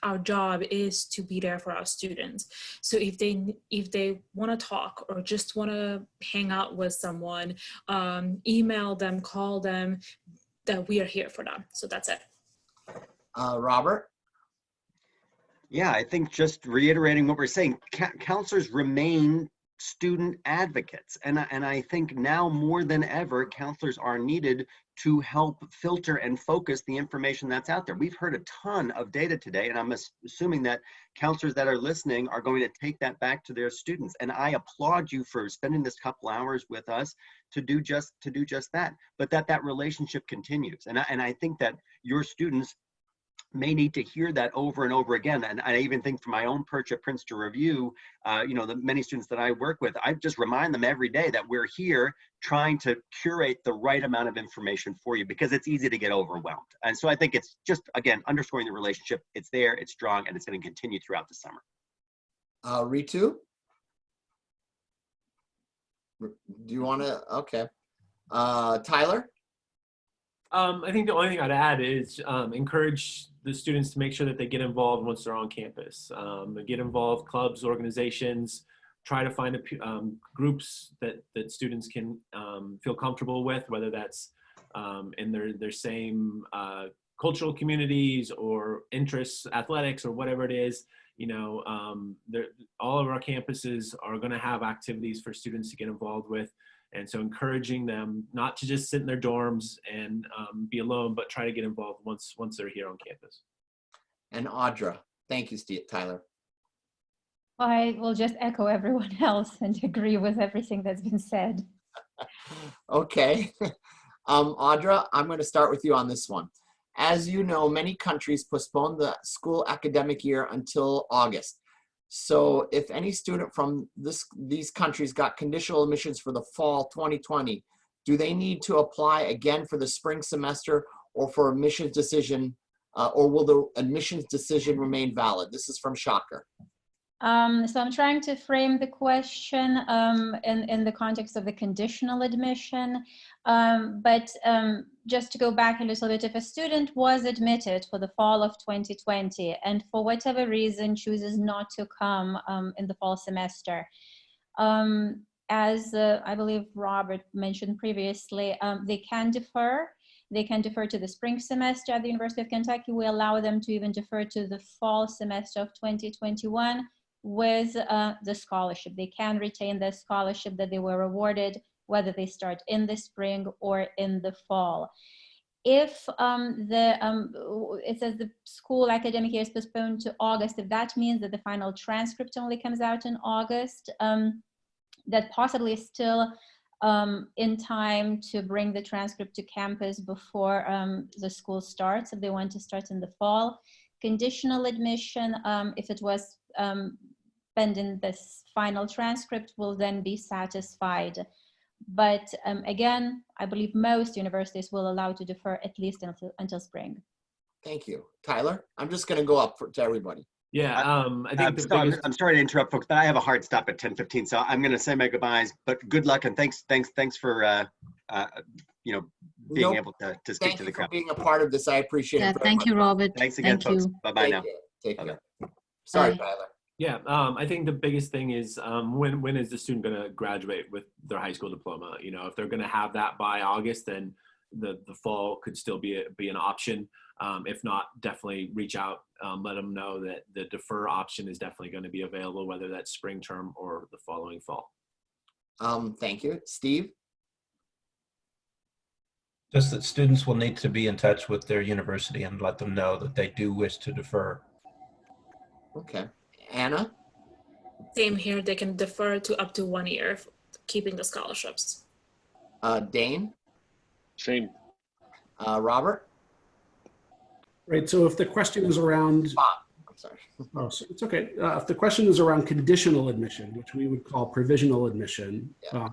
our job is to be there for our students. So if they want to talk or just want to hang out with someone, email them, call them, that we are here for them. So that's it. Robert? Yeah, I think just reiterating what we're saying, counselors remain student advocates. And I think now more than ever, counselors are needed to help filter and focus the information that's out there. We've heard a ton of data today, and I'm assuming that counselors that are listening are going to take that back to their students. And I applaud you for spending this couple hours with us to do just that, but that relationship continues. And I think that your students may need to hear that over and over again. And I even think from my own perch at Princeton Review, the many students that I work with, I just remind them every day that we're here trying to curate the right amount of information for you, because it's easy to get overwhelmed. And so I think it's just, again, underscoring the relationship. It's there, it's strong, and it's going to continue throughout the summer. Ritu? Do you want to? Okay. Tyler? I think the only thing I'd add is encourage the students to make sure that they get involved once they're on campus. Get involved, clubs, organizations, try to find groups that students can feel comfortable with, whether that's in their same cultural communities or interests, athletics, or whatever it is. All of our campuses are going to have activities for students to get involved with. And so encouraging them not to just sit in their dorms and be alone, but try to get involved once they're here on campus. And Audra. Thank you, Tyler. I will just echo everyone else and agree with everything that's been said. Okay. Audra, I'm going to start with you on this one. As you know, many countries postpone the school academic year until August. So if any student from these countries got conditional admissions for the fall 2020, do they need to apply again for the spring semester or for admissions decision, or will the admissions decision remain valid? This is from Shocker. So I'm trying to frame the question in the context of the conditional admission. But just to go back a little bit, if a student was admitted for the fall of 2020 and for whatever reason chooses not to come in the fall semester, as I believe Robert mentioned previously, they can defer. They can defer to the spring semester at the University of Kentucky. We allow them to even defer to the fall semester of 2021 with the scholarship. They can retain the scholarship that they were awarded, whether they start in the spring or in the fall. If it says the school academic year is postponed to August, if that means that the final transcript only comes out in August, that possibly is still in time to bring the transcript to campus before the school starts, if they want to start in the fall. Conditional admission, if it was pending this final transcript, will then be satisfied. But again, I believe most universities will allow to defer at least until spring. Thank you. Tyler, I'm just going to go up to everybody. Yeah, I think I'm sorry to interrupt, folks, but I have a hard stop at 10:15, so I'm going to say my goodbyes. But good luck and thanks for being able to speak to the crowd. Thank you for being a part of this. I appreciate it. Thank you, Robert. Thanks again, folks. Bye bye now. Take care. Sorry, Tyler. Yeah, I think the biggest thing is when is the student going to graduate with their high school diploma? You know, if they're going to have that by August, then the fall could still be an option. If not, definitely reach out, let them know that the defer option is definitely going to be available, whether that's spring term or the following fall. Thank you. Steve? Just that students will need to be in touch with their university and let them know that they do wish to defer. Okay. Anna? Same here, they can defer to up to 1 year, keeping the scholarships. Dane? Same. Robert? Right, so if the question is around, Bob. I'm sorry. oh, so it's okay. If the question is around conditional admission, which we would call provisional admission, Yeah.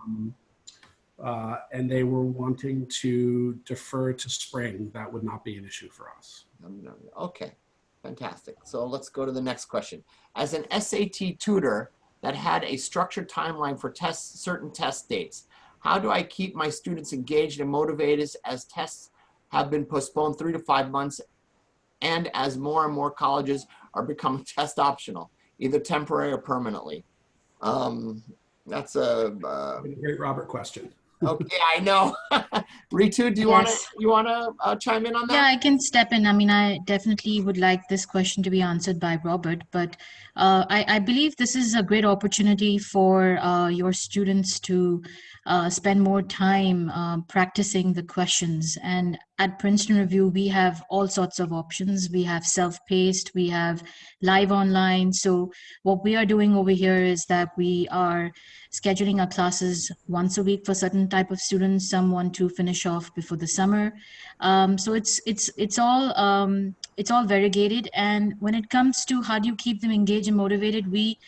And they were wanting to defer to spring, that would not be an issue for us. Okay, fantastic. So let's go to the next question. As an SAT tutor that had a structured timeline for certain test dates, how do I keep my students engaged and motivated as tests have been postponed 3 to 5 months and as more and more colleges are becoming test optional, either temporary or permanently? That's a Great Robert question. okay, I know. Ritu, do you Yes. want to chime in on that? Yeah, I can step in. I mean, I definitely would like this question to be answered by Robert, but I believe this is a great opportunity for your students to spend more time practicing the questions. And at Princeton Review, we have all sorts of options. We have self-paced, we have live online. So what we are doing over here is that we are scheduling our classes once a week for certain type of students. Some want to finish off before the summer. So it's all variegated. And when it comes to how do you keep them engaged and motivated, we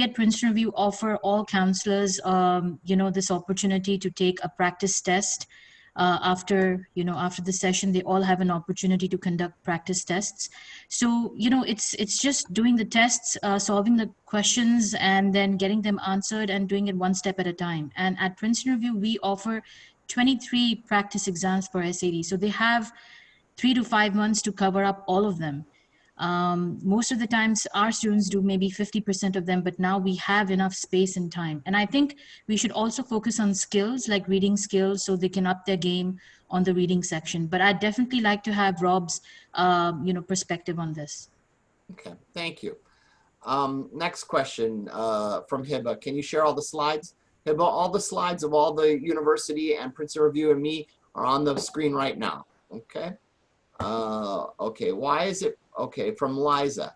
at Princeton Review offer all counselors, this opportunity to take a practice test. After the session, they all have an opportunity to conduct practice tests. So it's just doing the tests, solving the questions, and then getting them answered and doing it one step at a time. And at Princeton Review, we offer 23 practice exams for SAT. So they have 3 to 5 months to cover up all of them. Most of the times our students do maybe 50% of them, but now we have enough space and time. And I think we should also focus on skills like reading skills so they can up their game on the reading section. But I'd definitely like to have Rob's, perspective on this. Okay, thank you. Next question from Hiba. Can you share all the slides? Hiba, all the slides of all the university and Princeton Review and me are on the screen right now. Okay. Okay, why is it, okay, from Liza.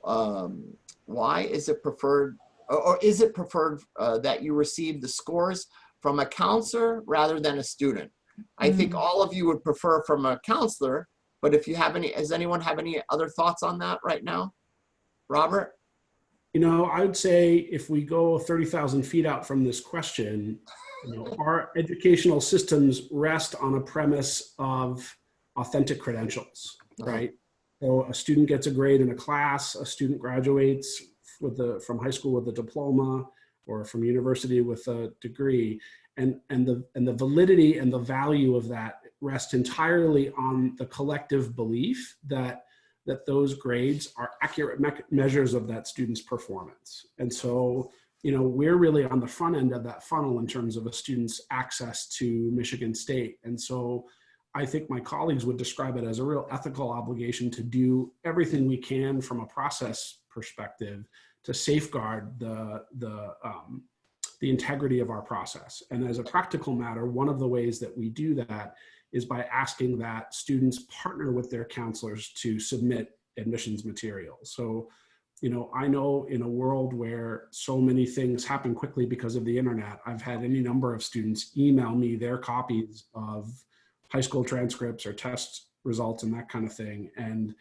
Why is it preferred, or is it preferred that you receive the scores from a counselor rather than a student? I think all of you would prefer from a counselor, but if you have any, does anyone have any other thoughts on that right now? Robert? I would say if we go 30,000 feet out from this question, our educational systems rest on a premise of authentic credentials, right? So a student gets a grade in a class, a student graduates from high school with a diploma or from university with a degree, and the validity and the value of that rest entirely on the collective belief that those grades are accurate measures of that student's performance. And so, we're really on the front end of that funnel in terms of a student's access to Michigan State. And so I think my colleagues would describe it as a real ethical obligation to do everything we can from a process perspective to safeguard the integrity of our process. And as a practical matter, one of the ways that we do that is by asking that students partner with their counselors to submit admissions materials. So, I know in a world where so many things happen quickly because of the internet, I've had any number of students email me their copies of high school transcripts or test results and that kind of thing. And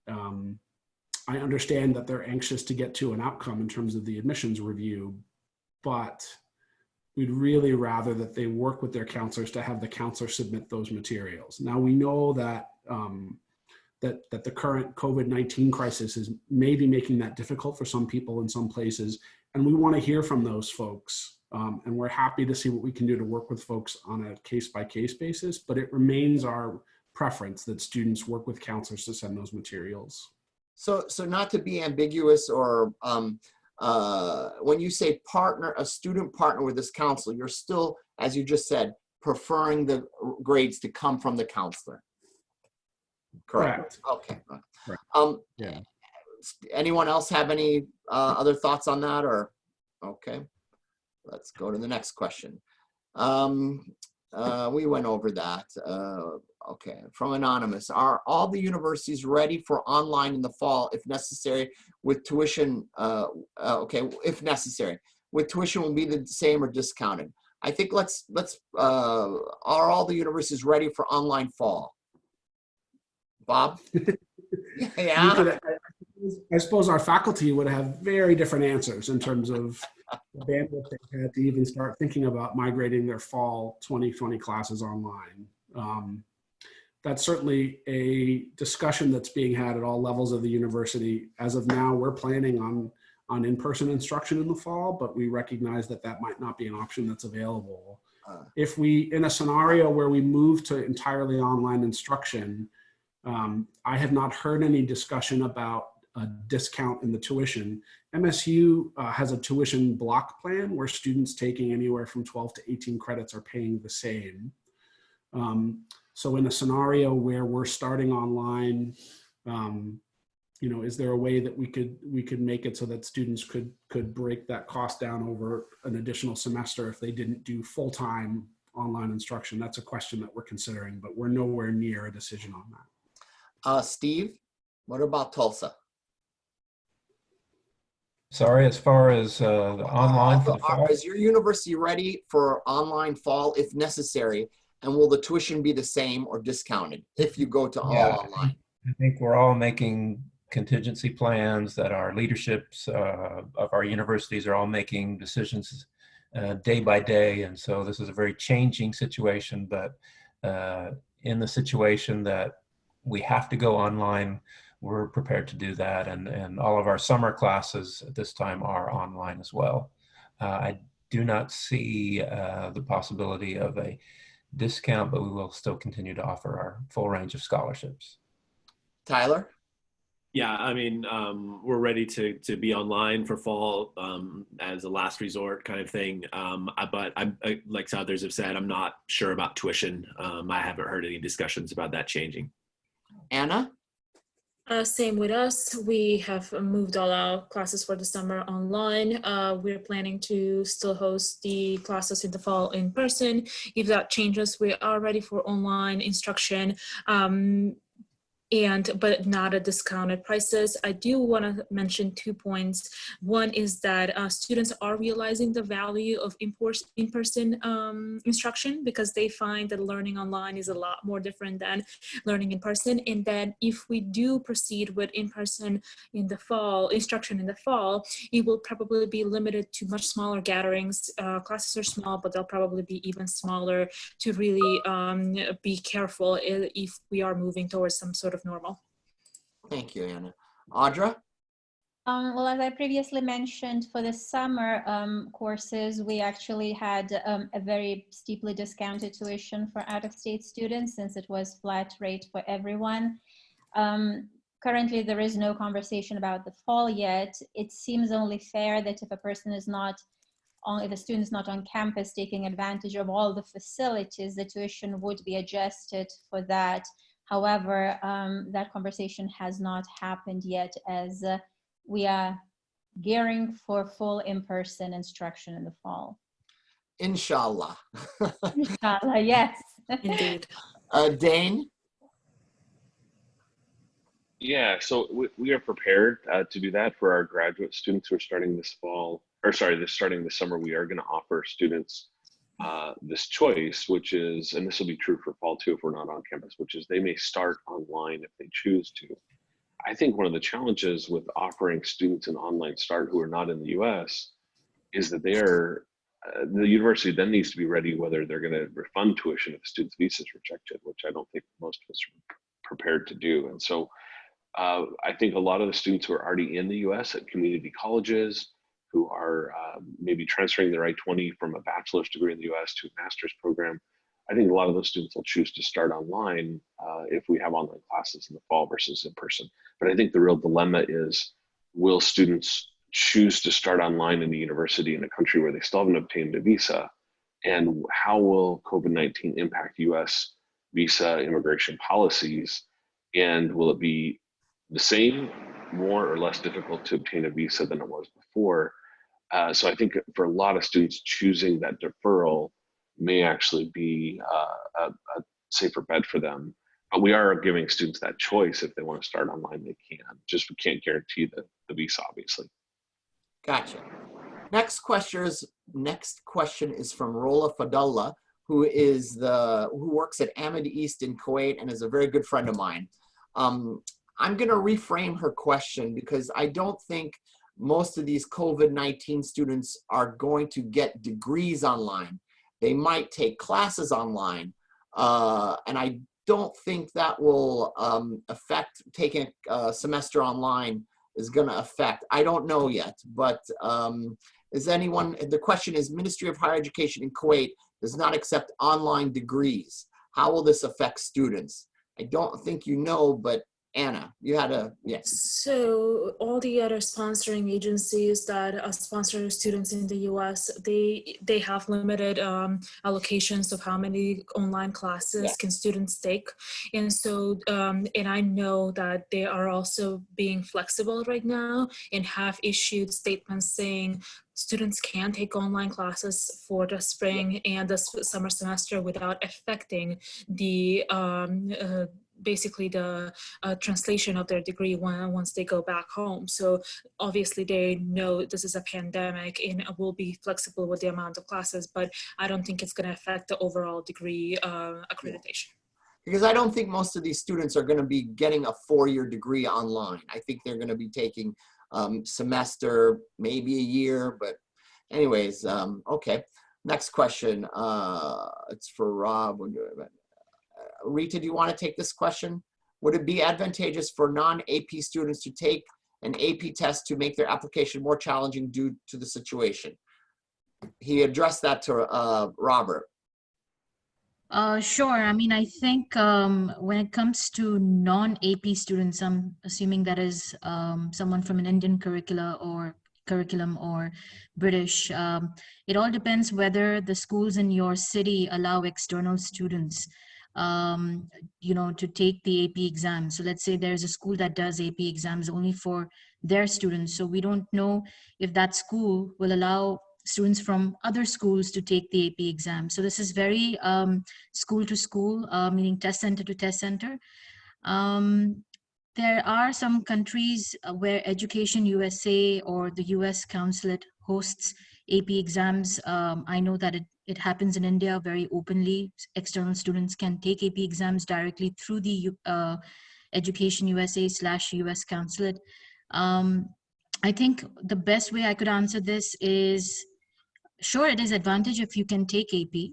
I understand that they're anxious to get to an outcome in terms of the admissions review, but we'd really rather that they work with their counselors to have the counselor submit those materials. Now we know that that the current COVID-19 crisis is maybe making that difficult for some people in some places, and we want to hear from those folks. And we're happy to see what we can do to work with folks on a case-by-case basis, but it remains our preference that students work with counselors to send those materials. So not to be ambiguous or when you say partner, a student partner with this counselor, you're still, as you just said, preferring the grades to come from the counselor. Correct. Okay. Correct. Yeah. Anyone else have any other thoughts on that, or? Okay, let's go to the next question. We went over that. Okay, from Anonymous. Are all the universities ready for online in the fall if necessary with tuition? Okay, if necessary. With tuition will be the same or discounted. I think are all the universities ready for online fall? Bob? Yeah. I suppose our faculty would have very different answers in terms of the bandwidth they had to even start thinking about migrating their fall 2020 classes online. That's certainly a discussion that's being had at all levels of the university. As of now, we're planning on in-person instruction in the fall, but we recognize that that might not be an option that's available. If we, in a scenario where we move to entirely online instruction, I have not heard any discussion about a discount in the tuition. MSU has a tuition block plan where students taking anywhere from 12 to 18 credits are paying the same. So in a scenario where we're starting online, you know, is there a way that we could make it so that students could break that cost down over an additional semester if they didn't do full-time online instruction? That's a question that we're considering, but we're nowhere near a decision on that. Steve, what about Tulsa? Sorry, as far as the online for the fall? Is your university ready for online fall if necessary? And will the tuition be the same or discounted if you go to all online? I think we're all making contingency plans, that our leaderships of our universities are all making decisions day by day. And so this is a very changing situation, but in the situation that we have to go online, we're prepared to do that. And all of our summer classes at this time are online as well. I do not see the possibility of a discount, but we will still continue to offer our full range of scholarships. Tyler? Yeah, I mean, we're ready to be online for fall as a last resort kind of thing. But like others have said, I'm not sure about tuition. I haven't heard any discussions about that changing. Anna? Same with us. We have moved all our classes for the summer online. We're planning to still host the classes in the fall in person. If that changes, we are ready for online instruction. But not at discounted prices. I do want to mention 2 points. One is that students are realizing the value of in-person instruction because they find that learning online is a lot more different than learning in person. And then if we do proceed with in-person in the fall, instruction in the fall, it will probably be limited to much smaller gatherings. Classes are small, but they'll probably be even smaller to really be careful if we are moving towards some sort of normal. Thank you, Anna. Audra? Well, as I previously mentioned, for the summer courses, we actually had a very steeply discounted tuition for out-of-state students since it was flat rate for everyone. Currently, there is no conversation about the fall yet. It seems only fair that if a person is not if a student is not on campus taking advantage of all the facilities, the tuition would be adjusted for that. However, that conversation has not happened yet as we are gearing for full in-person instruction in the fall. Inshallah. Inshallah, yes. Indeed. Dane? Yeah, so we are prepared to do that for our graduate students who are starting this fall, or sorry, starting this summer. We are going to offer students this choice, which is, and this will be true for fall too if we're not on campus, which is they may start online if they choose to. I think one of the challenges with offering students an online start who are not in the US is that the university then needs to be ready whether they're going to refund tuition if the student's visa is rejected, which I don't think most of us are prepared to do. And so I think a lot of the students who are already in the US at community colleges, who are maybe transferring their I-20 from a bachelor's degree in the US to a master's program, I think a lot of those students will choose to start online if we have online classes in the fall versus in person. But I think the real dilemma is, will students choose to start online in the university in a country where they still haven't obtained a visa? And how will COVID-19 impact US visa immigration policies? And will it be the same, more or less difficult to obtain a visa than it was before? So I think for a lot of students, choosing that deferral may actually be a safer bet for them. But we are giving students that choice. If they want to start online, they can. Just we can't guarantee the visa, obviously. Gotcha. Next question is from Rola Fadullah, who works at Ahmed East in Kuwait and is a very good friend of mine. I'm going to reframe her question because I don't think most of these COVID-19 students are going to get degrees online. They might take classes online, and I don't think that will affect taking a semester online is going to affect. I don't know yet, but is anyone, the question is, Ministry of Higher Education in Kuwait does not accept online degrees. How will this affect students? I don't think you know, but Anna, you had a, yes. So all the other sponsoring agencies that sponsor students in the US, they have limited allocations of how many online classes can students take. And so, and I know that they are also being flexible right now and have issued statements saying students can take online classes for the spring and the summer semester without affecting the basically the translation of their degree once they go back home. So obviously they know this is a pandemic and will be flexible with the amount of classes, but I don't think it's going to affect the overall degree accreditation. Because I don't think most of these students are going to be getting a 4-year degree online. I think they're going to be taking semester, maybe a year, but anyways, okay. Next question, it's for Rob. Rita, do you want to take this question? Would it be advantageous for non-AP students to take an AP test to make their application more challenging due to the situation? He addressed that to Robert. Sure. I mean, I think when it comes to non-AP students, I'm assuming that is someone from an Indian curriculum or British. It all depends whether the schools in your city allow external students to take the AP exam. So let's say there's a school that does AP exams only for their students. So we don't know if that school will allow students from other schools to take the AP exam. So this is very school to school, meaning test center to test center. There are some countries where Education USA or the US Consulate hosts AP exams. I know that it happens in India very openly. External students can take AP exams directly through the Education USA / US Consulate. I think the best way I could answer this is, sure, it is advantage if you can take AP.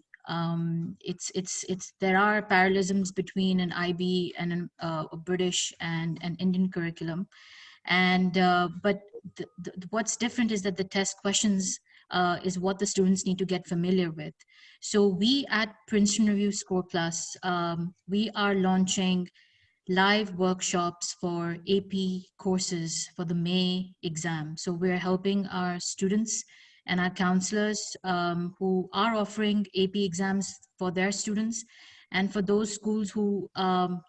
There are parallelisms between an IB and a British and an Indian curriculum, and but what's different is that the test questions is what the students need to get familiar with. So we at Princeton Review Score Plus, we are launching live workshops for AP courses for the May exam. So we're helping our students and our counselors who are offering AP exams for their students, and for those schools who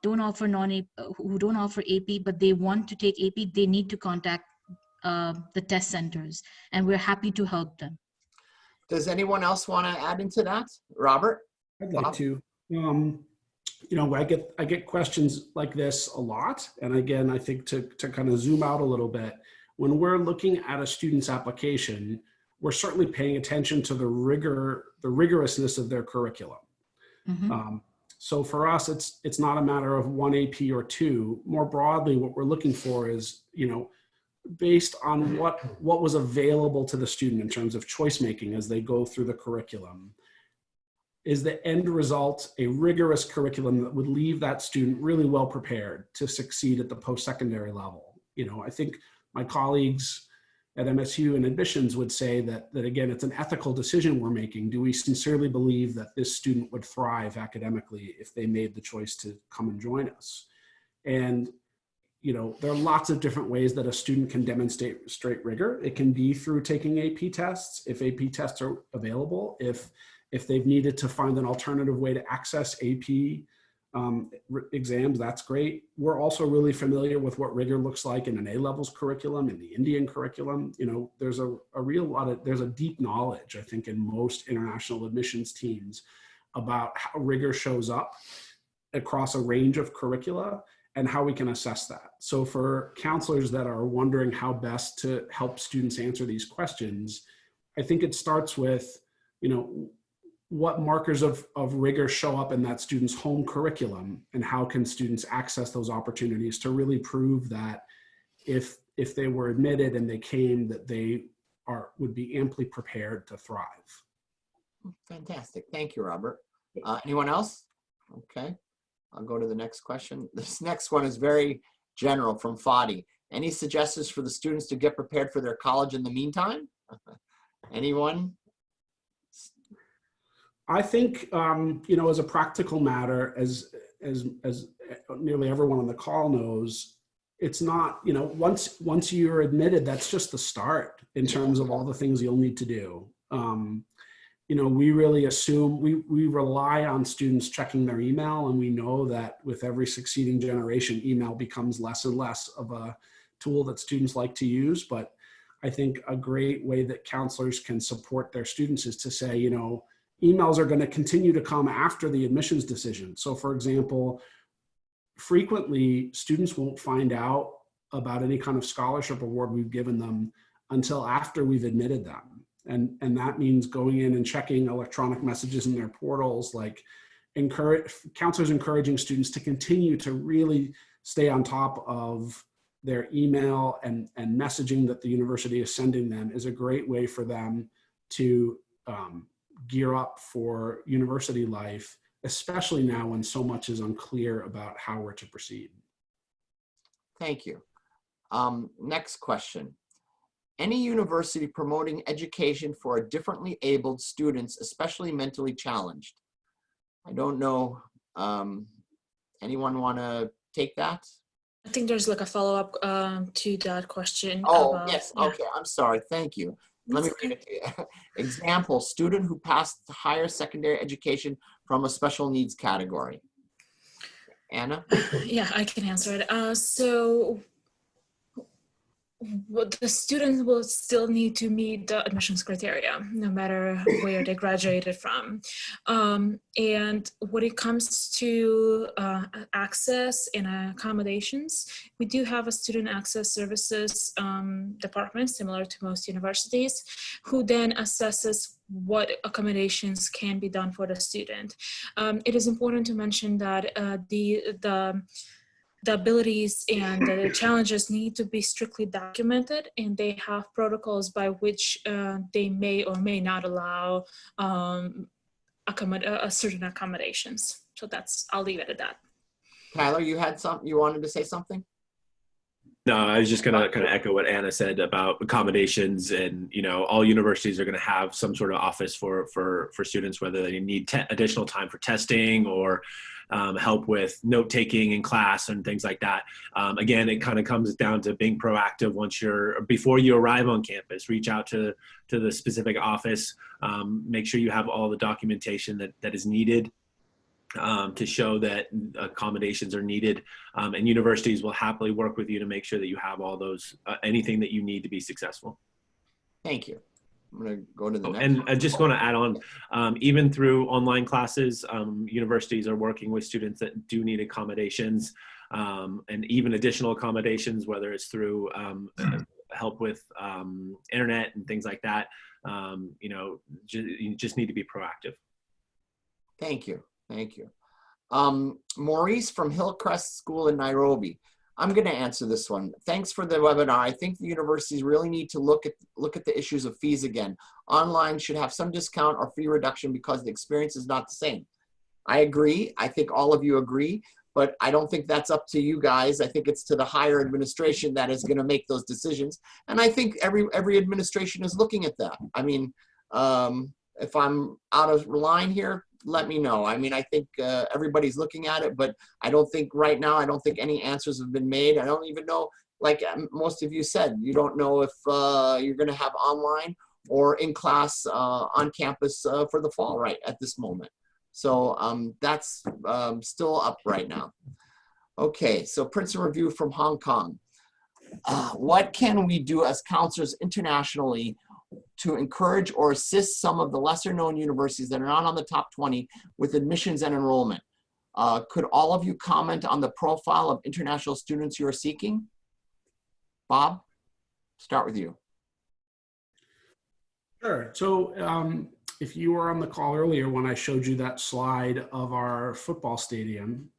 don't offer AP, but they want to take AP, they need to contact the test centers, and we're happy to help them. Does anyone else want to add into that? Robert? I'd like to. I get questions like this a lot. And again, I think to kind of zoom out a little bit, when we're looking at a student's application, we're certainly paying attention to the rigorousness of their curriculum. Mm-hmm. So for us, it's not a matter of one AP or two. More broadly, what we're looking for is, based on what was available to the student in terms of choice making as they go through the curriculum, is the end result a rigorous curriculum that would leave that student really well prepared to succeed at the post-secondary level. I think my colleagues at MSU and admissions would say that again, it's an ethical decision we're making. Do we sincerely believe that this student would thrive academically if they made the choice to come and join us? And there are lots of different ways that a student can demonstrate rigor. It can be through taking AP tests, if AP tests are available, if they've needed to find an alternative way to access AP exams, that's great. We're also really familiar with what rigor looks like in an A-levels curriculum, in the Indian curriculum. There's there's a deep knowledge, I think, in most international admissions teams about how rigor shows up across a range of curricula and how we can assess that. So for counselors that are wondering how best to help students answer these questions, I think it starts with, what markers of rigor show up in that student's home curriculum, and how can students access those opportunities to really prove that if they were admitted and they came, that they would be amply prepared to thrive. Fantastic. Thank you, Robert. Anyone else? Okay. I'll go to the next question. This next one is very general from Fadi. Any suggestions for the students to get prepared for their college in the meantime? Anyone? I think, as a practical matter, as nearly everyone on the call knows, it's not, once you're admitted, that's just the start in terms of all the things you'll need to do. We really assume, we rely on students checking their email, and we know that with every succeeding generation, email becomes less and less of a tool that students like to use. But I think a great way that counselors can support their students is to say, emails are going to continue to come after the admissions decision. So for example, frequently students won't find out about any kind of scholarship award we've given them until after we've admitted them. And that means going in and checking electronic messages in their portals, like counselors encouraging students to continue to really stay on top of their email and messaging that the university is sending them is a great way for them to gear up for university life, especially now when so much is unclear about how we're to proceed. Thank you. Next question. Any university promoting education for differently abled students, especially mentally challenged? I don't know. Anyone want to take that? I think there's like a follow-up to that question. Oh, yes. Okay. I'm sorry. Thank you. Let me read it to you. Example, student who passed higher secondary education from a special needs category. Anna? Yeah, I can answer it. So the students will still need to meet the admissions criteria, no matter where they graduated from. And when it comes to access and accommodations, we do have a student access services department, similar to most universities, who then assesses what accommodations can be done for the student. It is important to mention that the abilities and the challenges need to be strictly documented, and they have protocols by which they may or may not allow certain accommodations. So I'll leave it at that. Tyler, you wanted to say something? No, I was just going to kind of echo what Anna said about accommodations, and all universities are going to have some sort of office for students, whether they need additional time for testing or help with note taking in class and things like that. Again, it kind of comes down to being proactive before you arrive on campus. Reach out to the specific office, make sure you have all the documentation that is needed to show that accommodations are needed, and universities will happily work with you to make sure that you have all those, anything that you need to be successful. Thank you. I'm going to go to the next and one. I just want to add on, even through online classes, universities are working with students that do need accommodations, and even additional accommodations, whether it's through help with internet and things like that. You just need to be proactive. Thank you. Thank you. Maurice from Hillcrest School in Nairobi. I'm going to answer this one. Thanks for the webinar. I think the universities really need to look at the issues of fees again. Online should have some discount or fee reduction because the experience is not the same. I agree. I think all of you agree. but I don't think that's up to you guys. I think it's to the higher administration that is going to make those decisions. And I think every administration is looking at that. I mean, if I'm out of line here, let me know. I mean, I think everybody's looking at it, but I don't think right now, I don't think any answers have been made. I don't even know, like most of you said, you don't know if you're going to have online or in class on campus for the fall right at this moment. So that's still up right now. Okay, so Princeton Review from Hong Kong. What can we do as counselors internationally to encourage or assist some of the lesser known universities that are not on the top 20 with admissions and enrollment? Could all of you comment on the profile of international students you are seeking? Bob, start with you. Sure. So if you were on the call earlier when I showed you that slide of our football stadium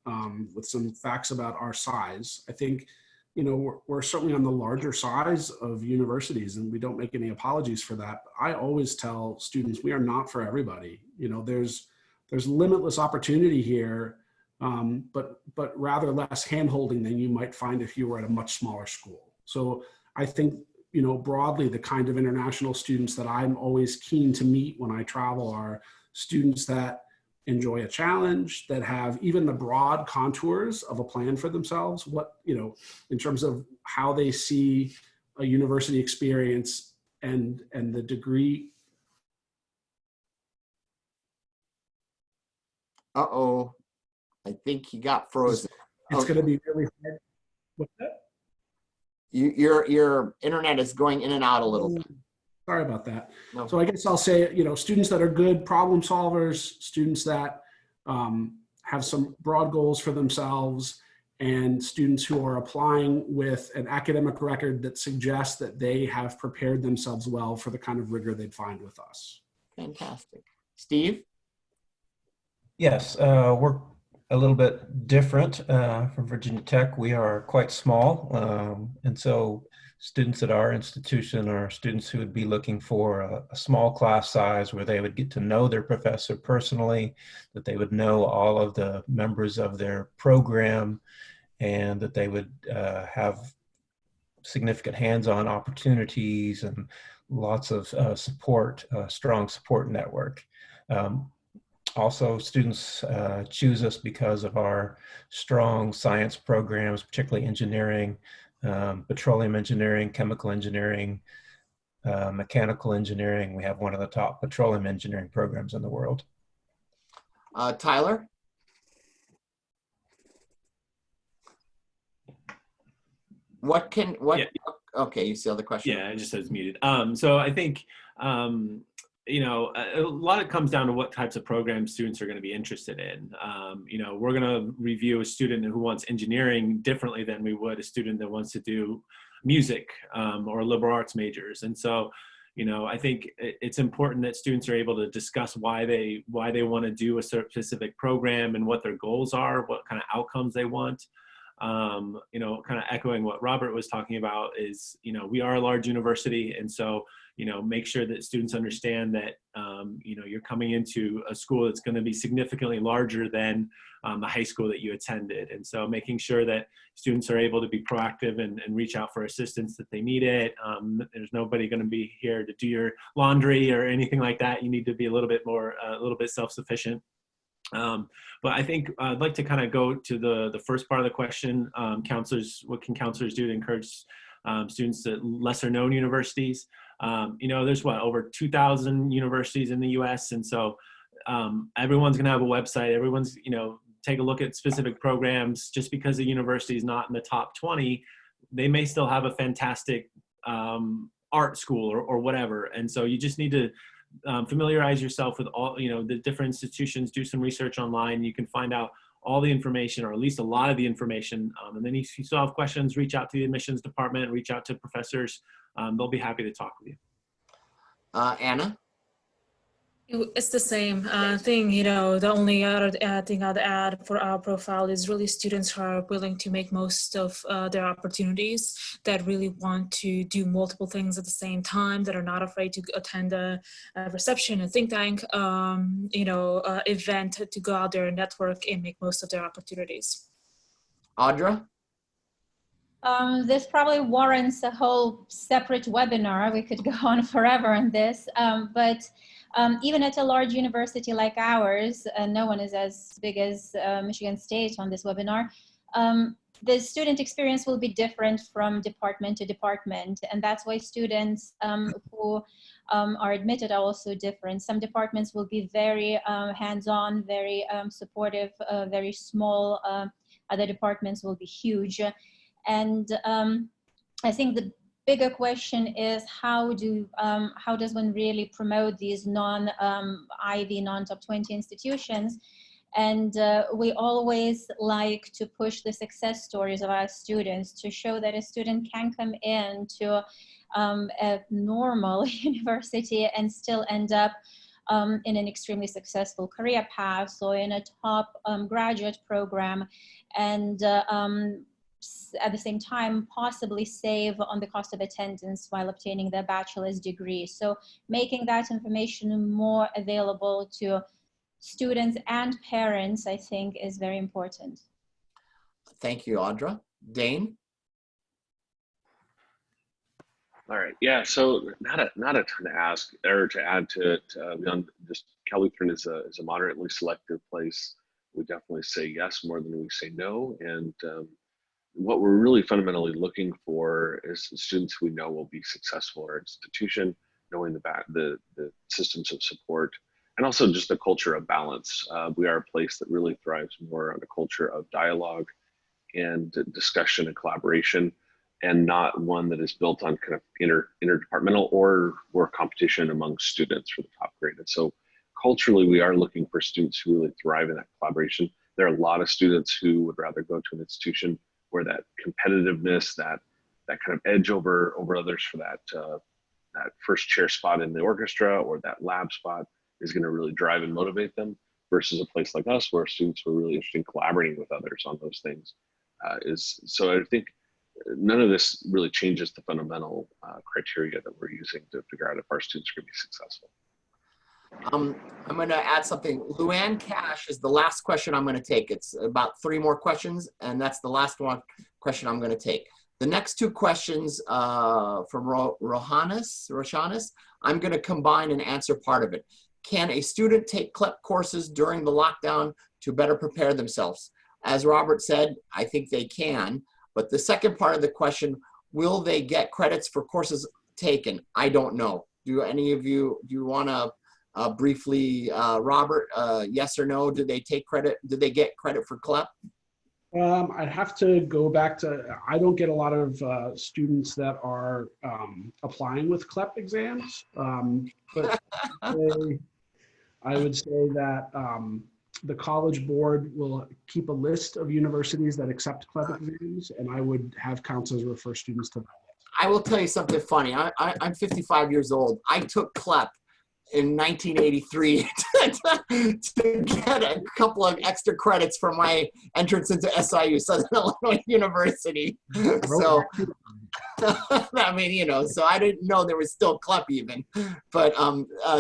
with some facts about our size, I think, you know, we're certainly on the larger size of universities, and we don't make any apologies for that. I always tell students we are not for everybody. You know, there's limitless opportunity here, but rather less handholding than you might find if you were at a much smaller school. So I think, you know, broadly, the kind of international students that I'm always keen to meet when I travel are students that enjoy a challenge, that have even the broad contours of a plan for themselves, what, you know, in terms of how they see a university experience and the degree. Uh-oh, I think he got frozen. It's going to be really hard. What's that? Your internet is going in and out a little bit. Sorry about that. No. So I guess I'll say, you know, students that are good problem solvers, students that have some broad goals for themselves, and students who are applying with an academic record that suggests that they have prepared themselves well for the kind of rigor they'd find with us. Fantastic. Steve? Yes, we're a little bit different from Virginia Tech. We are quite small, and so students at our institution are students who would be looking for a small class size where they would get to know their professor personally, that they would know all of the members of their program, and that they would have significant hands-on opportunities and lots of support, strong support network. Also, students choose us because of our strong science programs, particularly engineering, petroleum engineering, chemical engineering, mechanical engineering. We have one of the top petroleum engineering programs in the world. Tyler? Yeah. Okay, you see the question? Yeah, I just says muted. So I think, you know, a lot of it comes down to what types of programs students are going to be interested in. You know, we're going to review a student who wants engineering differently than we would a student that wants to do music or liberal arts majors. And so, you know, I think it's important that students are able to discuss why they want to do a specific program and what their goals are, what kind of outcomes they want. You know, kind of echoing what Robert was talking about is, you know, we are a large university, and so, you know, make sure that students understand that, you know, you're coming into a school that's going to be significantly larger than the high school that you attended. And so making sure that students are able to be proactive and reach out for assistance that they need it. There's nobody going to be here to do your laundry or anything like that. You need to be a little bit more, a little bit self-sufficient. But I think I'd like to kind of go to the first part of the question. Counselors, what can counselors do to encourage students at lesser known universities? You know, there's over 2,000 universities in the US. And so everyone's going to have a website. Everyone's, you know, take a look at specific programs. Just because a university is not in the top 20, they may still have a fantastic art school or whatever. And so you just need to familiarize yourself with all, you know, the different institutions, do some research online. You can find out all the information, or at least a lot of the information. And then if you still have questions, reach out to the admissions department, reach out to professors. They'll be happy to talk with you. Anna? It's the same thing, you know. The only other thing I'd add for our profile is really students who are willing to make most of their opportunities, that really want to do multiple things at the same time, that are not afraid to attend a reception, a think tank, you know, event, to go out there and network and make most of their opportunities. Audra? This probably warrants a whole separate webinar. We could go on forever on this, but even at a large university like ours, no one is as big as Michigan State on this webinar, the student experience will be different from department to department, and that's why students who are admitted are also different. Some departments will be very hands-on, very supportive, very small. Other departments will be huge. And I think the bigger question is how does one really promote these non-Ivy, non-top 20 institutions? And we always like to push the success stories of our students to show that a student can come into a normal university and still end up in an extremely successful career path or in a top graduate program, and at the same time possibly save on the cost of attendance while obtaining their bachelor's degree. So making that information more available to students and parents, I think, is very important. Thank you, Audra. Dane? All right, yeah, so not a ton to ask or to add to beyond just Cal Lutheran is a moderately selective place. We definitely say yes more than we say no, and what we're really fundamentally looking for is students we know will be successful in our institution, knowing the systems of support, and also just the culture of balance. We are a place that really thrives more on a culture of dialogue and discussion and collaboration, and not one that is built on kind of interdepartmental or competition among students for the top grade. And so culturally, we are looking for students who really thrive in that collaboration. There are a lot of students who would rather go to an institution where that competitiveness, that kind of edge over others for that first chair spot in the orchestra or that lab spot is going to really drive and motivate them, versus a place like us where students were really interested in collaborating with others on those things. So I think none of this really changes the fundamental criteria that we're using to figure out if our students are going to be successful. I'm going to add something. Luann Cash is the last question I'm going to take. It's about 3 more questions, and that's the last question I'm going to take. The next 2 questions from Roshanis, I'm going to combine and answer part of it. Can a student take CLEP courses during the lockdown to better prepare themselves? As Robert said, I think they can. But the second part of the question, will they get credits for courses taken? I don't know. Do any of you, do you want to briefly, Robert, yes or no? Did they take credit? Did they get credit for CLEP? I'd have to go back to, I don't get a lot of students that are applying with CLEP exams, but I would say that the College Board will keep a list of universities that accept CLEP exams, and I would have counselors refer students to that. I will tell you something funny. I'm 55 years old. I took CLEP in 1983 to get a couple of extra credits for my entrance into SIU, Southern Illinois University. So, I mean, you know, so I didn't know there was still CLEP even. But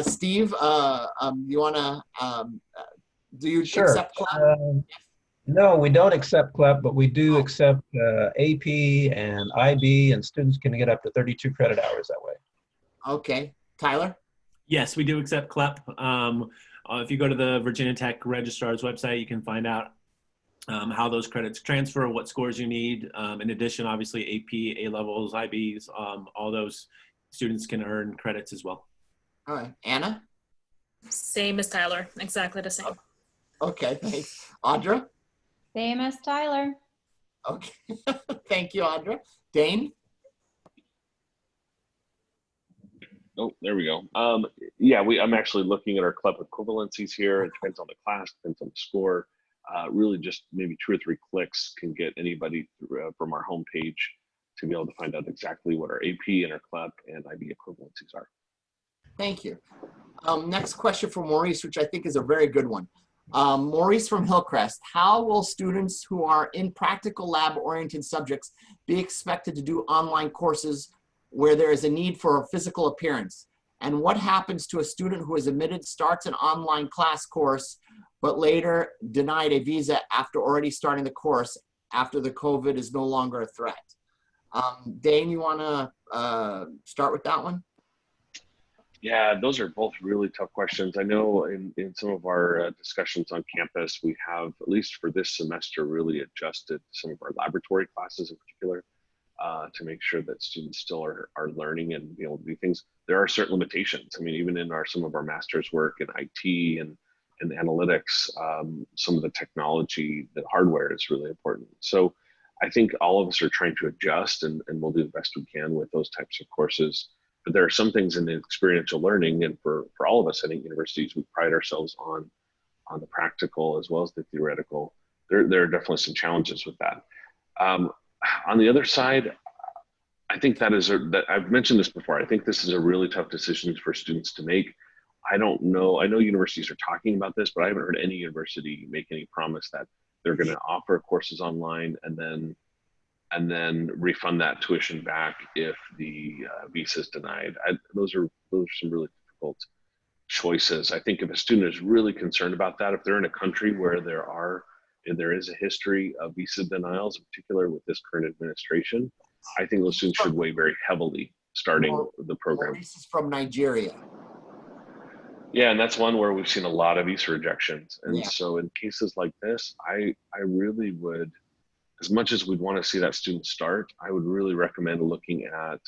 Steve, you want to, do you accept CLEP? No, we don't accept CLEP, but we do accept AP and IB, and students can get up to 32 credit hours that way. Okay. Tyler? Yes, we do accept CLEP. If you go to the Virginia Tech Registrar's website, you can find out how those credits transfer, what scores you need. In addition, obviously, AP, A-levels, IBs, all those students can earn credits as well. All right. Anna? Same as Tyler, exactly the same. Okay, thanks. Audra? Same as Tyler. Okay, thank you, Audra. Dane? Oh, there we go. Yeah, I'm actually looking at our CLEP equivalencies here. It depends on the class, depends on the score. Really just maybe 2 or 3 clicks can get anybody through, from our homepage to be able to find out exactly what our AP and our CLEP and IB equivalencies are. Thank you. Next question from Maurice, which I think is a very good one. Maurice from Hillcrest, how will students who are in practical lab-oriented subjects be expected to do online courses where there is a need for a physical appearance? And what happens to a student who is admitted, starts an online class course, but later denied a visa after already starting the course after the COVID is no longer a threat. Dane, you want to start with that one? Yeah, those are both really tough questions. I know in some of our discussions on campus, we have, at least for this semester, really adjusted some of our laboratory classes in particular to make sure that students still are learning and be able to do things. There are certain limitations. I mean, even in some of our master's work in IT and analytics, some of the technology, the hardware is really important. So I think all of us are trying to adjust, and we'll do the best we can with those types of courses. But there are some things in the experiential learning, and for all of us, I think universities, we pride ourselves on the practical as well as the theoretical. There are definitely some challenges with that. On the other side, I think that I've mentioned this before. I think this is a really tough decision for students to make. I don't know. I know universities are talking about this, but I haven't heard any university make any promise that they're going to offer courses online and then refund that tuition back if the visa is denied. Those are some really difficult choices. I think if a student is really concerned about that, if they're in a country where there is a history of visa denials, in particular with this current administration, I think those students should weigh very heavily starting the program. This is from Nigeria. Yeah, and that's one where we've seen a lot of visa rejections. And Yeah. so in cases like this, I really would, as much as we'd want to see that student start, I would really recommend looking at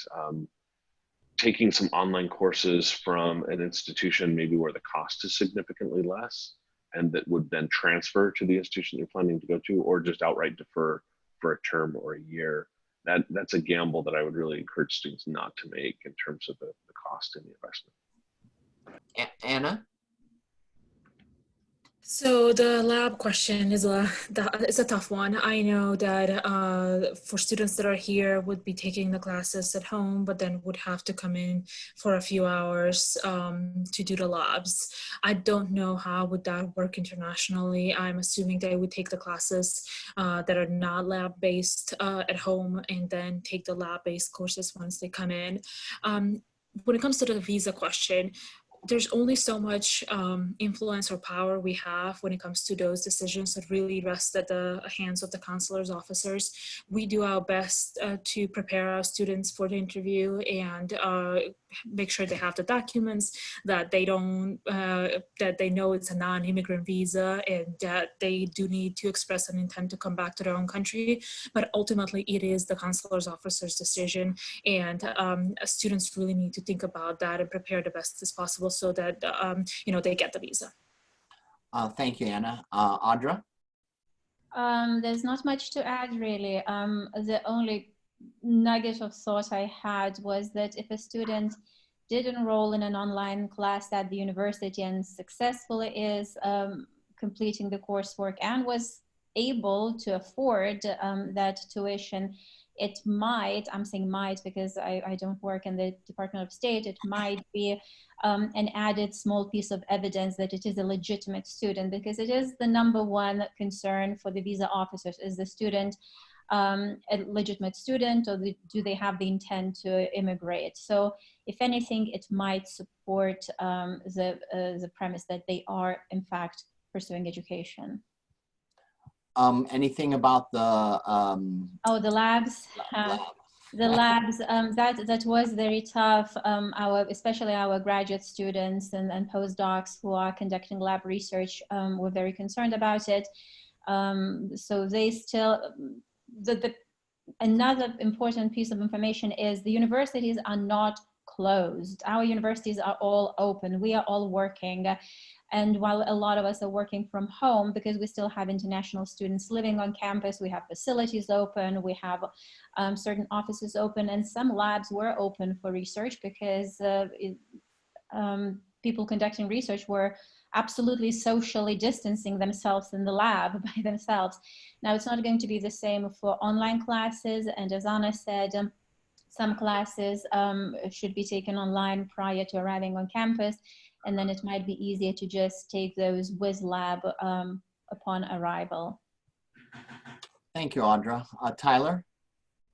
taking some online courses from an institution, maybe where the cost is significantly less, and that would then transfer to the institution you're planning to go to, or just outright defer for a term or a year. That's a gamble that I would really encourage students not to make in terms of the cost and the investment. Anna? So the lab question is a tough one. I know that for students that are here would be taking the classes at home, but then would have to come in for a few hours to do the labs. I don't know how would that work internationally. I'm assuming they would take the classes that are not lab-based at home and then take the lab-based courses once they come in. When it comes to the visa question, there's only so much influence or power we have when it comes to those decisions that really rest at the hands of the counselor's officers. We do our best to prepare our students for the interview and make sure they have the documents, that they don't, that they know it's a non-immigrant visa, and that they do need to express an intent to come back to their own country. But ultimately, it is the counselor's officer's decision, and students really need to think about that and prepare the best as possible so that they get the visa. Thank you, Anna. Audra? There's not much to add, really. The only nugget of thought I had was that if a student did enroll in an online class at the university and successfully is completing the coursework and was able to afford that tuition, it might, I'm saying might because I don't work in the Department of State, it might be an added small piece of evidence that it is a legitimate student, because it is the #1 concern for the visa officers. Is the student a legitimate student, or do they have the intent to immigrate? So if anything, it might support the premise that they are in fact pursuing education. Anything about the the labs? The labs, that was very tough. Especially our graduate students and postdocs who are conducting lab research were very concerned about it. So they still, another important piece of information is the universities are not closed. Our universities are all open. We are all working. And while a lot of us are working from home, because we still have international students living on campus, we have facilities open, we have certain offices open, and some labs were open for research because people conducting research were absolutely socially distancing themselves in the lab by themselves. Now, it's not going to be the same for online classes, and as Anna said, some classes should be taken online prior to arriving on campus, and then it might be easier to just take those with lab upon arrival. Thank you, Audra. Tyler?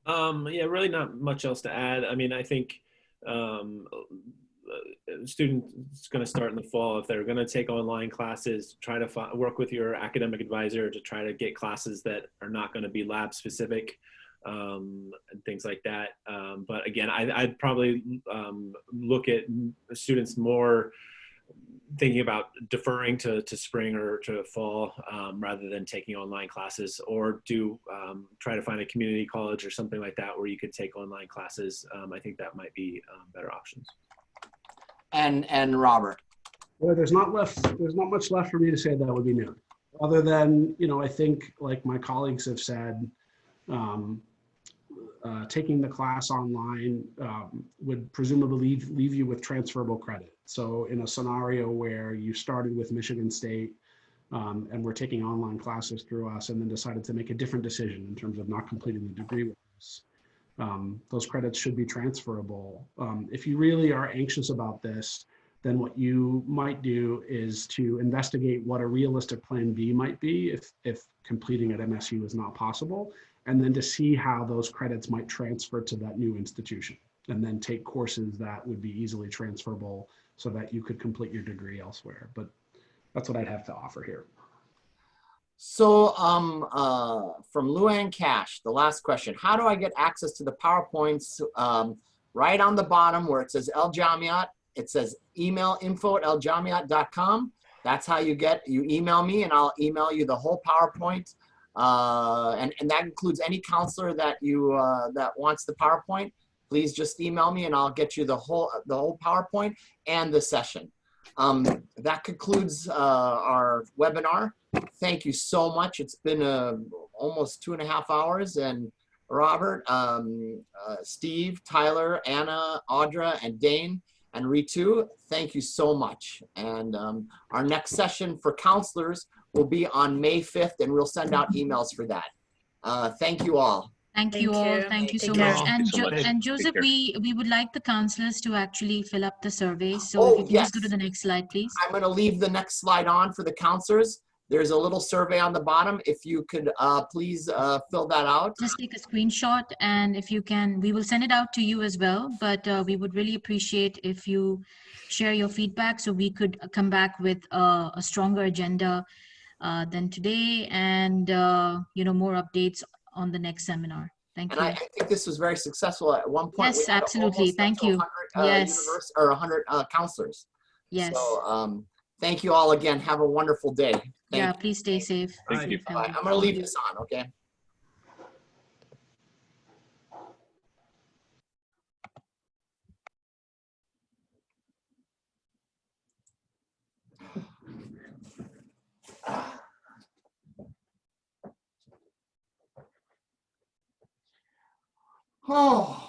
Yeah, really not much else to add. I mean, I think students going to start in the fall, if they're going to take online classes, try to work with your academic advisor to try to get classes that are not going to be lab specific, and things like that. But again, I'd probably look at students more thinking about deferring to spring or to fall, rather than taking online classes, or try to find a community college or something like that where you could take online classes. I think that might be better options. And Robert. Well, there's not much left for me to say that would be new, other than, I think, like my colleagues have said, taking the class online would presumably leave you with transferable credit. So in a scenario where you started with Michigan State and were taking online classes through us and then decided to make a different decision in terms of not completing the degree with us, those credits should be transferable. If you really are anxious about this, then what you might do is to investigate what a realistic plan B might be if completing at MSU is not possible, and then to see how those credits might transfer to that new institution, and then take courses that would be easily transferable so that you could complete your degree elsewhere. But that's what I'd have to offer here. So from Luann Cash, the last question: how do I get access to the PowerPoints? Right on the bottom where it says El Jamiat, it says email info@eljamiat.com. That's how you email me, and I'll email you the whole PowerPoint. And that includes any counselor that that wants the PowerPoint. Please just email me and I'll get you the whole PowerPoint and the session. That concludes our webinar. Thank you so much. It's been almost 2.5 hours, and Robert, Steve, Tyler, Anna, Audra, and Dane, and Ritu, thank you so much. And our next session for counselors will be on May 5th, and we'll send out emails for that. Thank you all. Thank you all. Thank you so much. And Joseph, we would like the counselors to actually fill up the survey. So if you can just go to the next slide, please. I'm going to leave the next slide on for the counselors. There's a little survey on the bottom. If you could please fill that out. Just take a screenshot, and if you can, we will send it out to you as well. But we would really appreciate if you share your feedback so we could come back with a stronger agenda than today, and more updates on the next seminar. Thank you. And I think this was very successful. At one point, yes, absolutely. Thank you. 100 counselors. Yes. So thank you all again. Have a wonderful day. Yeah, please stay safe. Thank you. Bye. I'm going to leave this on, okay? Oh.